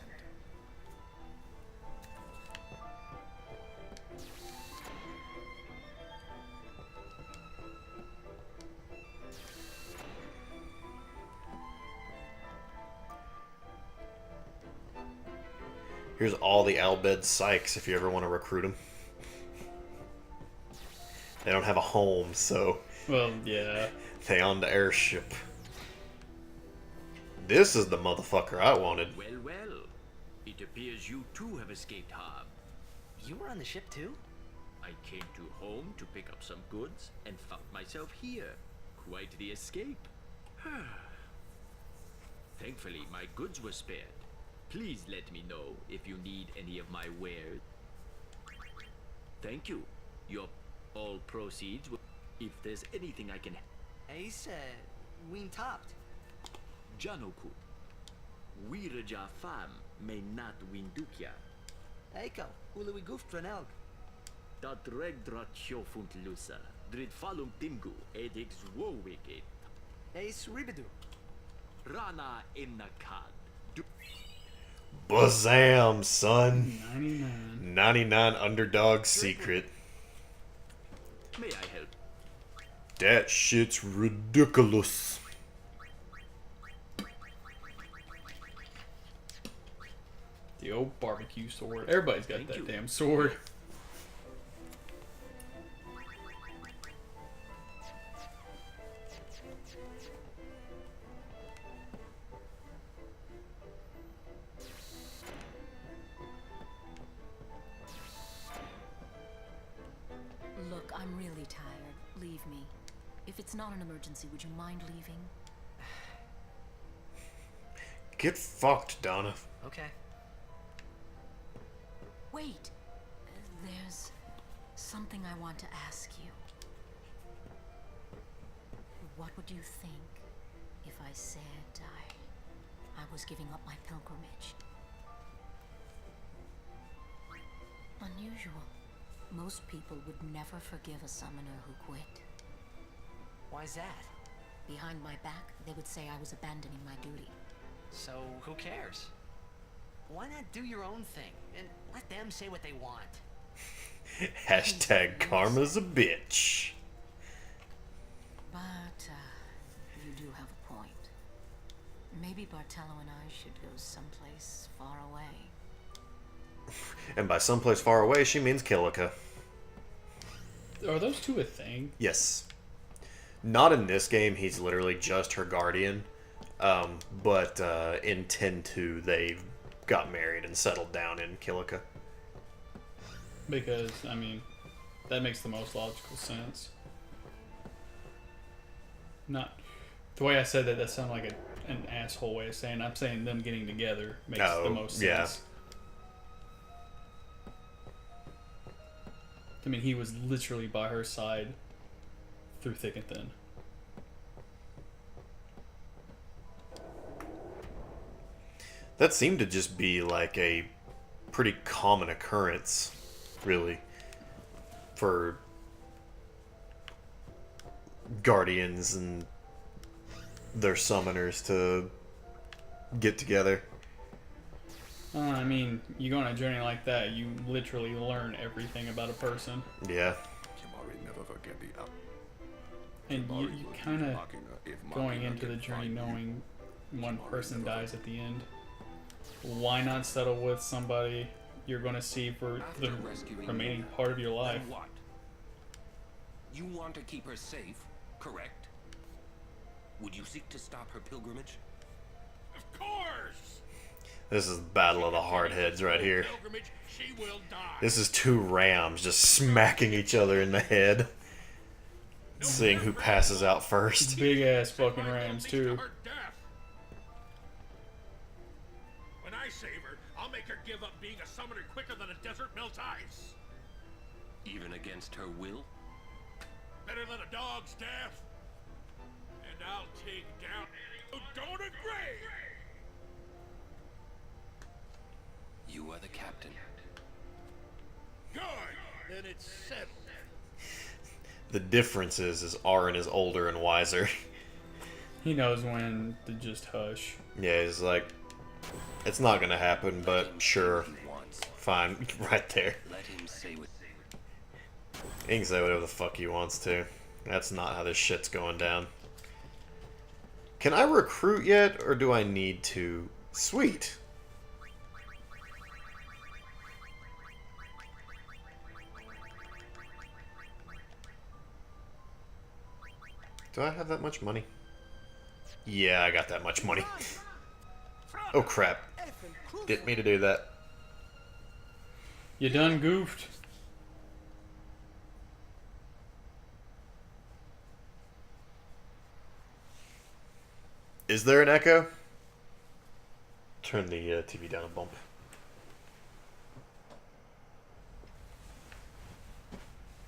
Here's all the Albed Sykes if you ever want to recruit them. They don't have a home, so Well, yeah. they on the airship. This is the motherfucker I wanted. Well, well. It appears you too have escaped harm. You were on the ship too? I came to home to pick up some goods and found myself here. Quite the escape. Thankfully, my goods were spared. Please let me know if you need any of my wares. Thank you. Your all proceeds will... If there's anything I can... Ace, ween topped. Janoku. Wiraja fam may not win dukya. Eiko, uluwi goof tranelg. Dat regdrat shofunt lusa. Drid falum timgu edix wo wicked. Ace ribidu. Rana in nakad. Bazam, son. 99. 99 underdog secret. May I help? That shit's ridiculous. The old barbecue sword. Everybody's got Thank that you. damn sword. Look, I'm really tired. Leave me. If it's not an emergency, would you mind leaving? Get fucked, Donna. Okay. Wait. There's something I want to ask you. What would you think if I said I was giving up my pilgrimage? Unusual. Most people would never forgive a summoner who quit. Why's that? Behind my back, they would say I was abandoning my duty. So, who cares? Why not do your own thing and let them say what they want? Hashtag karma's a bitch. But, you do have a point. Maybe Bartello and I should go someplace far away. And by someplace far away, she means Kilika. Are those two a thing? Yes. Not in this game, he's literally just her guardian. But in 10-2, they got married and settled down in Kilika. Because, I mean, that makes the most logical sense. Not... The way I said that, that sounded like an asshole way of saying it. I'm saying them getting together makes the most sense. Yeah. I mean, he was literally by her side through thick and thin. That seemed to just be like a pretty common occurrence, really, for guardians and their summoners to get together. I mean, you go on a journey like that, you literally learn everything about a person. Yeah. And you kind of going into the journey knowing one person dies at the end. Why not settle with somebody you're going to see for the remaining part of your life? Then what? You want to keep her safe, correct? Would you seek to stop her pilgrimage? Of course! This is the battle of the hardheads right here. Pilgrimage, she will die. This is two rams just smacking each other in the head. Seeing who passes out first. Big ass fucking rams too. When I save her, I'll make her give up being a summoner quicker than a desert melts ice. Even against her will? Better than a dog's death. And I'll take down any who don't agree. You are the captain. Good. Then it's settled. The difference is Aaron is older and wiser. He knows when to just hush. Yeah, he's like, it's not gonna happen, but sure. Fine, right there. Let him say what... He can say whatever the fuck he wants to. That's not how this shit's going down. Can I recruit yet, or do I need to? Sweet. Do I have that much money? Yeah, I got that much money. Oh crap. Didn't mean to do that. You done goofed. Is there an echo? Turn the TV down a bump.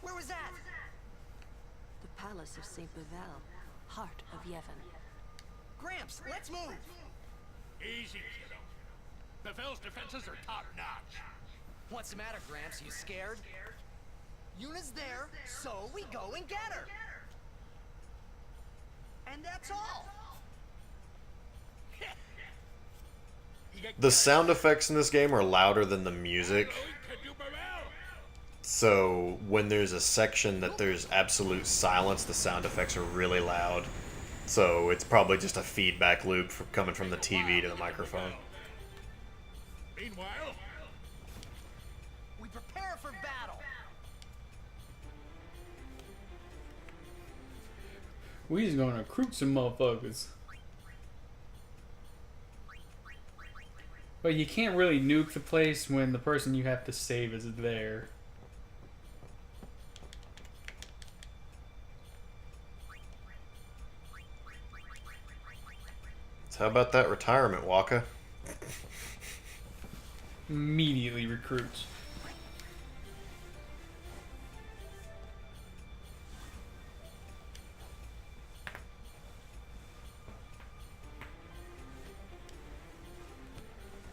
Where was that? The Palace of St. Bevel, heart of Yevon. Gramps, let's move. Easy, kiddo. Bevel's defenses are top-notch. What's the matter, Gramps? You scared? Yuna's there, so we go and get her. And that's all. The sound effects in this game are louder than the music. So when there's a section that there's absolute silence, the sound effects are really loud. So it's probably just a feedback loop from coming from the TV to the microphone. Meanwhile, we prepare for battle. We just gonna recruit some motherfuckers. But you can't really nuke the place when the person you have to save is there. So how about that retirement, Waka? Immediately recruits.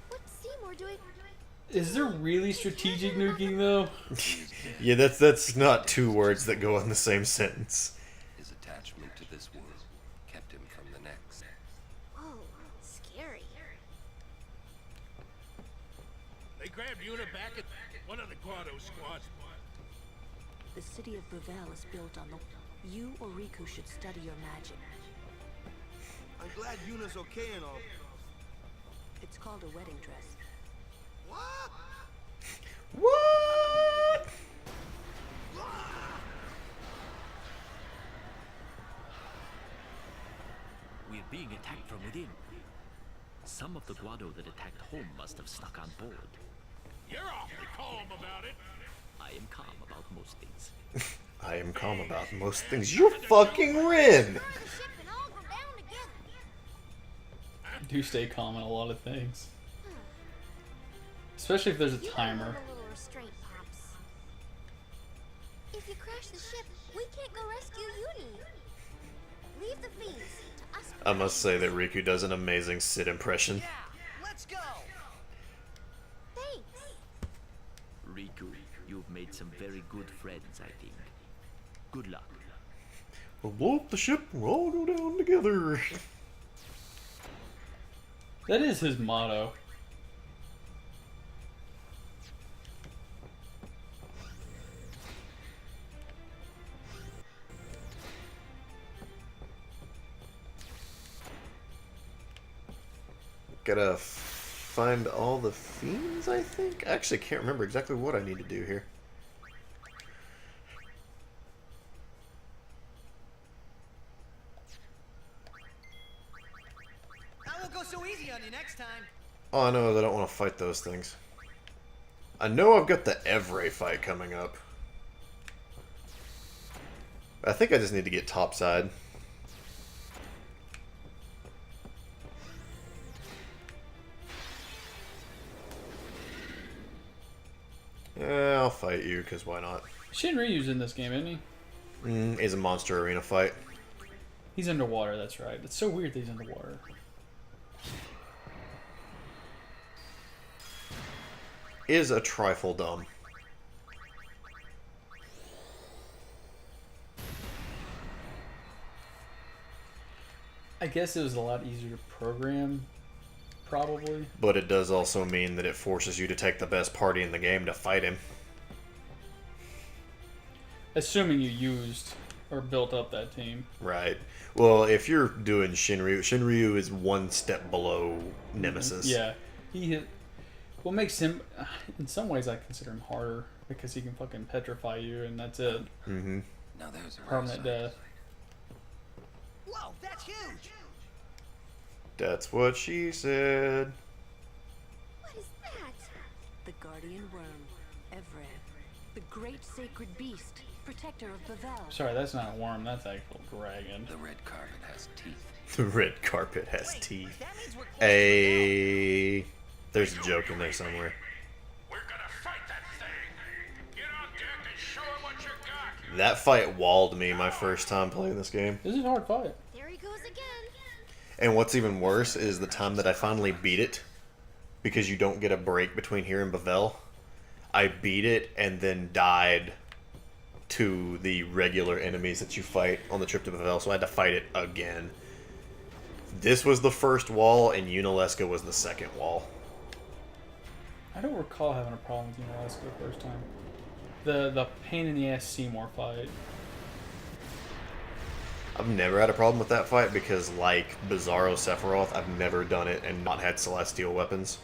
What's Seymour doing? Is there really strategic nuking though? Yeah, that's not two words that go in the same sentence. His attachment to this world kept him from the next. Whoa, scary. they grabbed Yuna back at one of the Guado squads. The city of Bevel is built on the... You or Riku should study your magic. I'm glad Yuna's okay and all. It's called a wedding dress. What? What? We're being attacked from within. Some of the Guado that attacked home must have snuck on board. You're awfully calm about it. I am calm about most things. I am calm about most things. You're fucking Rin! I do stay calm on a lot of things. Especially if there's a timer. A little restraint, Pops. If you crash the ship, we can't go rescue Uni. Leave the fiends to us. I must say that Riku does an amazing Sid impression. Yeah, let's go. Thanks. Riku, you've made some very good friends, I think. Good luck. We'll blow up the ship and we'll all go down together. That is his motto. Gotta find all the fiends, I think? I actually can't remember exactly what I need to do here. I won't go so easy on you next time. All I know is I don't want to fight those things. I know I've got the Evray fight coming up. I think I just need to get topside. Yeah, I'll fight you, because why not? Shinryu's in this game, isn't he? Is a monster arena fight. He's underwater, that's right. It's so weird that he's underwater. Is a trifle dumb. I guess it was a lot easier to program, probably. But it does also mean that it forces you to take the best party in the game to fight him. Assuming you used or built up that team. Right. Well, if you're doing Shinryu is one step below Nemesis. Yeah. He hit. What makes him, in some ways, I consider him harder because he can fucking petrify you, and that's it. Mm-hmm. Now there's a Permanent death. Whoa, that's huge! That's what she said. What is that? The guardian worm, Evred. The great sacred beast, protector of Bavel. Sorry, that's not a worm. That's actual dragon. The red carpet has teeth. The red carpet has Wait, teeth. that means we're close to A. There's a joke in there somewhere. We're gonna fight that thing. Get on deck and show him what you got. That fight walled me my first time playing this game. This is a hard fight. There he goes again. And what's even worse is the time that I finally beat it, because you don't get a break between here and Bavel. I beat it and then died to the regular enemies that you fight on the trip to Bavel, so I had to fight it again. This was the first wall, and Unalesca was the second wall. I don't recall having a problem with Unalesca the first time. The pain in the ass Seymour fight. I've never had a problem with that fight because, like Bizarro Sephiroth, I've never done it and not had celestial weapons.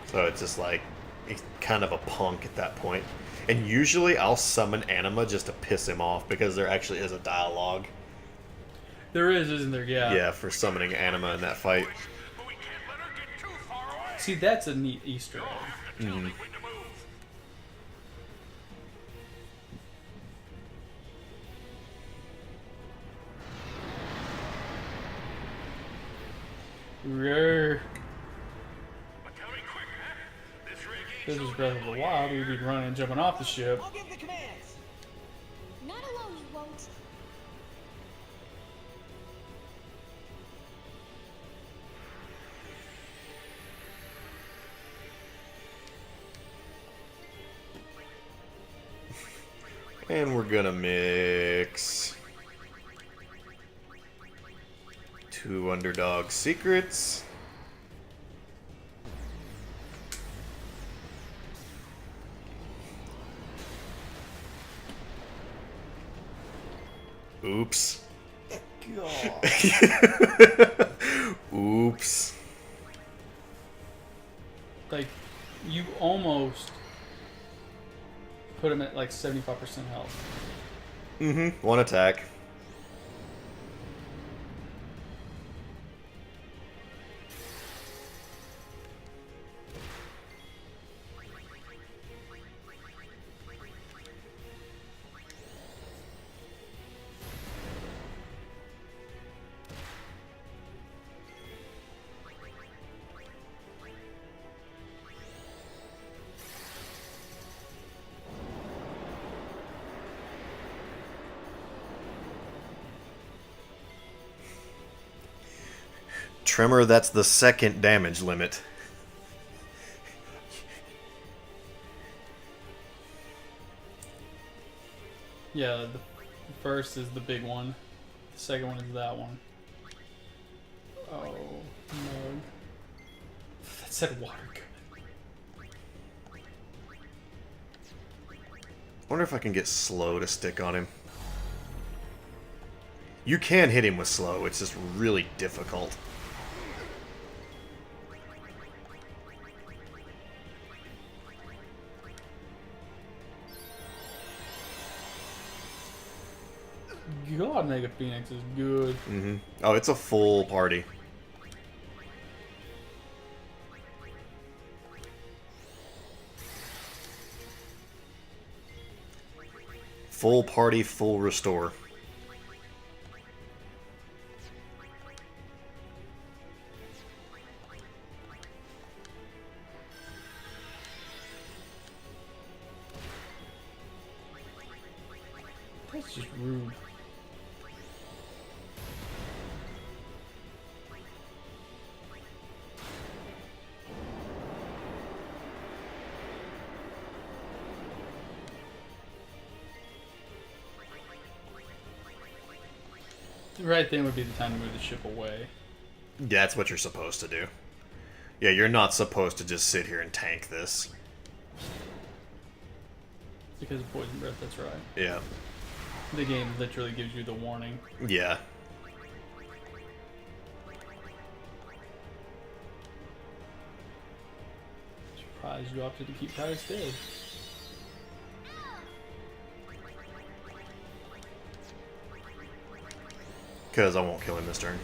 So it's just like, it's kind of a punk at that point. And usually I'll summon Anima just to piss him off because there actually is a dialogue. There is, isn't there? Yeah. Yeah, for summoning Anima in that fight. But we can't let her get too far away. See, that's a neat Easter egg. Have to tell me when to move. Rrrr. But tell me quick, huh? This rig ain't This so is Breath of the Wild. We'd be running and jumping off the ship. I'll give the commands. Not alone, you won't. And we're gonna mix 2 underdog secrets. Oops. Oops. Like, you almost put him at like 75% health. Mm-hmm. One attack. Tremor, that's the second damage limit. Yeah, the first is the big one. The second one is that one. Oh, no. That said water gun. I wonder if I can get slow to stick on him. You can hit him with slow, it's just really difficult. God, Mega Phoenix is good. Mm-hmm. Oh, it's a full party. Full party, full restore. That's just rude. Right then would be the time to move the ship away. Yeah, that's what you're supposed to do. Yeah, you're not supposed to just sit here and tank this. Because of poison breath, that's right. Yeah. The game literally gives you the warning. Yeah. Surprised you opted to keep Titus dead. Because I won't kill him this turn.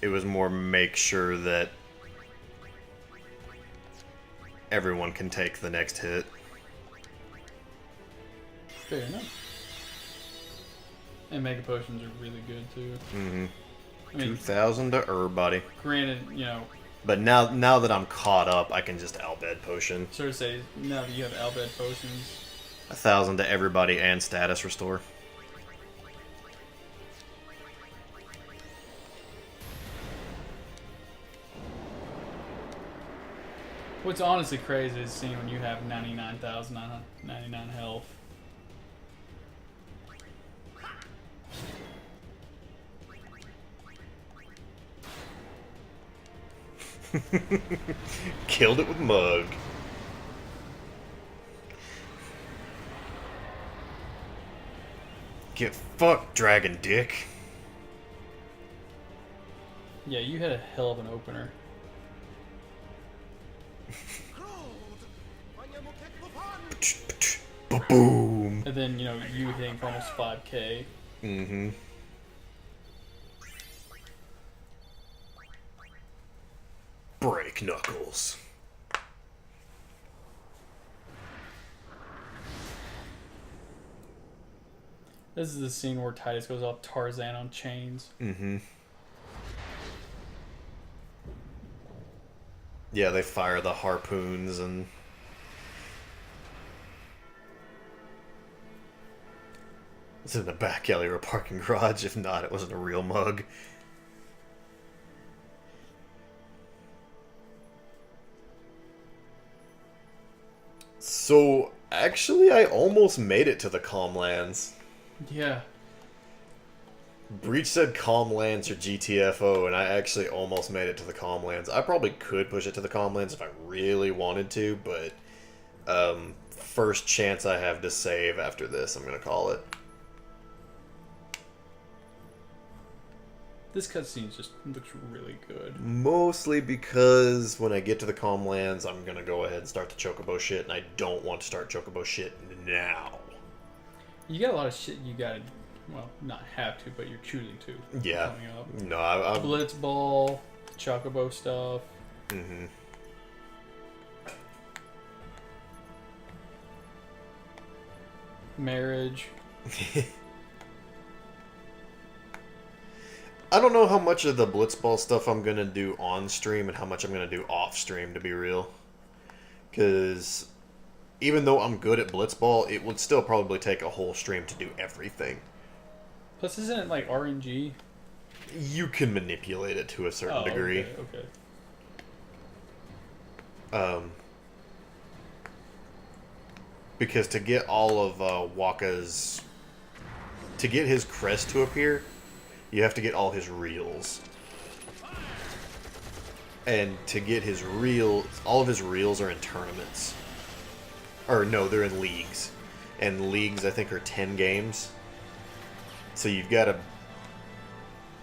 It was more make sure that everyone can take the next hit. Fair enough. And Mega Potions are really good too. Mm-hmm. I mean, 2,000 to Granted, you know. But now that I'm caught up, I can just Albed Potion. Sort of say, now that you have Albed Potions. 1,000 to everybody and status restore. What's honestly crazy is seeing when you have 99,999 health. Killed it with Mug. Get fucked, Dragon Dick. Yeah, you had a hell of an opener. Boom. And then, you know, you hitting for almost 5k. Mm-hmm. Break Knuckles. This is the scene where Titus goes off Tarzan on chains. Mm-hmm. Yeah, they fire the harpoons and... It's in the back alley or a parking garage. If not, it wasn't a real mug. So, actually, I almost made it to the Calm Lands. Yeah. Breach said Calm Lands or GTFO, and I actually almost made it to the Calm Lands. I probably could push it to the Calm Lands if I really wanted to, but first chance I have to save after this, I'm going to call it. This cutscene just looks really good. Mostly because when I get to the Calm Lands, I'm going to go ahead and start the Chocobo shit, and I don't want to start Chocobo shit now. You got a lot of shit you gotta, well, not have to, but you're choosing to. Yeah. Coming up. No, I Blitzball, Chocobo stuff. Mm-hmm. Marriage. I don't know how much of the Blitzball stuff I'm going to do on stream and how much I'm going to do off stream, to be real. Because even though I'm good at Blitzball, it would still probably take a whole stream to do everything. Plus, isn't it like RNG? You can manipulate it to a certain degree. Okay. Because to get all of Waka's... To get his crest to appear, you have to get all his reels. And to get his reels... All of his reels are in tournaments. Or no, they're in leagues. And leagues, I think, are 10 games. So you've got to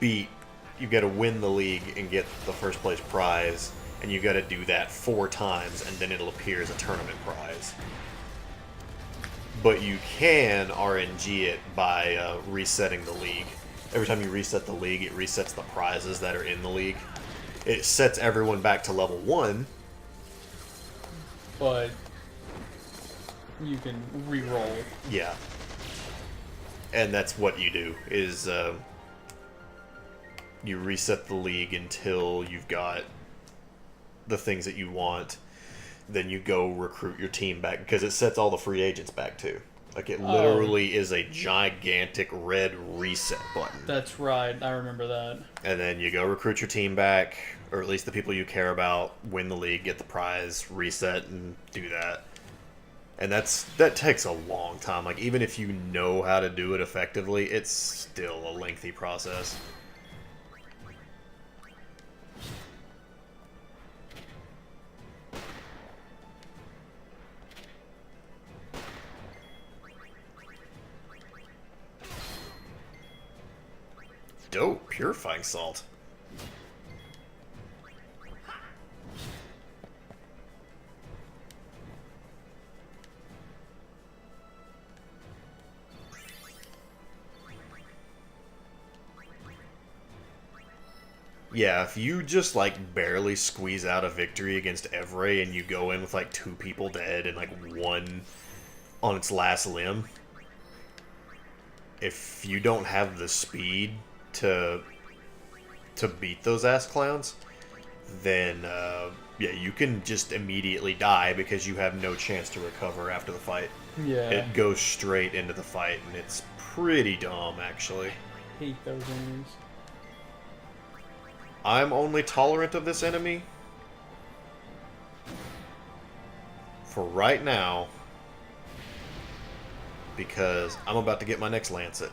beat... You've got to win the league and get the first place prize. And you've got to do that 4 times, and then it'll appear as a tournament prize. But you can RNG it by resetting the league. Every time you reset the league, it resets the prizes that are in the league. It sets everyone back to level 1. But you can re-roll. Yeah. And that's what you do, is you reset the league until you've got the things that you want. Then you go recruit your team back, because it sets all the free agents back too. Like, it literally is a gigantic red reset button. That's right, I remember that. And then you go recruit your team back, or at least the people you care about, win the league, get the prize, reset, and do that. And that takes a long time. Like, even if you know how to do it effectively, it's still a lengthy process. Dope, purifying salt. Yeah, if you just like barely squeeze out a victory against Evray and you go in with like 2 people dead and like 1 on its last limb, if you don't have the speed to beat those ass clowns, then yeah, you can just immediately die because you have no chance to recover after the fight. Yeah. It goes straight into the fight, and it's pretty dumb, actually. I hate those enemies. I'm only tolerant of this enemy for right now because I'm about to get my next Lancet.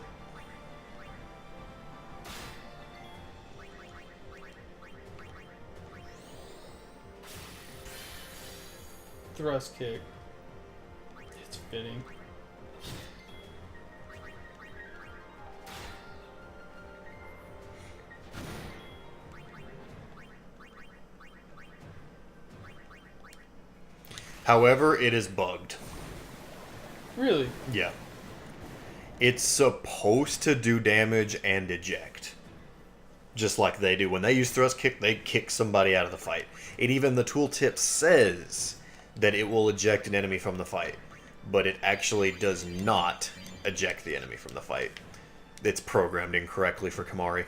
Thrust kick. It's fitting. However, it is bugged. Really? Yeah. It's supposed to do damage and eject. Just like they do. When they use thrust kick, they kick somebody out of the fight. The tooltip says that it will eject an enemy from the fight. But it actually does not eject the enemy from the fight. It's programmed incorrectly for Kimahri.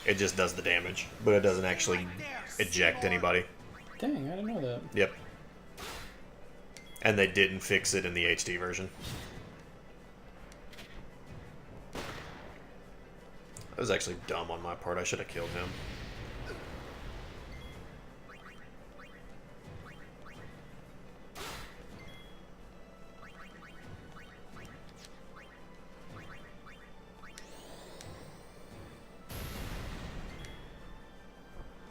It just does the damage, but it doesn't actually eject anybody. Dang, I didn't know that. Yep. And they didn't fix it in the HD version. That was actually dumb on my part. I should have killed him.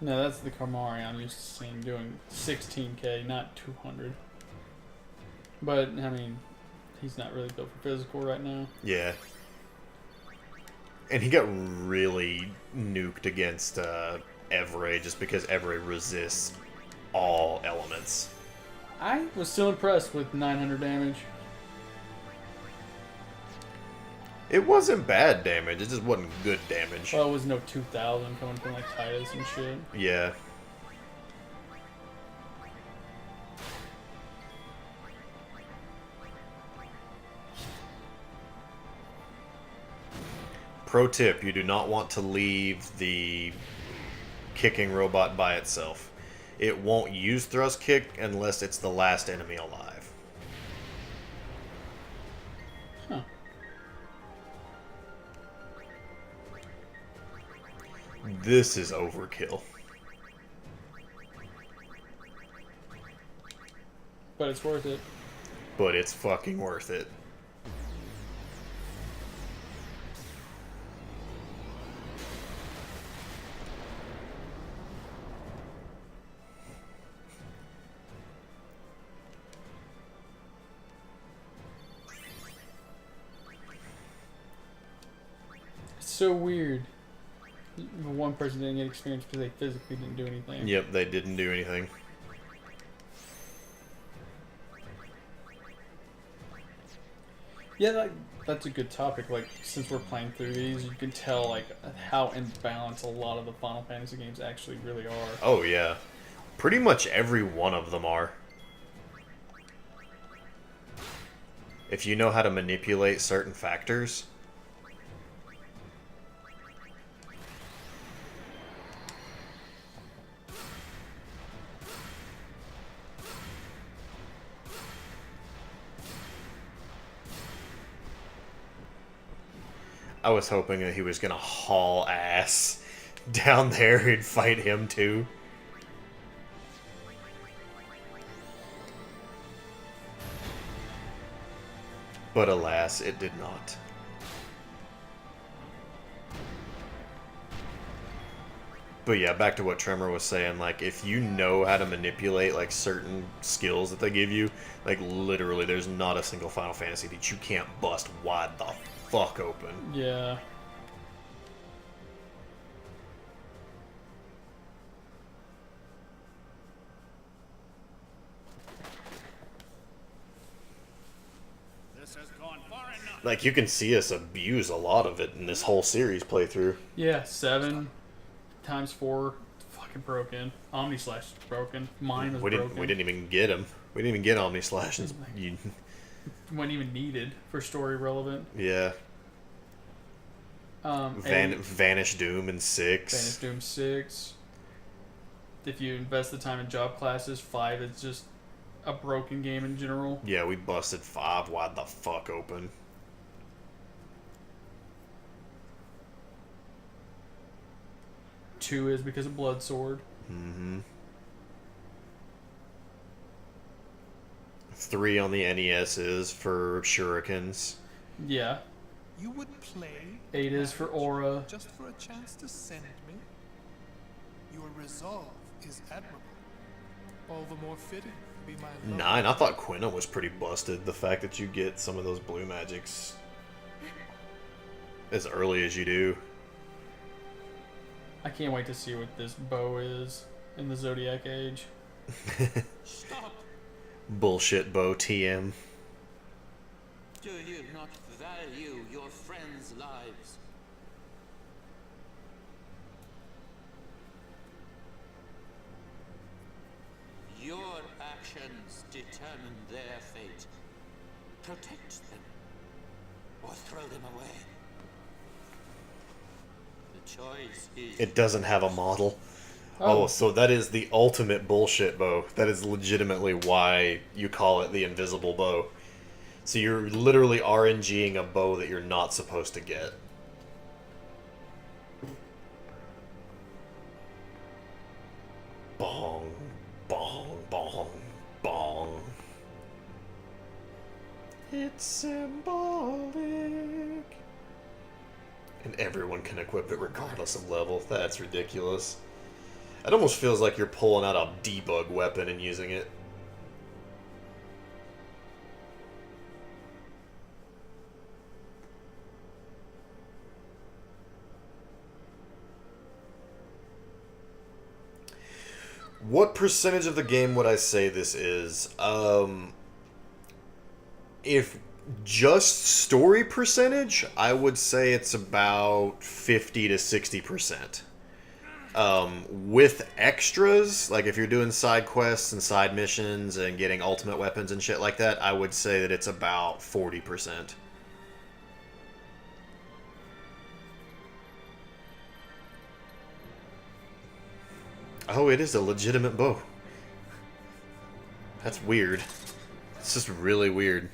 No, that's the Kamari I'm used to seeing doing 16k, not 200. But, I mean, he's not really built for physical right now. Yeah. And he got really nuked against Evray just because Evray resists all elements. I was still impressed with 900 damage. It wasn't bad damage, it just wasn't good damage. Well, it was no 2000 coming from like Titus and shit. Yeah. Pro tip, you do not want to leave the kicking robot by itself. It won't use thrust kick unless it's the last enemy alive. Huh. This is overkill. But it's worth it. But it's fucking worth it. It's so weird. The one person didn't get experience because they physically didn't do anything. Yep, they didn't do anything. Yeah, that's a good topic. Like, since we're playing through these, you can tell like how imbalanced a lot of the Final Fantasy games actually really are. Oh yeah. Pretty much every one of them are. If you know how to manipulate certain factors. I was hoping that he was gonna haul ass down there and fight him too. But alas, it did not. But yeah, back to what Tremor was saying, like, if you know how to manipulate, like, certain skills that they give you, like, literally, there's not a single Final Fantasy that you can't bust wide the fuck open. Yeah. This has gone far enough. Like, you can see us abuse a lot of it in this whole series playthrough. Yeah, 7. 4x4 fucking broken. Omni Slash is broken. Mine was We broken. didn't even get him. We didn't even get Omni Slash. You, Wasn't even needed for story relevant. yeah. Vanish Doom in 6. Vanish Doom 6. If you invest the time in job classes, 5 is just a broken game in general. Yeah, we busted 5 wide the fuck open. Two is because of Blood Sword. Mm-hmm. 3 on the NES is for shurikens. Yeah. You would play 8 is for Aura. just for a chance to send me? Your resolve is admirable. All the more fitting to be my lover. 9, I thought Quina was pretty busted. The fact that you get some of those blue magics as early as you do. I can't wait to see what this bow is in the Zodiac Age. Stop! Bullshit bow TM. Do you not value your friends' lives? Your actions determine their fate. Protect them, or throw them away. The choice is... It doesn't have a model. Oh, so that is the ultimate bullshit bow. That is legitimately why you call it the invisible bow. So you're literally RNGing a bow that you're not supposed to get. Bong, bong, bong, bong. It's symbolic. And everyone can equip it regardless of level. That's ridiculous. It almost feels like you're pulling out a debug weapon and using it. What percentage of the game would I say this is? If just story percentage, I would say it's about 50 to 60%. With extras, like if you're doing side quests and side missions and getting ultimate weapons and shit like that, I would say that it's about 40%. Oh, it is a legitimate bow. That's weird. It's just really weird.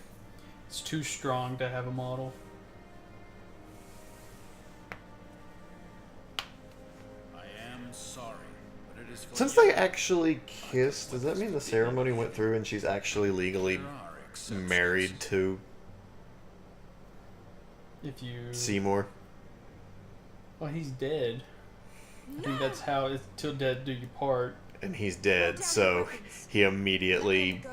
It's too strong to have a model. I am sorry, but it is for Since they actually kissed, does that mean the ceremony went through and she's actually legally married to If you... Seymour? Well, he's dead. I think that's how it's till dead do you part. And he's dead, so he immediately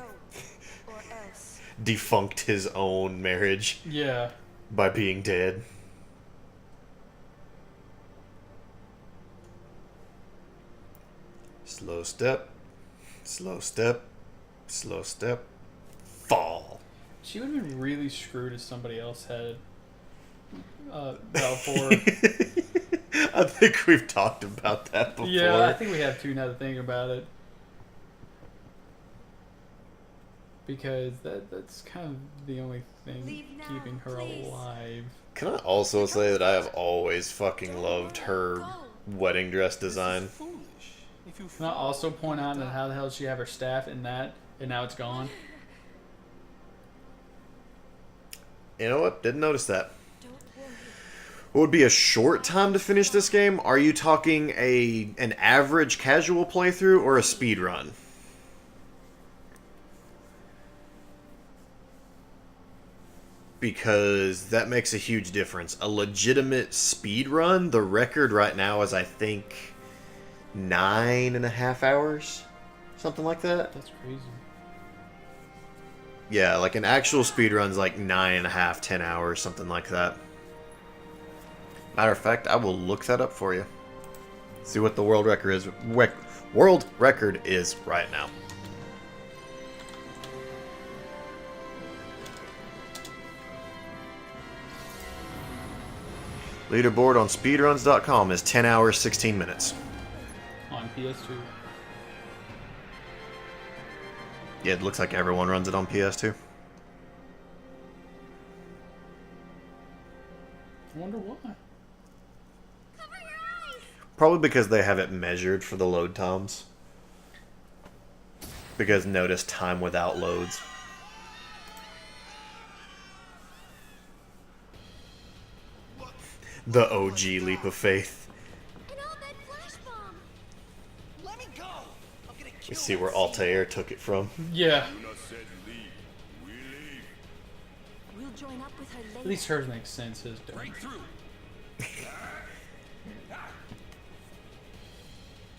defunct his own marriage. Yeah. By being dead. Slow step, slow step, slow step, fall. She would have been really screwed if somebody else had Balfour. I think we've talked about that before. Yeah, I think we have too now to think about it. Because that's kind of the only thing keeping her alive. Can I also say that I have always fucking loved her wedding dress design? Can I also point out that how the hell did she have her staff in that and now it's gone? You know what? Didn't notice that. What would be a short time to finish this game? Are you talking an average casual playthrough or a speed run? Because that makes a huge difference. A legitimate speed run, the record right now is, I think, 9.5 hours? Something like that? That's crazy. Yeah, like an actual speed run's like 9.5, 10 hours, something like that. Matter of fact, I will look that up for you. See what the world record is. World record is right now. Leaderboard on speedruns.com is 10 hours, 16 minutes. On PS2. Yeah, it looks like everyone runs it on PS2. I wonder why. Probably because they have it measured for the load times. Because notice time without loads. The OG leap of faith. Let me go. I'm gonna You see where Altair took it from? Yeah. We'll join up with her later. At least hers makes sense. His don't.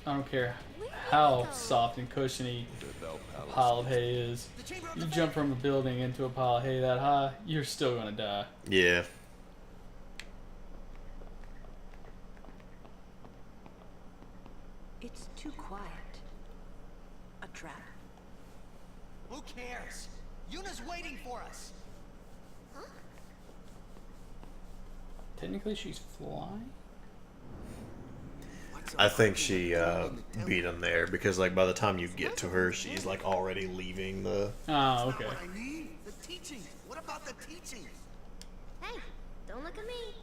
I don't care how soft and cushiony a pile of hay is. You jump from a building into a pile of hay that high, you're still gonna die. Yeah. It's too quiet. A trap. Who cares? Yuna's waiting for us. Technically, she's flying. I think she beat him there because, like, by the time you get to her, she's like already leaving the. Oh, okay. What I need? The teachings. What about the teachings? Hey, don't look at me.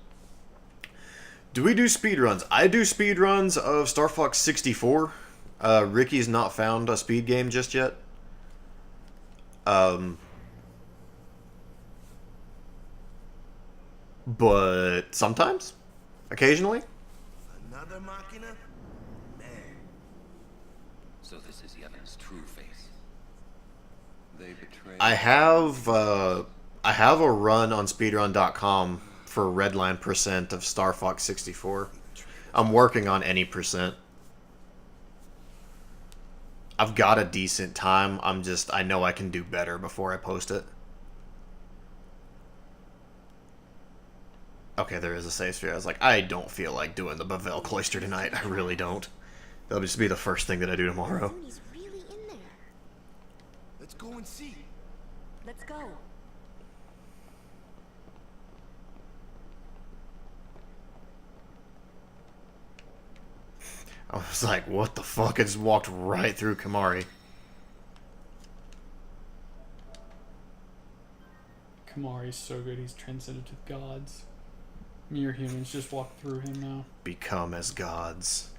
Do we do speedruns? I do speedruns of Star Fox 64. Ricky's not found a speed game just yet. But sometimes, occasionally. Another Machina? Man. So this is Yevon's true face. They betrayed. I have a run on speedrun.com for Redline percent of Star Fox 64. I'm working on any percent. I've got a decent time. I know I can do better before I post it. Okay, there is a save sphere. I was like, I don't feel like doing the Bavel Cloister tonight. I really don't. That'll just be the first thing that I do tomorrow. He's really in there. Let's go and see. Let's go. I was like, what the fuck? I just walked right through Kamari. Kamari's so good, he's transcended to the gods. Mere humans just walk through him now. Become as gods.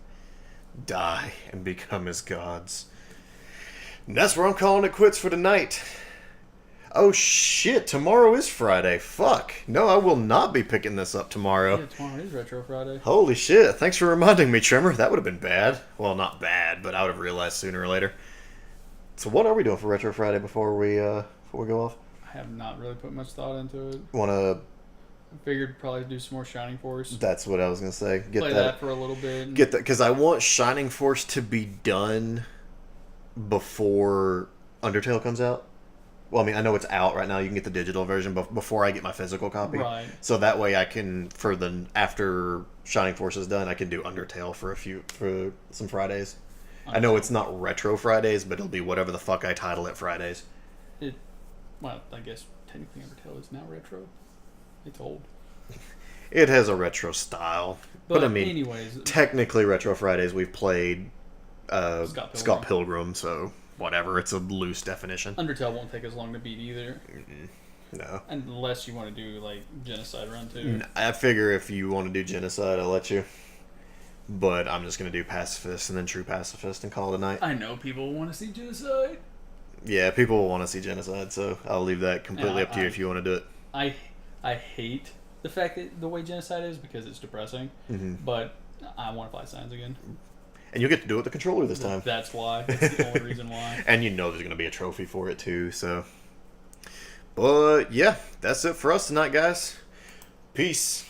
Die and become as gods. And that's where I'm calling it quits for tonight. Oh shit, tomorrow is Friday. Fuck. No, I will not be picking this up tomorrow. Yeah, tomorrow is Retro Friday. Holy shit. Thanks for reminding me, Trimmer. That would have been bad. Well, not bad, but I would have realized sooner or later. So what are we doing for Retro Friday before we go off? I have not really put much thought into it. Wanna... I figured probably do some more Shining Force. That's what I was gonna say. Play that for a little bit. Get that, because I want Shining Force to be done before Undertale comes out. Well, I mean, I know it's out right now. You can get the digital version before I get my physical copy. Right. So that way I can, after Shining Force is done, I can do Undertale for some Fridays. I know it's not Retro Fridays, but it'll be whatever the fuck I title it Fridays. Well, I guess technically Undertale is now retro. It's old. It has a retro style. But I mean, anyways, technically Retro Fridays we've played Scott Pilgrim, so whatever. It's a loose definition. Undertale won't take as long to beat either. No. Unless you want to do, like, Genocide Run 2. I figure if you want to do Genocide, I'll let you. But I'm just going to do Pacifist and then True Pacifist and call it a night. I know people want to see Genocide. Yeah, people will want to see Genocide, so I'll leave that completely up to you if you want to do it. I hate the fact that the way Genocide is because it's depressing, but I want to fly signs again. And you'll get to do it with the controller this time. That's why. That's the only reason why. And you know there's going to be a trophy for it too, so. But yeah, that's it for us tonight, guys. Peace.